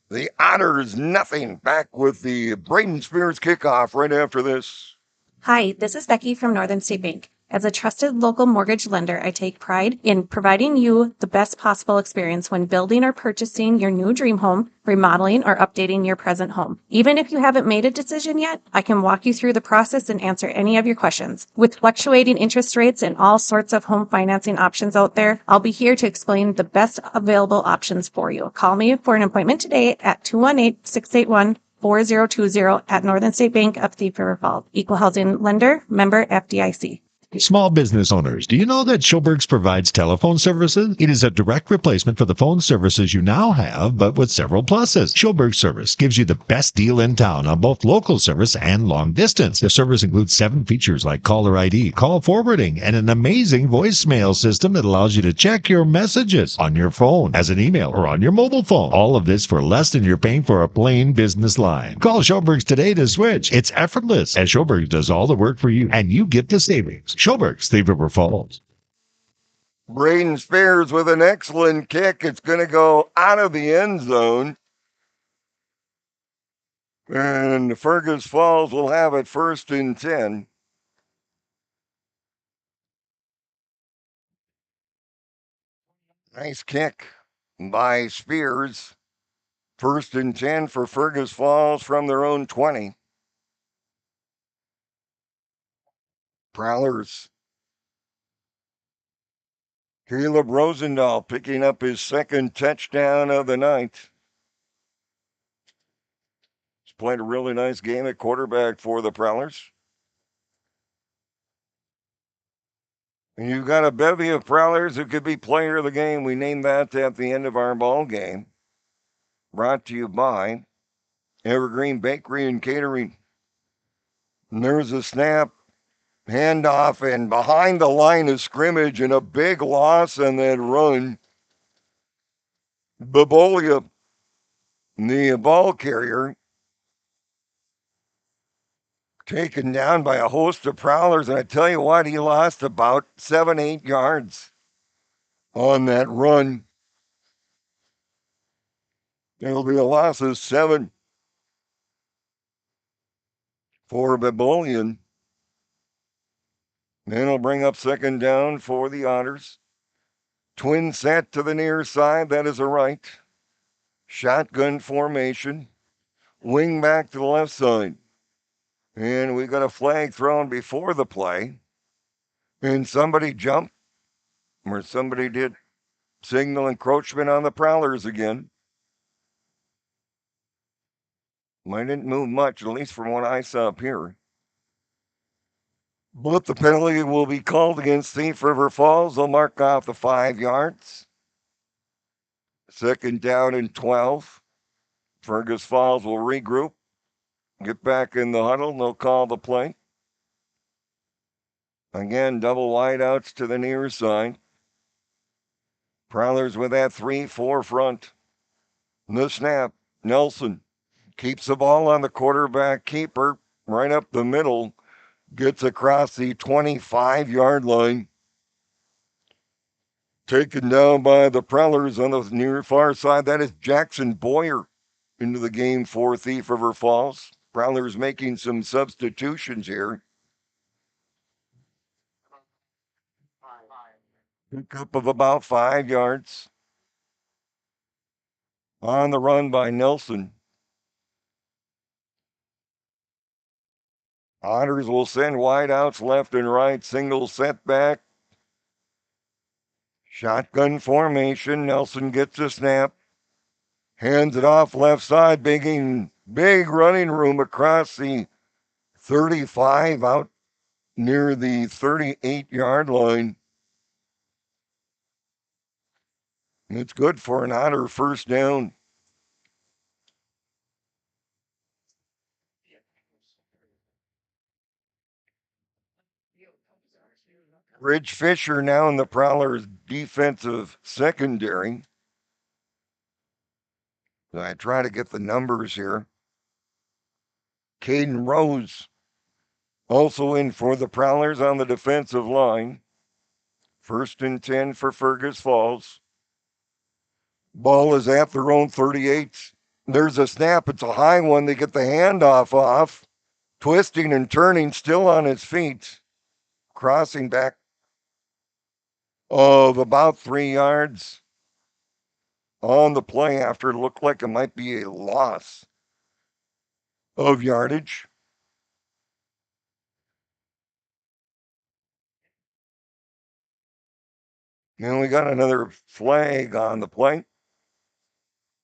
the Otters nothing. Back with the Braden Spears kickoff right after this. Hi, this is Becky from Northern State Bank. As a trusted local mortgage lender, I take pride in providing you the best possible experience when building or purchasing your new dream home, remodeling, or updating your present home. Even if you haven't made a decision yet, I can walk you through the process and answer any of your questions. With fluctuating interest rates and all sorts of home financing options out there, I'll be here to explain the best available options for you. Call me for an appointment today at 218-681-4020 at Northern State Bank of Thief River Falls. Equal housing lender, member FDIC. Small business owners, do you know that Schulberg's provides telephone services? It is a direct replacement for the phone services you now have, but with several pluses. Schulberg's service gives you the best deal in town on both local service and long distance. The service includes 7 features like caller ID, call forwarding, and an amazing voicemail system that allows you to check your messages on your phone, as an email, or on your mobile phone. All of this for less than you're paying for a plain business line. Call Schulberg's today to switch. It's effortless, as Schulberg's does all the work for you, and you get the savings. Schulberg's, Thief River Falls. Braden Spears with an excellent kick. It's going to go out of the end zone. And Fergus Falls will have it 1st and 10. Nice kick by Spears. 1st and 10 for Fergus Falls from their own 20. Prowlers. Caleb Rosendahl picking up his 2nd touchdown of the night. He's played a really nice game at quarterback for the Prowlers. And you've got a bevy of Prowlers who could be player of the game. We named that at the end of our ball game. Brought to you by Evergreen Bakery and Catering. And there's a snap, handoff, and behind the line of scrimmage, and a big loss and then run. Babolia, the ball carrier, taken down by a host of Prowlers. And I tell you what, he lost about 7-8 yards on that run. It'll be a loss of 7 for Babolian. Then it'll bring up 2nd down for the Otters. Twin set to the near side. That is a right. Shotgun formation. Wing back to the left side. And we got a flag thrown before the play. And somebody jumped, or somebody did signal encroachment on the Prowlers again. Mine didn't move much, at least from what I saw up here. But the penalty will be called against Thief River Falls. They'll mark off the 5 yards. 2nd down and 12. Fergus Falls will regroup, get back in the huddle, and they'll call the play. Again, double wideouts to the near side. Prowlers with that 3-4 front. The snap, Nelson keeps the ball on the quarterback keeper right up the middle, gets across the 25-yard line. Taken down by the Prowlers on the near far side. That is Jackson Boyer into the game for Thief River Falls. Prowlers making some substitutions here. Pickup of about 5 yards. On the run by Nelson. Otters will send wideouts left and right. Single setback. Shotgun formation. Nelson gets a snap. Hands it off left side. Big running room across the 35 out near the 38-yard line. It's good for an Otter 1st down. Ridge Fisher now in the Prowlers defensive secondary. I try to get the numbers here. Caden Rose also in for the Prowlers on the defensive line. 1st and 10 for Fergus Falls. Ball is at their own 38. There's a snap. It's a high one. They get the handoff off. Twisting and turning, still on his feet. Crossing back of about 3 yards on the play after it looked like it might be a loss of yardage. And we got another flag on the play.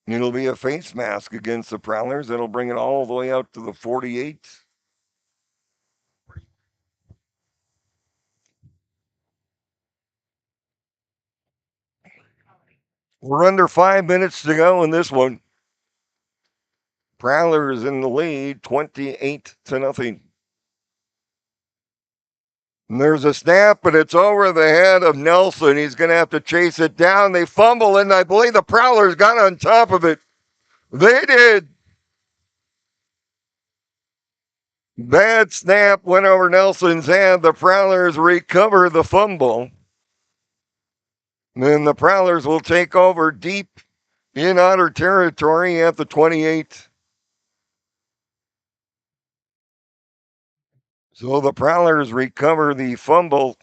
It'll be a face mask against the Prowlers. It'll bring it all the way out to the 48. We're under 5 minutes to go in this one. Prowlers in the lead, 28-0. And there's a snap, but it's over the head of Nelson. He's going to have to chase it down. They fumble, and I believe the Prowlers got on top of it. They did. Bad snap went over Nelson's head. The Prowlers recover the fumble. Then the Prowlers will take over deep in Otter territory at the 28. So the Prowlers recover the fumble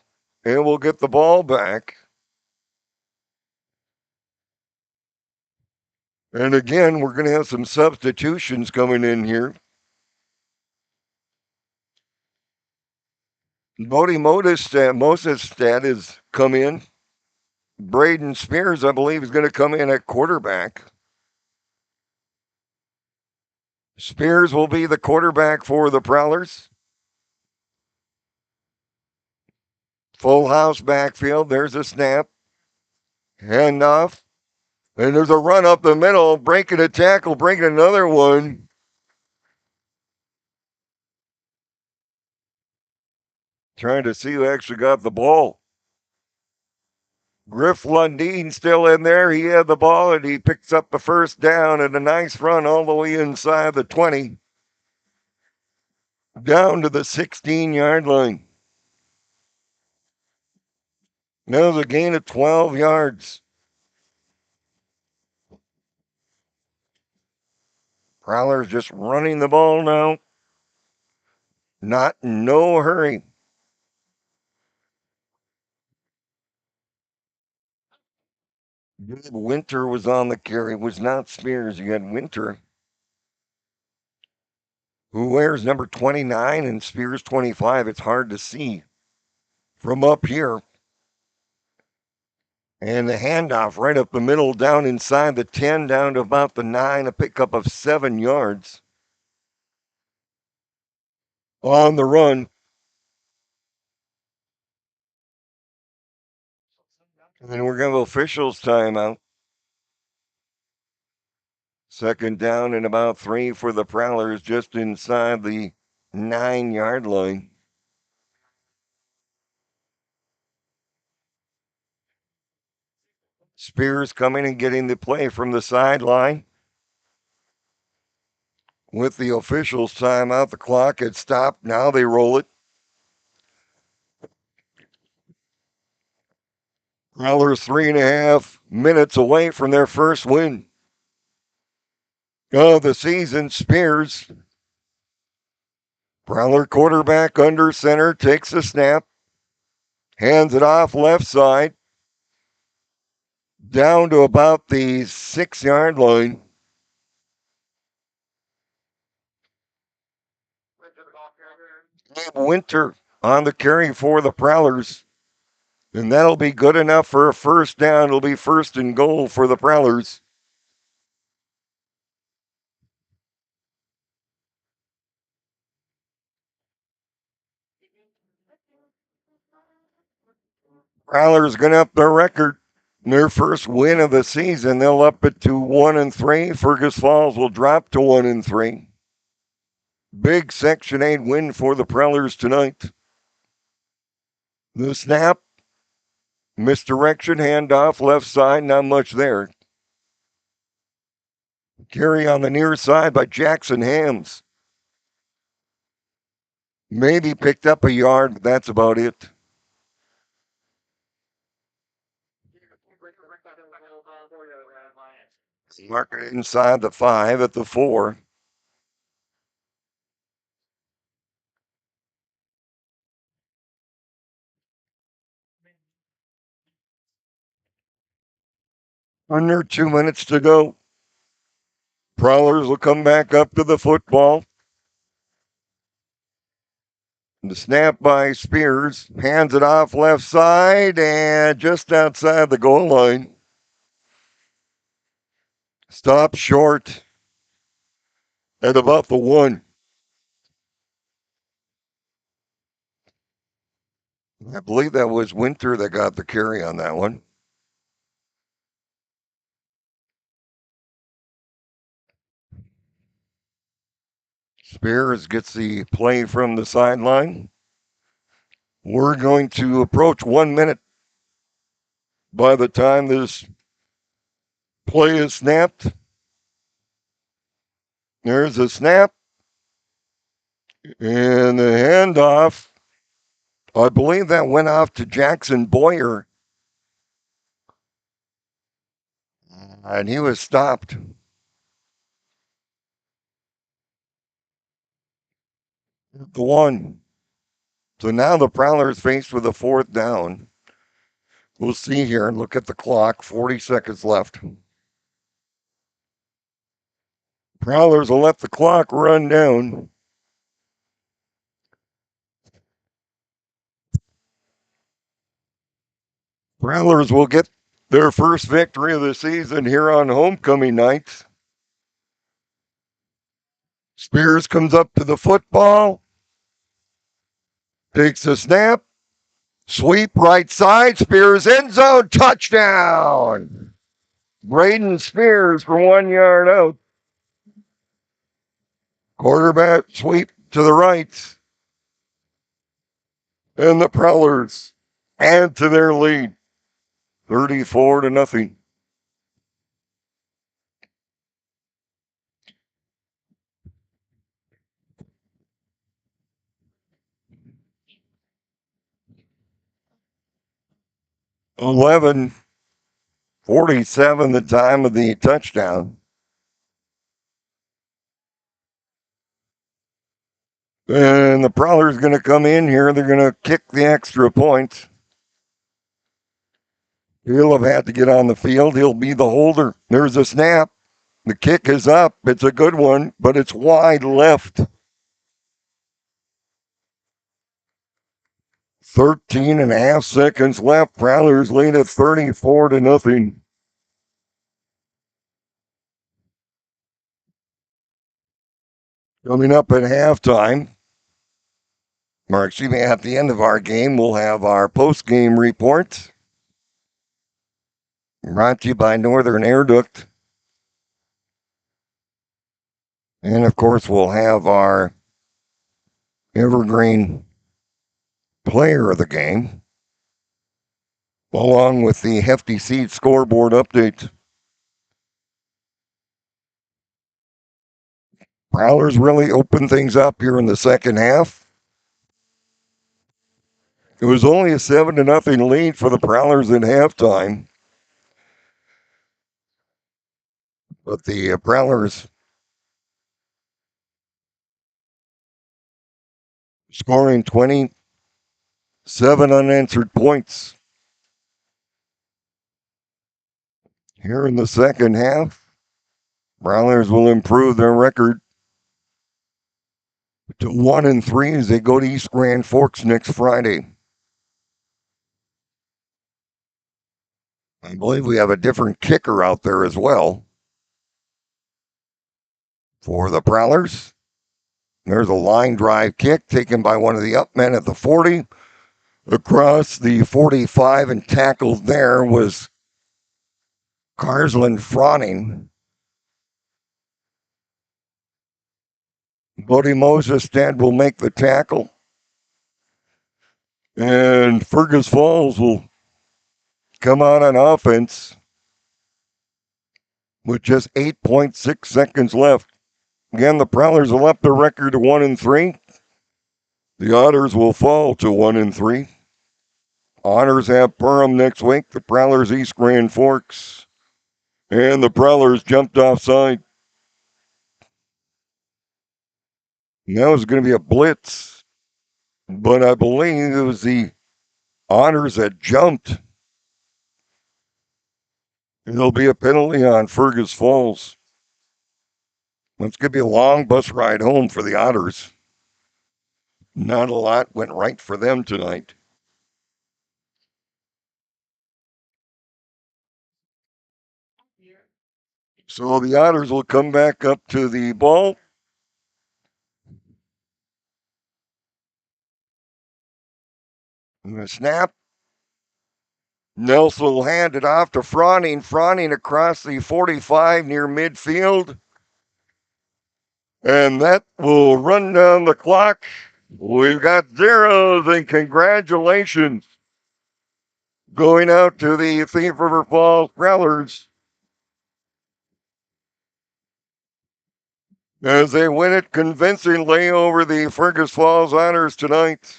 and will get the ball back. And again, we're going to have some substitutions coming in here. Bodie Mosesstad has come in. Braden Spears, I believe, is going to come in at quarterback. Spears will be the quarterback for the Prowlers. Full house backfield. There's a snap. Handoff. And there's a run up the middle, breaking a tackle, breaking another one. Trying to see who actually got the ball. Griff Lundeen still in there. He had the ball and he picks up the first down and a nice run all the way inside the 20. Down to the 16-yard line. That was a gain of 12 yards. Prowlers just running the ball now. Not in no hurry. Winter was on the carry. It was not Spears. You had Winter, who wears number 29 and Spears 25. It's hard to see from up here. And the handoff right up the middle, down inside the 10, down to about the 9, a pickup of 7 yards. On the run. And we're going to have officials timeout. Second down and about 3 for the Prowlers, just inside the 9-yard line. Spears coming and getting the play from the sideline. With the officials' timeout, the clock had stopped. Now they roll it. Prowlers 3.5 minutes away from their first win of the season. Spears, Prowler quarterback under center, takes the snap, hands it off left side, down to about the 6-yard line. Winter on the carry for the Prowlers. And that'll be good enough for a first down. It'll be first and goal for the Prowlers. Prowlers going to up their record. Their first win of the season. They'll up it to 1-3. Fergus Falls will drop to 1-3. Big Section 8 win for the Prowlers tonight. The snap. Misdirection, handoff, left side, not much there. Carry on the near side by Jackson Hams. Maybe picked up a yard, but that's about it. Mark it inside the 5 at the 4. Under 2 minutes to go. Prowlers will come back up to the football. The snap by Spears. Hands it off left side and just outside the goal line. Stop short at about the 1. I believe that was Winter that got the carry on that one. Spears gets the play from the sideline. We're going to approach 1 minute by the time this play is snapped. There's a snap. And the handoff, I believe that went off to Jackson Boyer. And he was stopped. The 1. So now the Prowlers faced with a 4th down. We'll see here and look at the clock. 40 seconds left. Prowlers will let the clock run down. Prowlers will get their first victory of the season here on homecoming night. Spears comes up to the football, takes a snap, sweep right side, Spears end zone, touchdown! Braden Spears for 1 yard out. Quarterback sweep to the right. And the Prowlers add to their lead, 34-0. $11:47 the time of the touchdown. And the Prowlers going to come in here. They're going to kick the extra point. He'll have had to get on the field. He'll be the holder. There's a snap. The kick is up. It's a good one, but it's wide left. 13.5 seconds left. Prowlers lead at 34-0. Coming up at halftime, or excuse me, at the end of our game, we'll have our post-game report. Brought to you by Northern Air Duct. And of course, we'll have our evergreen player of the game, along with the Hefty Seed scoreboard update. Prowlers really opened things up here in the second half. It was only a 7-0 lead for the Prowlers at halftime. But the Prowlers scoring 27 unanswered points here in the second half. Prowlers will improve their record to 1-3 as they go to East Grand Forks next Friday. I believe we have a different kicker out there as well. For the Prowlers, there's a line drive kick taken by one of the upmen at the 40. Across the 45 and tackled there was Carsland Froning. Bodie Moses will make the tackle. And Fergus Falls will come out on offense with just 8.6 seconds left. Again, the Prowlers will up their record to 1-3. The Otters will fall to 1-3. Otters have Perham next week. The Prowlers East Grand Forks. And the Prowlers jumped offside. That was going to be a blitz. But I believe it was the Otters that jumped. There'll be a penalty on Fergus Falls. It's going to be a long bus ride home for the Otters. Not a lot went right for them tonight. So the Otters will come back up to the ball. And the snap. Nelson will hand it off to Froning. Froning across the 45 near midfield. And that will run down the clock. We've got zeros, and congratulations going out to the Thief River Falls Prowlers as they win it convincingly over the Fergus Falls Otters tonight.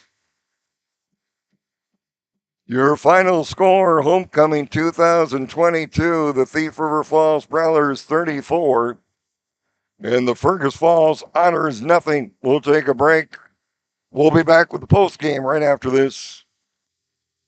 Your final score, homecoming 2022, the Thief River Falls Prowlers 34, and the Fergus Falls Otters nothing. We'll take a break. We'll be back with the post game right after this.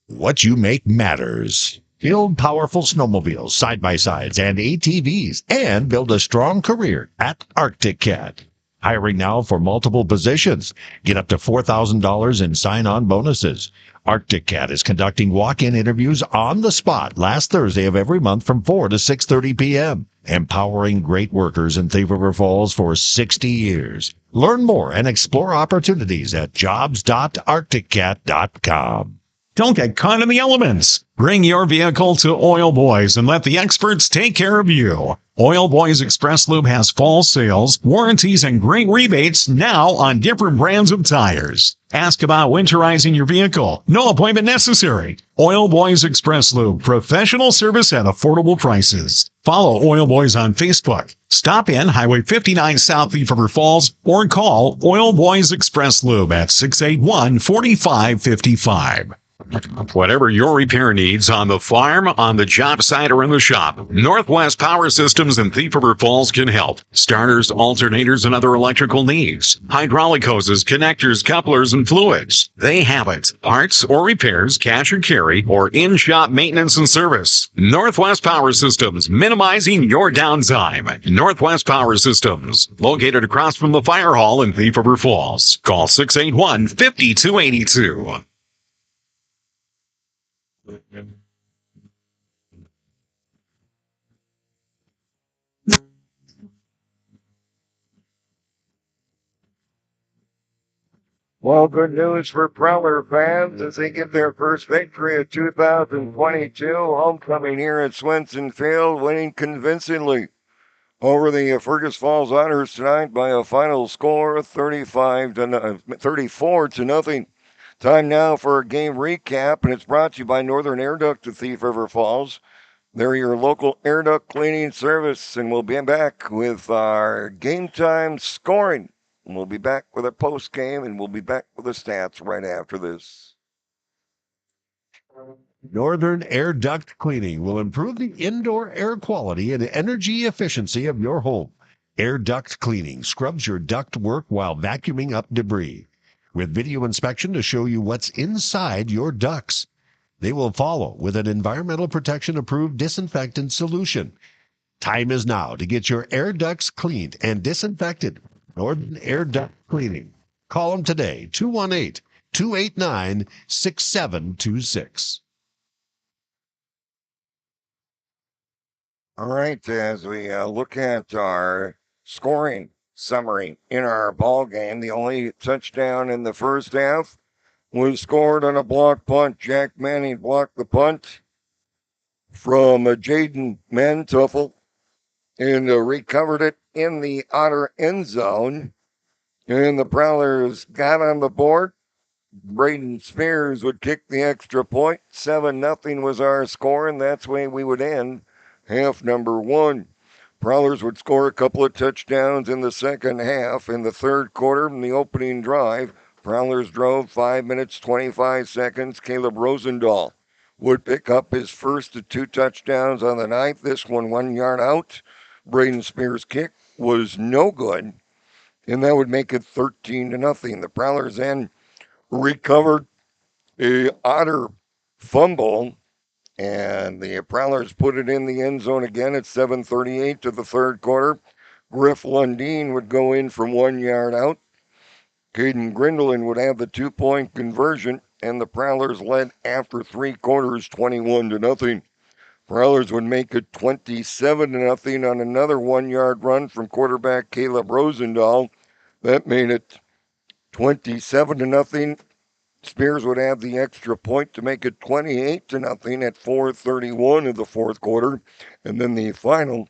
What you make matters. Build powerful snowmobiles, side-by-sides, and ATVs, and build a strong career at Arctic Cat. Hiring now for multiple positions. Get up to $4,000 in sign-on bonuses. Arctic Cat is conducting walk-in interviews on the spot last Thursday of every month from 4 to 6:30 p.m. Empowering great workers in Thief River Falls for 60 years. Learn more and explore opportunities at jobs.arcticcat.com. Don't get caught in the elements. Bring your vehicle to Oil Boys and let the experts take care of you. Oil Boys Express Lube has fall sales, warranties, and great rebates now on different brands of tires. Ask about winterizing your vehicle. No appointment necessary. Oil Boys Express Lube, professional service at affordable prices. Follow Oil Boys on Facebook. Stop in Highway 59 South Thief River Falls or call Oil Boys Express Lube at 681-4555. Whatever your repair needs on the farm, on the job site, or in the shop, Northwest Power Systems in Thief River Falls can help. Starters, alternators, and other electrical needs. Hydraulic hoses, connectors, couplers, and fluids. They have it. Parts or repairs, cash or carry, or in-shop maintenance and service. Northwest Power Systems, minimizing your downtime. Northwest Power Systems, located across from the fire hall in Thief River Falls. Call 681-5282. Well, good news for Prowler fans as they get their first victory of 2022. Homecoming here at Swenson Field, winning convincingly over the Fergus Falls Otters tonight by a final score of 34 to nothing. Time now for a game recap, and it's brought to you by Northern Air Duct of Thief River Falls. They're your local air duct cleaning service, and we'll be back with our game time scoring. We'll be back with a post game, and we'll be back with the stats right after this. Northern Air Duct Cleaning will improve the indoor air quality and energy efficiency of your home. Air Duct Cleaning scrubs your duct work while vacuuming up debris, with video inspection to show you what's inside your ducts. They will follow with an environmental protection approved disinfectant solution. Time is now to get your air ducts cleaned and disinfected. Northern Air Duct Cleaning. Call them today, 218-289-6726. All right, as we look at our scoring summary in our ball game, the only touchdown in the first half was scored on a block punt. Jack Manning blocked the punt from Jaden Mantuffel and recovered it in the Otter end zone. And the Prowlers got on the board. Braden Spears would kick the extra point. 7-0 was our score, and that's the way we would end half number one. Prowlers would score a couple of touchdowns in the second half. In the third quarter, in the opening drive, Prowlers drove 5 minutes, 25 seconds. Caleb Rosendahl would pick up his first of two touchdowns on the night. This one 1 yard out. Braden Spears' kick was no good, and that would make it 13-0. The Prowlers then recovered a Otter fumble, and the Prowlers put it in the end zone again at 7:38 to the third quarter. Griff Lundeen would go in from 1 yard out. Caden Grindelin would have the 2-point conversion, and the Prowlers led after three quarters 21-0. Prowlers would make it 27-0 on another 1 yard run from quarterback Caleb Rosendahl. That made it 27-0. Spears would have the extra point to make it 28-0 at 4:31 of the fourth quarter. And then the final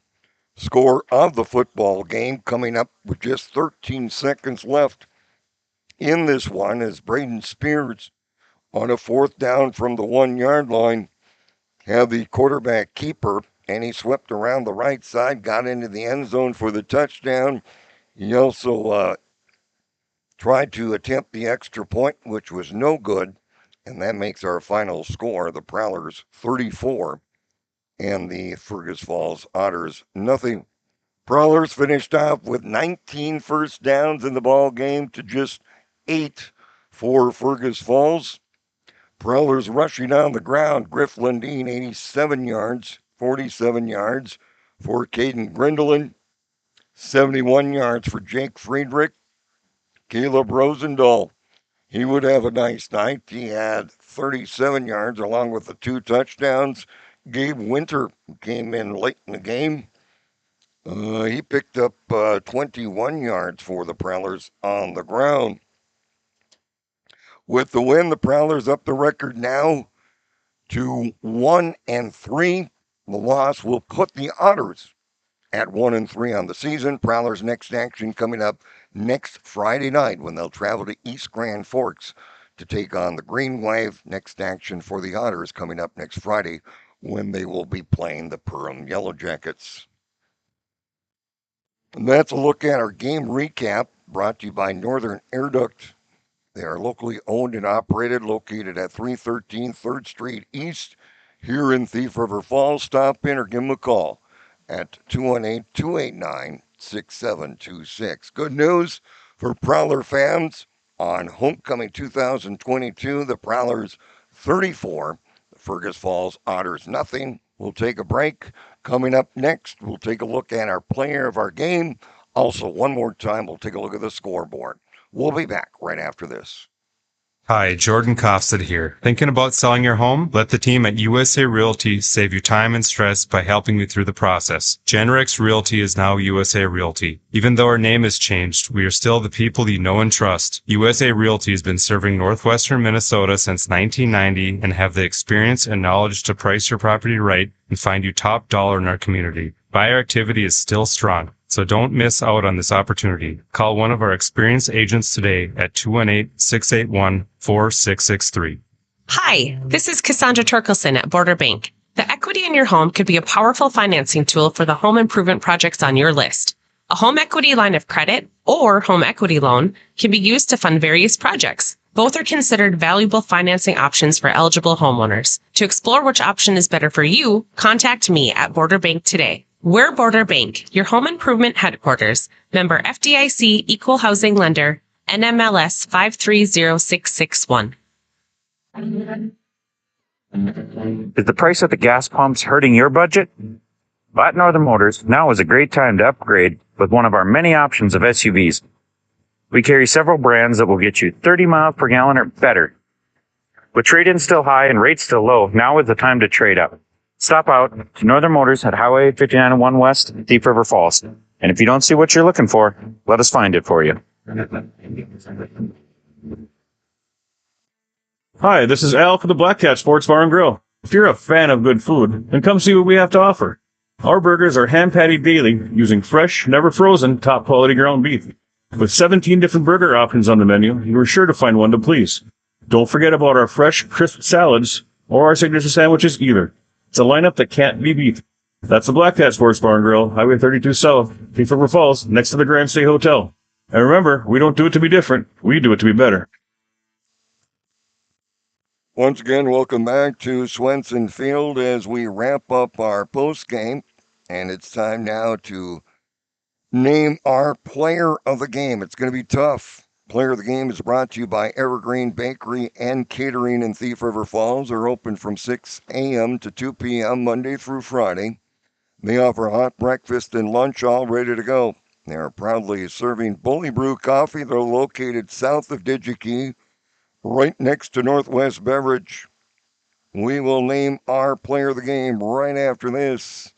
score of the football game coming up with just 13 seconds left in this one is Braden Spears on a fourth down from the 1 yard line had the quarterback keeper, and he swept around the right side, got into the end zone for the touchdown. He also tried to attempt the extra point, which was no good, and that makes our final score, the Prowlers 34 and the Fergus Falls Otters nothing. Prowlers finished off with 19 first downs in the ball game to just 8 for Fergus Falls. Prowlers rushing on the ground. Griff Lundeen, 87 yards, 47 yards for Caden Grindelin, 71 yards for Jake Friedrich. Caleb Rosendahl, he would have a nice night. He had 37 yards along with the 2 touchdowns. Gabe Winter came in late in the game. He picked up 21 yards for the Prowlers on the ground. With the win, the Prowlers up the record now to 1-3. The loss will put the Otters at 1-3 on the season. Prowlers' next action coming up next Friday night when they'll travel to East Grand Forks to take on the Green Wave. Next action for the Otters coming up next Friday when they will be playing the Perham Yellow Jackets. And that's a look at our game recap brought to you by Northern Air Duct. They are locally owned and operated, located at 313 3rd Street East here in Thief River Falls. Stop in or give them a call at 218-289-6726. Good news for Prowler fans on Homecoming 2022. The Prowlers 34, the Fergus Falls Otters nothing. We'll take a break. Coming up next, we'll take a look at our player of our game. Also, one more time, we'll take a look at the scoreboard. We'll be back right after this. Hi, Jordan Kofstad here. Thinking about selling your home? Let the team at USA Realty save you time and stress by helping you through the process. Genrex Realty is now USA Realty. Even though our name has changed, we are still the people you know and trust. USA Realty has been serving northwestern Minnesota since 1990 and have the experience and knowledge to price your property right and find you top dollar in our community. Buyer activity is still strong, so don't miss out on this opportunity. Call one of our experienced agents today at 218-681-4663. Hi, this is Cassandra Torkelson at Border Bank. The equity in your home could be a powerful financing tool for the home improvement projects on your list. A home equity line of credit or home equity loan can be used to fund various projects. Both are considered valuable financing options for eligible homeowners. To explore which option is better for you, contact me at Border Bank today. We're Border Bank, your home improvement headquarters. Member FDIC Equal Housing Lender, NMLS 530661. Is the price of the gas pumps hurting your budget? At Northern Motors, now is a great time to upgrade with one of our many options of SUVs. We carry several brands that will get you 30 miles per gallon or better. With trade-in still high and rates still low, now is the time to trade up. Stop out to Northern Motors at Highway 5901 West, Thief River Falls. And if you don't see what you're looking for, let us find it for you. Hi, this is Al for the Black Cat Sports Bar and Grill. If you're a fan of good food, then come see what we have to offer. Our burgers are hand-patted daily using fresh, never frozen, top-quality ground beef. With 17 different burger options on the menu, you are sure to find one to please. Don't forget about our fresh, crisp salads or our signature sandwiches either. It's a lineup that can't be beat. That's the Black Cat Sports Bar and Grill, Highway 32 South, Thief River Falls, next to the Grand State Hotel. And remember, we don't do it to be different, we do it to be better. Once again, welcome back to Swenson Field as we wrap up our post game. And it's time now to name our player of the game. It's going to be tough. Player of the game is brought to you by Evergreen Bakery and Catering in Thief River Falls. They're open from 6 a.m. to 2 p.m. Monday through Friday. They offer hot breakfast and lunch all ready to go. They are proudly serving Bully Brew Coffee. They're located south of DigiKey, right next to Northwest Beverage. We will name our player of the game right after this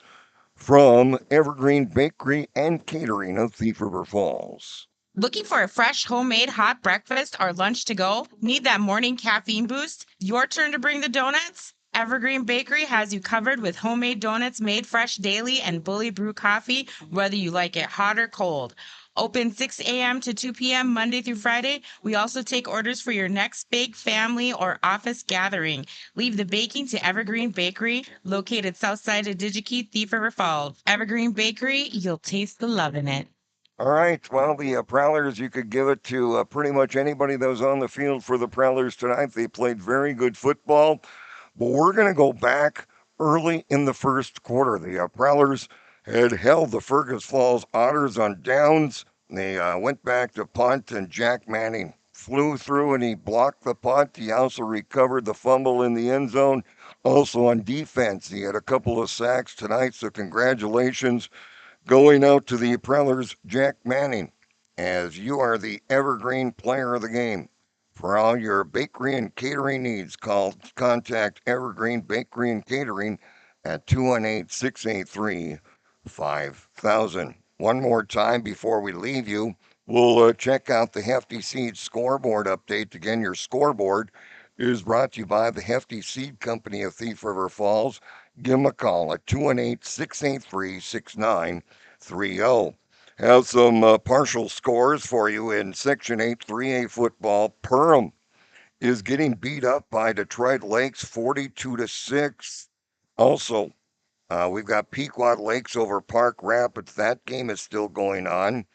from Evergreen Bakery and Catering of Thief River Falls. Looking for a fresh, homemade hot breakfast or lunch to go? Need that morning caffeine boost? Your turn to bring the donuts? Evergreen Bakery has you covered with homemade donuts made fresh daily and Bully Brew coffee, whether you like it hot or cold. Open 6 a.m. to 2 p.m. Monday through Friday. We also take orders for your next big family or office gathering. Leave the baking to Evergreen Bakery, located south side of DigiKey, Thief River Falls. Evergreen Bakery, you'll taste the love in it. All right, well, the Prowlers, you could give it to pretty much anybody that was on the field for the Prowlers tonight. They played very good football, but we're going to go back early in the first quarter. The Prowlers had held the Fergus Falls Otters on downs. They went back to punt, and Jack Manning flew through and he blocked the punt. He also recovered the fumble in the end zone. Also on defense, he had a couple of sacks tonight, so congratulations going out to the Prowlers, Jack Manning, as you are the evergreen player of the game. For all your bakery and catering needs, contact Evergreen Bakery and Catering at 218-683-5000. One more time before we leave you, we'll check out the Hefty Seed scoreboard update. Again, your scoreboard is brought to you by the Hefty Seed Company of Thief River Falls. Give them a call at 218-683-6930. Have some partial scores for you in Section 8 3A football. Perham is getting beat up by Detroit Lakes 42-6. Also, we've got Pequot Lakes over Park Rapids. That game is still going on,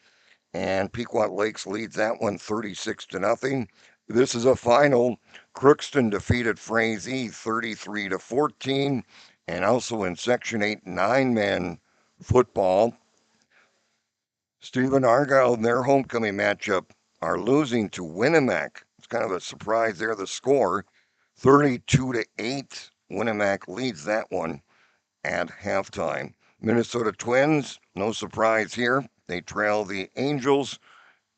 and Pequot Lakes leads that one 36-0. This is a final. Crookston defeated Frazee 33-14, and also in Section 8 9-man football, Stephen Argyle in their homecoming matchup are losing to Winnemac. It's kind of a surprise there. The score 32-8. Winnemac leads that one at halftime. Minnesota Twins, no surprise here. They trail the Angels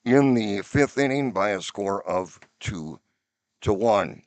in the fifth inning by a score of 2-1.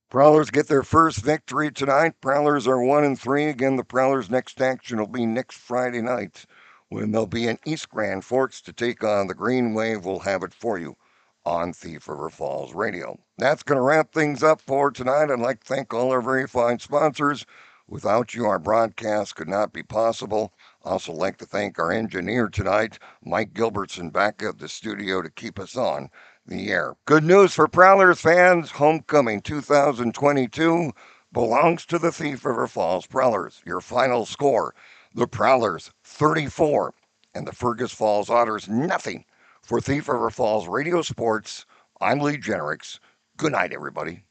Prowlers get their first victory tonight. Prowlers are 1-3. Again, the Prowlers' next action will be next Friday night when they'll be in East Grand Forks to take on the Green Wave. We'll have it for you on Thief River Falls Radio. That's going to wrap things up for tonight. I'd like to thank all our very fine sponsors. Without you, our broadcast could not be possible. Also like to thank our engineer tonight, Mike Gilbertson, back at the studio to keep us on the air. Good news for Prowlers fans. Homecoming 2022 belongs to the Thief River Falls Prowlers. Your final score, the Prowlers 34 and the Fergus Falls Otters nothing. For Thief River Falls Radio Sports, I'm Lee Jenricks. Good night, everybody.